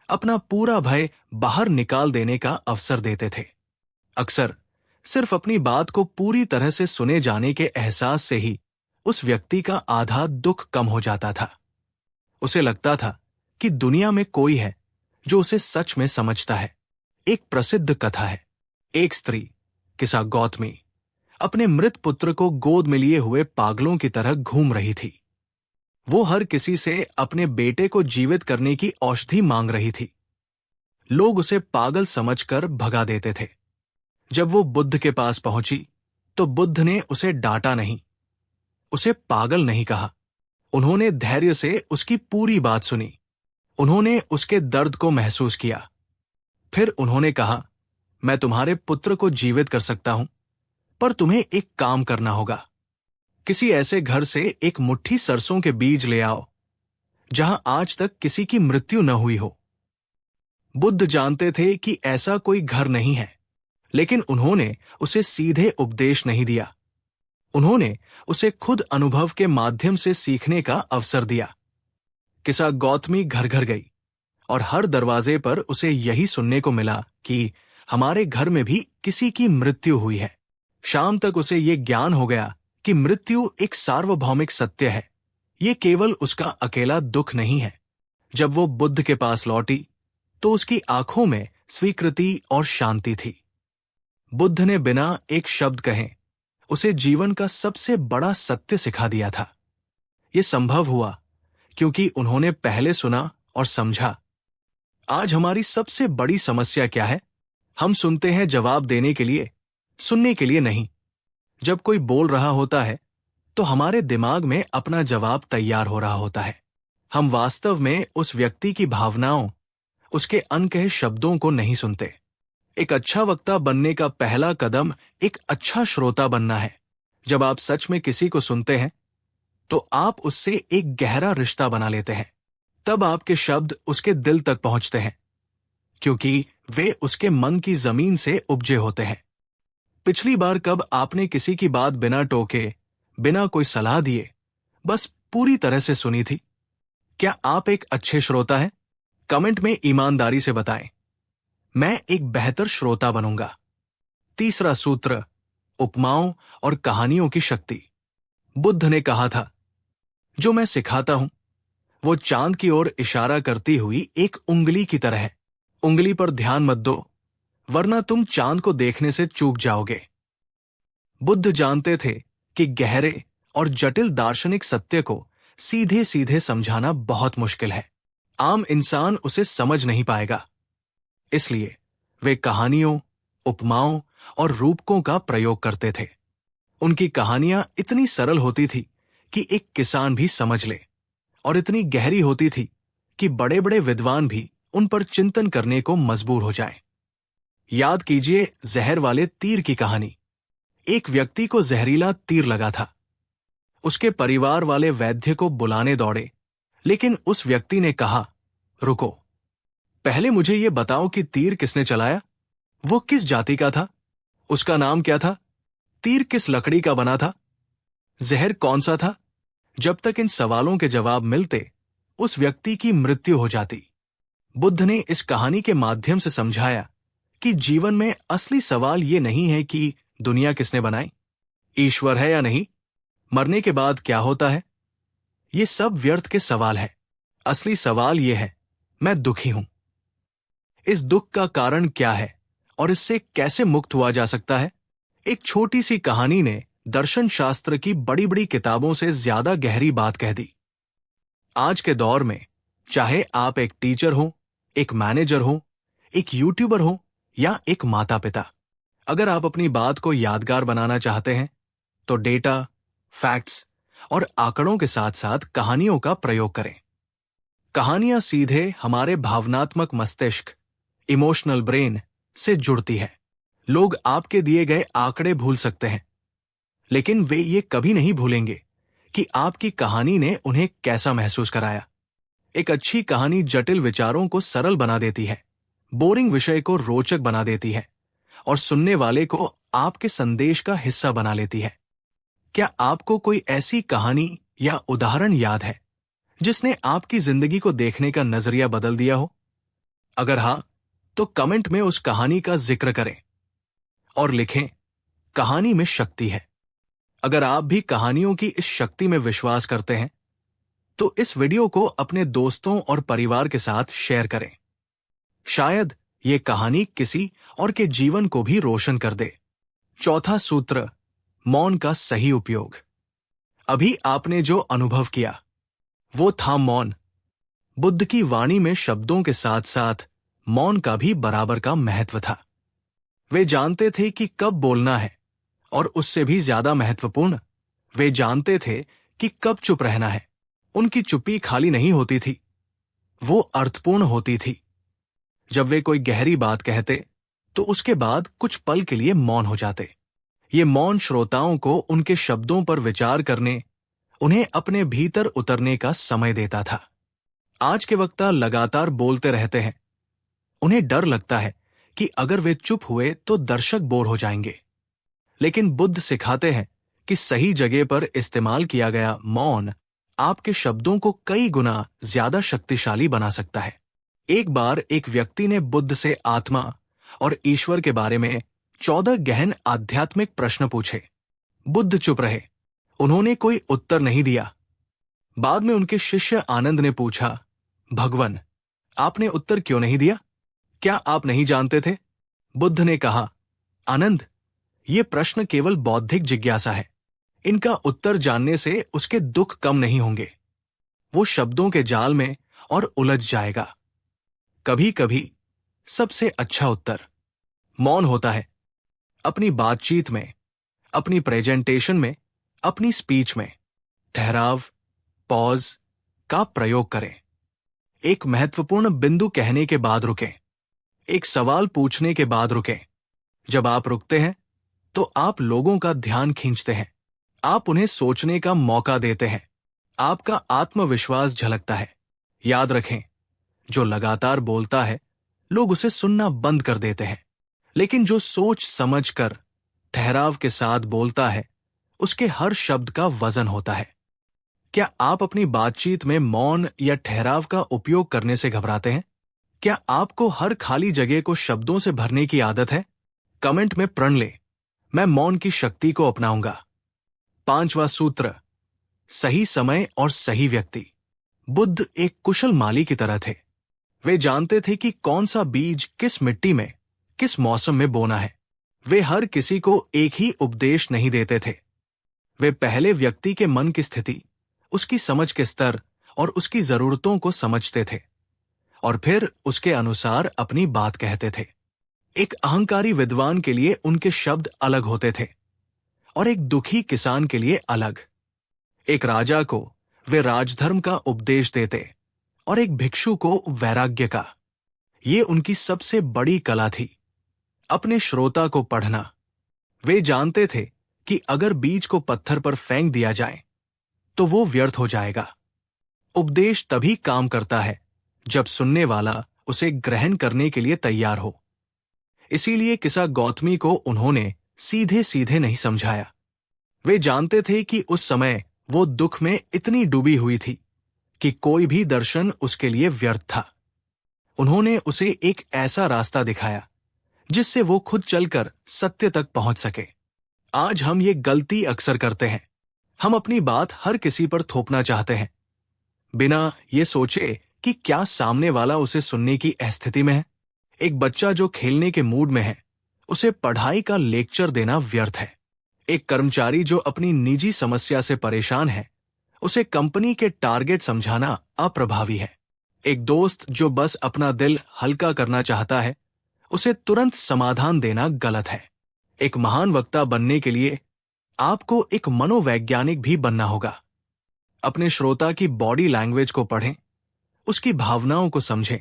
अपना पूरा भय बाहर निकाल देने का अवसर देते थे। अक्सर सिर्फ अपनी बात को पूरी तरह से सुने जाने के एहसास से ही उस व्यक्ति का आधा दुख कम हो जाता था। उसे लगता था कि दुनिया में कोई है जो उसे सच में समझता है। एक प्रसिद्ध कथा है। एक स्त्री, किसा गौतमी, अपने मृत पुत्र को गोद में लिए हुए पागलों की तरह घूम रही थी। वो हर किसी से अपने बेटे को जीवित करने की औषधि मांग रही थी। लोग उसे पागल समझकर भगा देते थे। जब वो बुद्ध के पास पहुंची, तो बुद्ध ने उसे डांटा नहीं, उसे पागल नहीं कहा। उन्होंने धैर्य से उसकी पूरी बात सुनी। उन्होंने उसके दर्द को महसूस किया। फिर उन्होंने कहा, मैं तुम्हारे पुत्र को जीवित कर सकता हूं, पर तुम्हें एक काम करना होगा। किसी ऐसे घर से एक मुट्ठी सरसों के बीज ले आओ जहां आज तक किसी की मृत्यु न हुई हो। बुद्ध जानते थे कि ऐसा कोई घर नहीं है, लेकिन उन्होंने उसे सीधे उपदेश नहीं दिया। उन्होंने उसे खुद अनुभव के माध्यम से सीखने का अवसर दिया। किसा गौतमी घर घर गई और हर दरवाजे पर उसे यही सुनने को मिला कि हमारे घर में भी किसी की मृत्यु हुई है। शाम तक उसे ये ज्ञान हो गया कि मृत्यु एक सार्वभौमिक सत्य है, ये केवल उसका अकेला दुख नहीं है। जब वो बुद्ध के पास लौटी, तो उसकी आंखों में स्वीकृति और शांति थी। बुद्ध ने बिना एक शब्द कहे उसे जीवन का सबसे बड़ा सत्य सिखा दिया था। ये संभव हुआ क्योंकि उन्होंने पहले सुना और समझा। आज हमारी सबसे बड़ी समस्या क्या है? हम सुनते हैं जवाब देने के लिए, सुनने के लिए नहीं। जब कोई बोल रहा होता है, तो हमारे दिमाग में अपना जवाब तैयार हो रहा होता है। हम वास्तव में उस व्यक्ति की भावनाओं, उसके अनकहे शब्दों को नहीं सुनते। एक अच्छा वक्ता बनने का पहला कदम एक अच्छा श्रोता बनना है। जब आप सच में किसी को सुनते हैं, तो आप उससे एक गहरा रिश्ता बना लेते हैं। तब आपके शब्द उसके दिल तक पहुंचते हैं, क्योंकि वे उसके मन की जमीन से उपजे होते हैं। पिछली बार कब आपने किसी की बात बिना टोके, बिना कोई सलाह दिए, बस पूरी तरह से सुनी थी? क्या आप एक अच्छे श्रोता हैं? कमेंट में ईमानदारी से बताएं। मैं एक बेहतर श्रोता बनूंगा। तीसरा सूत्र, उपमाओं और कहानियों की शक्ति। बुद्ध ने कहा था, जो मैं सिखाता हूं वो चांद की ओर इशारा करती हुई एक उंगली की तरह है। उंगली पर ध्यान मत दो, वरना तुम चांद को देखने से चूक जाओगे। बुद्ध जानते थे कि गहरे और जटिल दार्शनिक सत्य को सीधे सीधे समझाना बहुत मुश्किल है। आम इंसान उसे समझ नहीं पाएगा। इसलिए वे कहानियों, उपमाओं और रूपकों का प्रयोग करते थे। उनकी कहानियां इतनी सरल होती थी कि एक किसान भी समझ ले, और इतनी गहरी होती थी कि बड़े बड़े विद्वान भी उन पर चिंतन करने को मजबूर हो जाएं। याद कीजिए जहर वाले तीर की कहानी। एक व्यक्ति को जहरीला तीर लगा था। उसके परिवार वाले वैद्य को बुलाने दौड़े, लेकिन उस व्यक्ति ने कहा, रुको, पहले मुझे ये बताओ कि तीर किसने चलाया? वो किस जाति का था? उसका नाम क्या था? तीर किस लकड़ी का बना था? जहर कौन सा था? जब तक इन सवालों के जवाब मिलते, उस व्यक्ति की मृत्यु हो जाती। बुद्ध ने इस कहानी के माध्यम से समझाया कि जीवन में असली सवाल ये नहीं है कि दुनिया किसने बनाई, ईश्वर है या नहीं, मरने के बाद क्या होता है। ये सब व्यर्थ के सवाल है। असली सवाल ये है, मैं दुखी हूं। इस दुख का कारण क्या है और इससे कैसे मुक्त हुआ जा सकता है? एक छोटी सी कहानी ने दर्शन शास्त्र की बड़ी बड़ी किताबों से ज्यादा गहरी बात कह दी। आज के दौर में चाहे आप एक टीचर हो, एक मैनेजर हो, एक यूट्यूबर हो या एक माता पिता, अगर आप अपनी बात को यादगार बनाना चाहते हैं, तो डेटा, फैक्ट्स और आंकड़ों के साथ साथ कहानियों का प्रयोग करें। कहानियां सीधे हमारे भावनात्मक मस्तिष्क, इमोशनल ब्रेन से जुड़ती है। लोग आपके दिए गए आंकड़े भूल सकते हैं, लेकिन वे ये कभी नहीं भूलेंगे कि आपकी कहानी ने उन्हें कैसा महसूस कराया। एक अच्छी कहानी जटिल विचारों को सरल बना देती है, बोरिंग विषय को रोचक बना देती है और सुनने वाले को आपके संदेश का हिस्सा बना लेती है। क्या आपको कोई ऐसी कहानी या उदाहरण याद है जिसने आपकी जिंदगी को देखने का नजरिया बदल दिया हो? अगर हां, तो कमेंट में उस कहानी का जिक्र करें और लिखें, कहानी में शक्ति है। अगर आप भी कहानियों की इस शक्ति में विश्वास करते हैं, तो इस वीडियो को अपने दोस्तों और परिवार के साथ शेयर करें। शायद ये कहानी किसी और के जीवन को भी रोशन कर दे। चौथा सूत्र, मौन का सही उपयोग। अभी आपने जो अनुभव किया वो था मौन। बुद्ध की वाणी में शब्दों के साथ साथ मौन का भी बराबर का महत्व था। वे जानते थे कि कब बोलना है, और उससे भी ज्यादा महत्वपूर्ण, वे जानते थे कि कब चुप रहना है। उनकी चुप्पी खाली नहीं होती थी, वो अर्थपूर्ण होती थी। जब वे कोई गहरी बात कहते तो उसके बाद कुछ पल के लिए मौन हो जाते। ये मौन श्रोताओं को उनके शब्दों पर विचार करने, उन्हें अपने भीतर उतरने का समय देता था। आज के वक्ता लगातार बोलते रहते हैं। उन्हें डर लगता है कि अगर वे चुप हुए तो दर्शक बोर हो जाएंगे। लेकिन बुद्ध सिखाते हैं कि सही जगह पर इस्तेमाल किया गया मौन आपके शब्दों को कई गुना ज्यादा शक्तिशाली बना सकता है। एक बार एक व्यक्ति ने बुद्ध से आत्मा और ईश्वर के बारे में 14 गहन आध्यात्मिक प्रश्न पूछे। बुद्ध चुप रहे, उन्होंने कोई उत्तर नहीं दिया। बाद में उनके शिष्य आनंद ने पूछा, भगवन, आपने उत्तर क्यों नहीं दिया? क्या आप नहीं जानते थे? बुद्ध ने कहा, आनंद, ये प्रश्न केवल बौद्धिक जिज्ञासा है। इनका उत्तर जानने से उसके दुख कम नहीं होंगे। वो शब्दों के जाल में और उलझ जाएगा। कभी कभी सबसे अच्छा उत्तर मौन होता है। अपनी बातचीत में, अपनी प्रेजेंटेशन में, अपनी स्पीच में ठहराव, पॉज का प्रयोग करें। एक महत्वपूर्ण बिंदु कहने के बाद रुकें। एक सवाल पूछने के बाद रुकें। जब आप रुकते हैं तो आप लोगों का ध्यान खींचते हैं। आप उन्हें सोचने का मौका देते हैं। आपका आत्मविश्वास झलकता है। याद रखें, जो लगातार बोलता है लोग उसे सुनना बंद कर देते हैं, लेकिन जो सोच समझ कर ठहराव के साथ बोलता है उसके हर शब्द का वजन होता है। क्या आप अपनी बातचीत में मौन या ठहराव का उपयोग करने से घबराते हैं? क्या आपको हर खाली जगह को शब्दों से भरने की आदत है? कमेंट में प्रण ले, मैं मौन की शक्ति को अपनाऊंगा। पांचवा सूत्र, सही समय और सही व्यक्ति। बुद्ध एक कुशल माली की तरह थे। वे जानते थे कि कौन सा बीज किस मिट्टी में, किस मौसम में बोना है। वे हर किसी को एक ही उपदेश नहीं देते थे। वे पहले व्यक्ति के मन की स्थिति, उसकी समझ के स्तर और उसकी जरूरतों को समझते थे, और फिर उसके अनुसार अपनी बात कहते थे। एक अहंकारी विद्वान के लिए उनके शब्द अलग होते थे और एक दुखी किसान के लिए अलग। एक राजा को वे राजधर्म का उपदेश देते और एक भिक्षु को वैराग्य का। ये उनकी सबसे बड़ी कला थी, अपने श्रोता को पढ़ना। वे जानते थे कि अगर बीज को पत्थर पर फेंक दिया जाए तो वो व्यर्थ हो जाएगा। उपदेश तभी काम करता है जब सुनने वाला उसे ग्रहण करने के लिए तैयार हो। इसीलिए किसा गौतमी को उन्होंने सीधे सीधे नहीं समझाया। वे जानते थे कि उस समय वो दुख में इतनी डूबी हुई थी कि कोई भी दर्शन उसके लिए व्यर्थ था। उन्होंने उसे एक ऐसा रास्ता दिखाया जिससे वो खुद चलकर सत्य तक पहुंच सके। आज हम ये गलती अक्सर करते हैं। हम अपनी बात हर किसी पर थोपना चाहते हैं, बिना ये सोचे कि क्या सामने वाला उसे सुनने की स्थिति में है। एक बच्चा जो खेलने के मूड में है, उसे पढ़ाई का लेक्चर देना व्यर्थ है। एक कर्मचारी जो अपनी निजी समस्या से परेशान है, उसे कंपनी के टारगेट समझाना अप्रभावी है। एक दोस्त जो बस अपना दिल हल्का करना चाहता है, उसे तुरंत समाधान देना गलत है। एक महान वक्ता बनने के लिए आपको एक मनोवैज्ञानिक भी बनना होगा। अपने श्रोता की बॉडी लैंग्वेज को पढ़ें, उसकी भावनाओं को समझें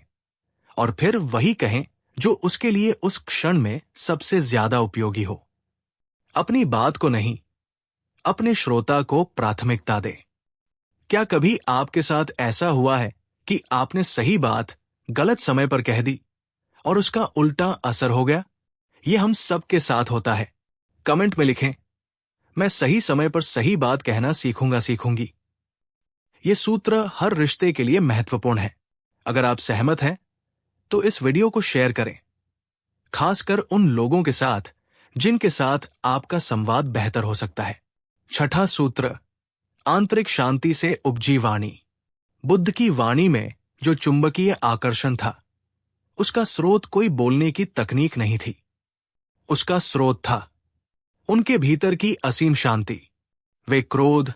और फिर वही कहें जो उसके लिए उस क्षण में सबसे ज्यादा उपयोगी हो। अपनी बात को नहीं, अपने श्रोता को प्राथमिकता दें। क्या कभी आपके साथ ऐसा हुआ है कि आपने सही बात गलत समय पर कह दी और उसका उल्टा असर हो गया? यह हम सबके साथ होता है। कमेंट में लिखें, मैं सही समय पर सही बात कहना सीखूंगी। यह सूत्र हर रिश्ते के लिए महत्वपूर्ण है। अगर आप सहमत हैं तो इस वीडियो को शेयर करें, खासकर उन लोगों के साथ जिनके साथ आपका संवाद बेहतर हो सकता है। छठा सूत्र, आंतरिक शांति से उपजी वाणी। बुद्ध की वाणी में जो चुंबकीय आकर्षण था, उसका स्रोत कोई बोलने की तकनीक नहीं थी। उसका स्रोत था उनके भीतर की असीम शांति। वे क्रोध,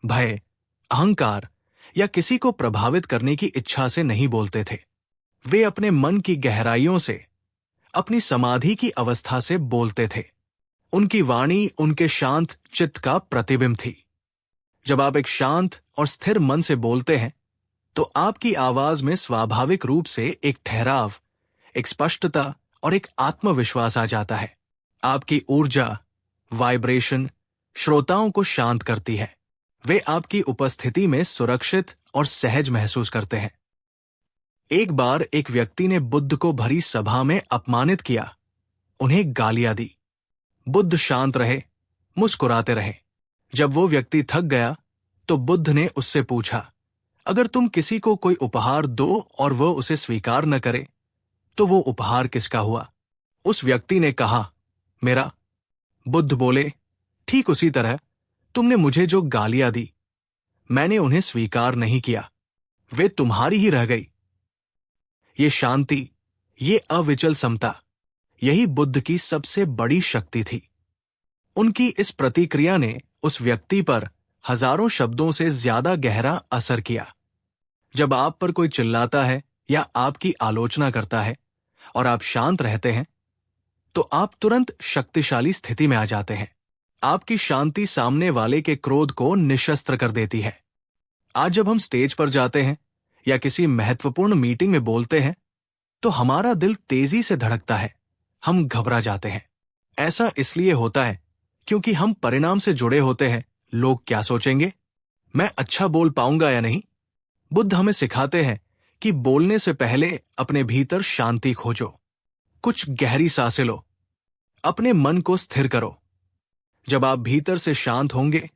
भय, अहंकार या किसी को प्रभावित करने की इच्छा से नहीं बोलते थे। वे अपने मन की गहराइयों से, अपनी समाधि की अवस्था से बोलते थे। उनकी वाणी उनके शांत चित्त का प्रतिबिंब थी। जब आप एक शांत और स्थिर मन से बोलते हैं तो आपकी आवाज में स्वाभाविक रूप से एक ठहराव, एक स्पष्टता और एक आत्मविश्वास आ जाता है। आपकी ऊर्जा, वाइब्रेशन श्रोताओं को शांत करती है। वे आपकी उपस्थिति में सुरक्षित और सहज महसूस करते हैं। एक बार एक व्यक्ति ने बुद्ध को भरी सभा में अपमानित किया, उन्हें गालियां दी। बुद्ध शांत रहे, मुस्कुराते रहे। जब वो व्यक्ति थक गया तो बुद्ध ने उससे पूछा, अगर तुम किसी को कोई उपहार दो और वो उसे स्वीकार न करे तो वो उपहार किसका हुआ? उस व्यक्ति ने कहा, मेरा। बुद्ध बोले, ठीक उसी तरह तुमने मुझे जो गालियां दी, मैंने उन्हें स्वीकार नहीं किया, वे तुम्हारी ही रह गई। ये शांति, ये अविचल समता, यही बुद्ध की सबसे बड़ी शक्ति थी। उनकी इस प्रतिक्रिया ने उस व्यक्ति पर हजारों शब्दों से ज्यादा गहरा असर किया। जब आप पर कोई चिल्लाता है या आपकी आलोचना करता है और आप शांत रहते हैं तो आप तुरंत शक्तिशाली स्थिति में आ जाते हैं। आपकी शांति सामने वाले के क्रोध को निशस्त्र कर देती है। आज जब हम स्टेज पर जाते हैं या किसी महत्वपूर्ण मीटिंग में बोलते हैं तो हमारा दिल तेजी से धड़कता है, हम घबरा जाते हैं। ऐसा इसलिए होता है क्योंकि हम परिणाम से जुड़े होते हैं। लोग क्या सोचेंगे, मैं अच्छा बोल पाऊंगा या नहीं? बुद्ध हमें सिखाते हैं कि बोलने से पहले अपने भीतर शांति खोजो, कुछ गहरी सांसें लो, अपने मन को स्थिर करो। जब आप भीतर से शांत होंगे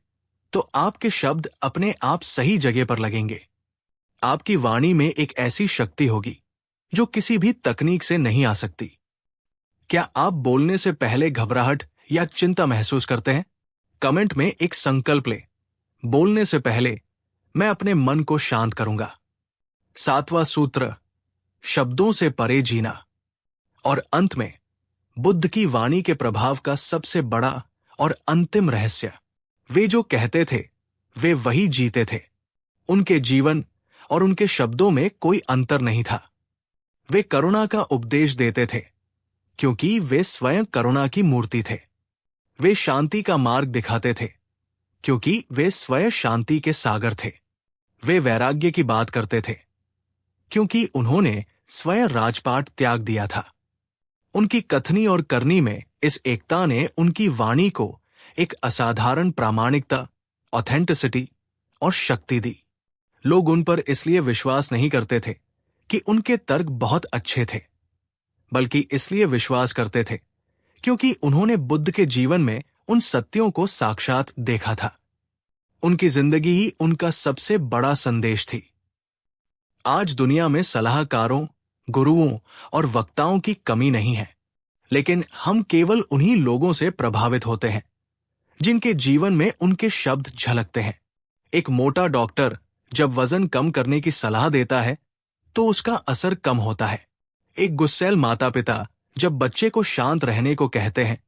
तो आपके शब्द अपने आप सही जगह पर लगेंगे। आपकी वाणी में एक ऐसी शक्ति होगी जो किसी भी तकनीक से नहीं आ सकती। क्या आप बोलने से पहले घबराहट या चिंता महसूस करते हैं? कमेंट में एक संकल्प ले, बोलने से पहले मैं अपने मन को शांत करूंगा। सातवां सूत्र, शब्दों से परे जीना। और अंत में बुद्ध की वाणी के प्रभाव का सबसे बड़ा और अंतिम रहस्य, वे जो कहते थे वे वही जीते थे। उनके जीवन और उनके शब्दों में कोई अंतर नहीं था। वे करुणा का उपदेश देते थे क्योंकि वे स्वयं करुणा की मूर्ति थे। वे शांति का मार्ग दिखाते थे क्योंकि वे स्वयं शांति के सागर थे। वे वैराग्य की बात करते थे क्योंकि उन्होंने स्वयं राजपाट त्याग दिया था। उनकी कथनी और करनी में इस एकता ने उनकी वाणी को एक असाधारण प्रामाणिकता, ऑथेंटिसिटी और शक्ति दी। लोग उन पर इसलिए विश्वास नहीं करते थे कि उनके तर्क बहुत अच्छे थे, बल्कि इसलिए विश्वास करते थे क्योंकि उन्होंने बुद्ध के जीवन में उन सत्यों को साक्षात देखा था। उनकी जिंदगी ही उनका सबसे बड़ा संदेश थी। आज दुनिया में सलाहकारों, गुरुओं और वक्ताओं की कमी नहीं है, लेकिन हम केवल उन्हीं लोगों से प्रभावित होते हैं जिनके जीवन में उनके शब्द झलकते हैं। एक मोटा डॉक्टर जब वजन कम करने की सलाह देता है तो उसका असर कम होता है। एक गुस्सैल माता पिता जब बच्चे को शांत रहने को कहते हैं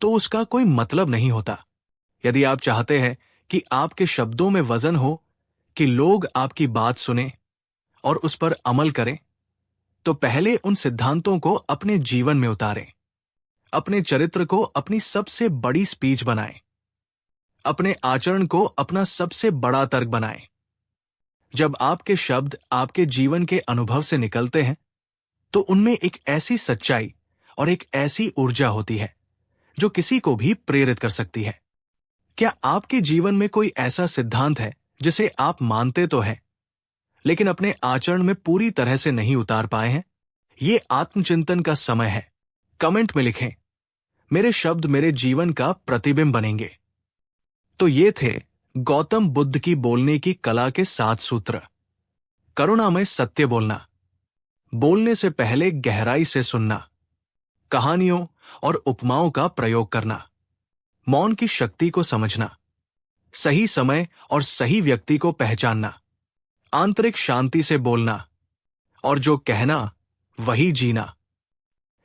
तो उसका कोई मतलब नहीं होता। यदि आप चाहते हैं कि आपके शब्दों में वजन हो, कि लोग आपकी बात सुने और उस पर अमल करें, तो पहले उन सिद्धांतों को अपने जीवन में उतारें। अपने चरित्र को अपनी सबसे बड़ी स्पीच बनाएं। अपने आचरण को अपना सबसे बड़ा तर्क बनाएं। जब आपके शब्द आपके जीवन के अनुभव से निकलते हैं, तो उनमें एक ऐसी सच्चाई और एक ऐसी ऊर्जा होती है जो किसी को भी प्रेरित कर सकती है। क्या आपके जीवन में कोई ऐसा सिद्धांत है जिसे आप मानते तो हैं, लेकिन अपने आचरण में पूरी तरह से नहीं उतार पाए हैं? ये आत्मचिंतन का समय है। कमेंट में लिखें, मेरे शब्द मेरे जीवन का प्रतिबिंब बनेंगे। तो ये थे गौतम बुद्ध की बोलने की कला के 7 सूत्र। करुणामय सत्य बोलना, बोलने से पहले गहराई से सुनना, कहानियों और उपमाओं का प्रयोग करना, मौन की शक्ति को समझना, सही समय और सही व्यक्ति को पहचानना, आंतरिक शांति से बोलना, और जो कहना वही जीना।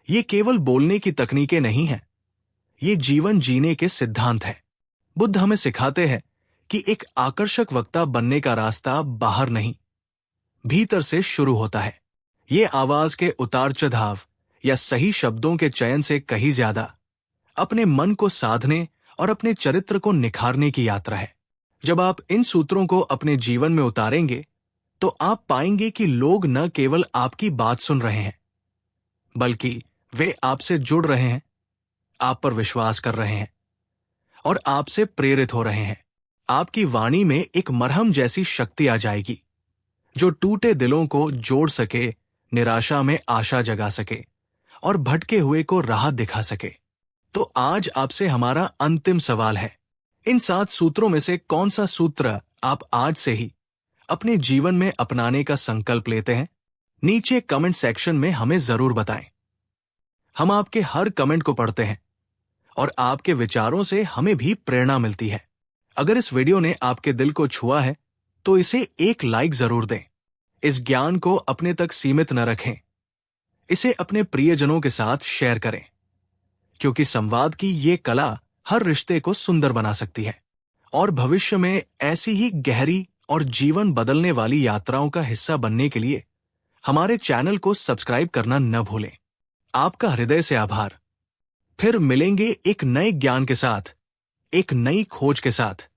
ये केवल बोलने की तकनीकें नहीं हैं, ये जीवन जीने के सिद्धांत हैं। बुद्ध हमें सिखाते हैं कि एक आकर्षक वक्ता बनने का रास्ता बाहर नहीं, भीतर से शुरू होता है। ये आवाज के उतार चढ़ाव या सही शब्दों के चयन से कहीं ज्यादा अपने मन को साधने और अपने चरित्र को निखारने की यात्रा है। जब आप इन सूत्रों को अपने जीवन में उतारेंगे, तो आप पाएंगे कि लोग न केवल आपकी बात सुन रहे हैं, बल्कि वे आपसे जुड़ रहे हैं, आप पर विश्वास कर रहे हैं और आपसे प्रेरित हो रहे हैं। आपकी वाणी में एक मरहम जैसी शक्ति आ जाएगी जो टूटे दिलों को जोड़ सके, निराशा में आशा जगा सके और भटके हुए को राह दिखा सके। तो आज आपसे हमारा अंतिम सवाल है, इन 7 सूत्रों में से कौन सा सूत्र आप आज से ही अपने जीवन में अपनाने का संकल्प लेते हैं? नीचे कमेंट सेक्शन में हमें जरूर बताएं। हम आपके हर कमेंट को पढ़ते हैं और आपके विचारों से हमें भी प्रेरणा मिलती है। अगर इस वीडियो ने आपके दिल को छुआ है, तो इसे एक लाइक जरूर दें। इस ज्ञान को अपने तक सीमित न रखें, इसे अपने प्रियजनों के साथ शेयर करें, क्योंकि संवाद की ये कला हर रिश्ते को सुंदर बना सकती है। और भविष्य में ऐसी ही गहरी और जीवन बदलने वाली यात्राओं का हिस्सा बनने के लिए हमारे चैनल को सब्सक्राइब करना न भूलें। आपका हृदय से आभार। फिर मिलेंगे एक नए ज्ञान के साथ, एक नई खोज के साथ।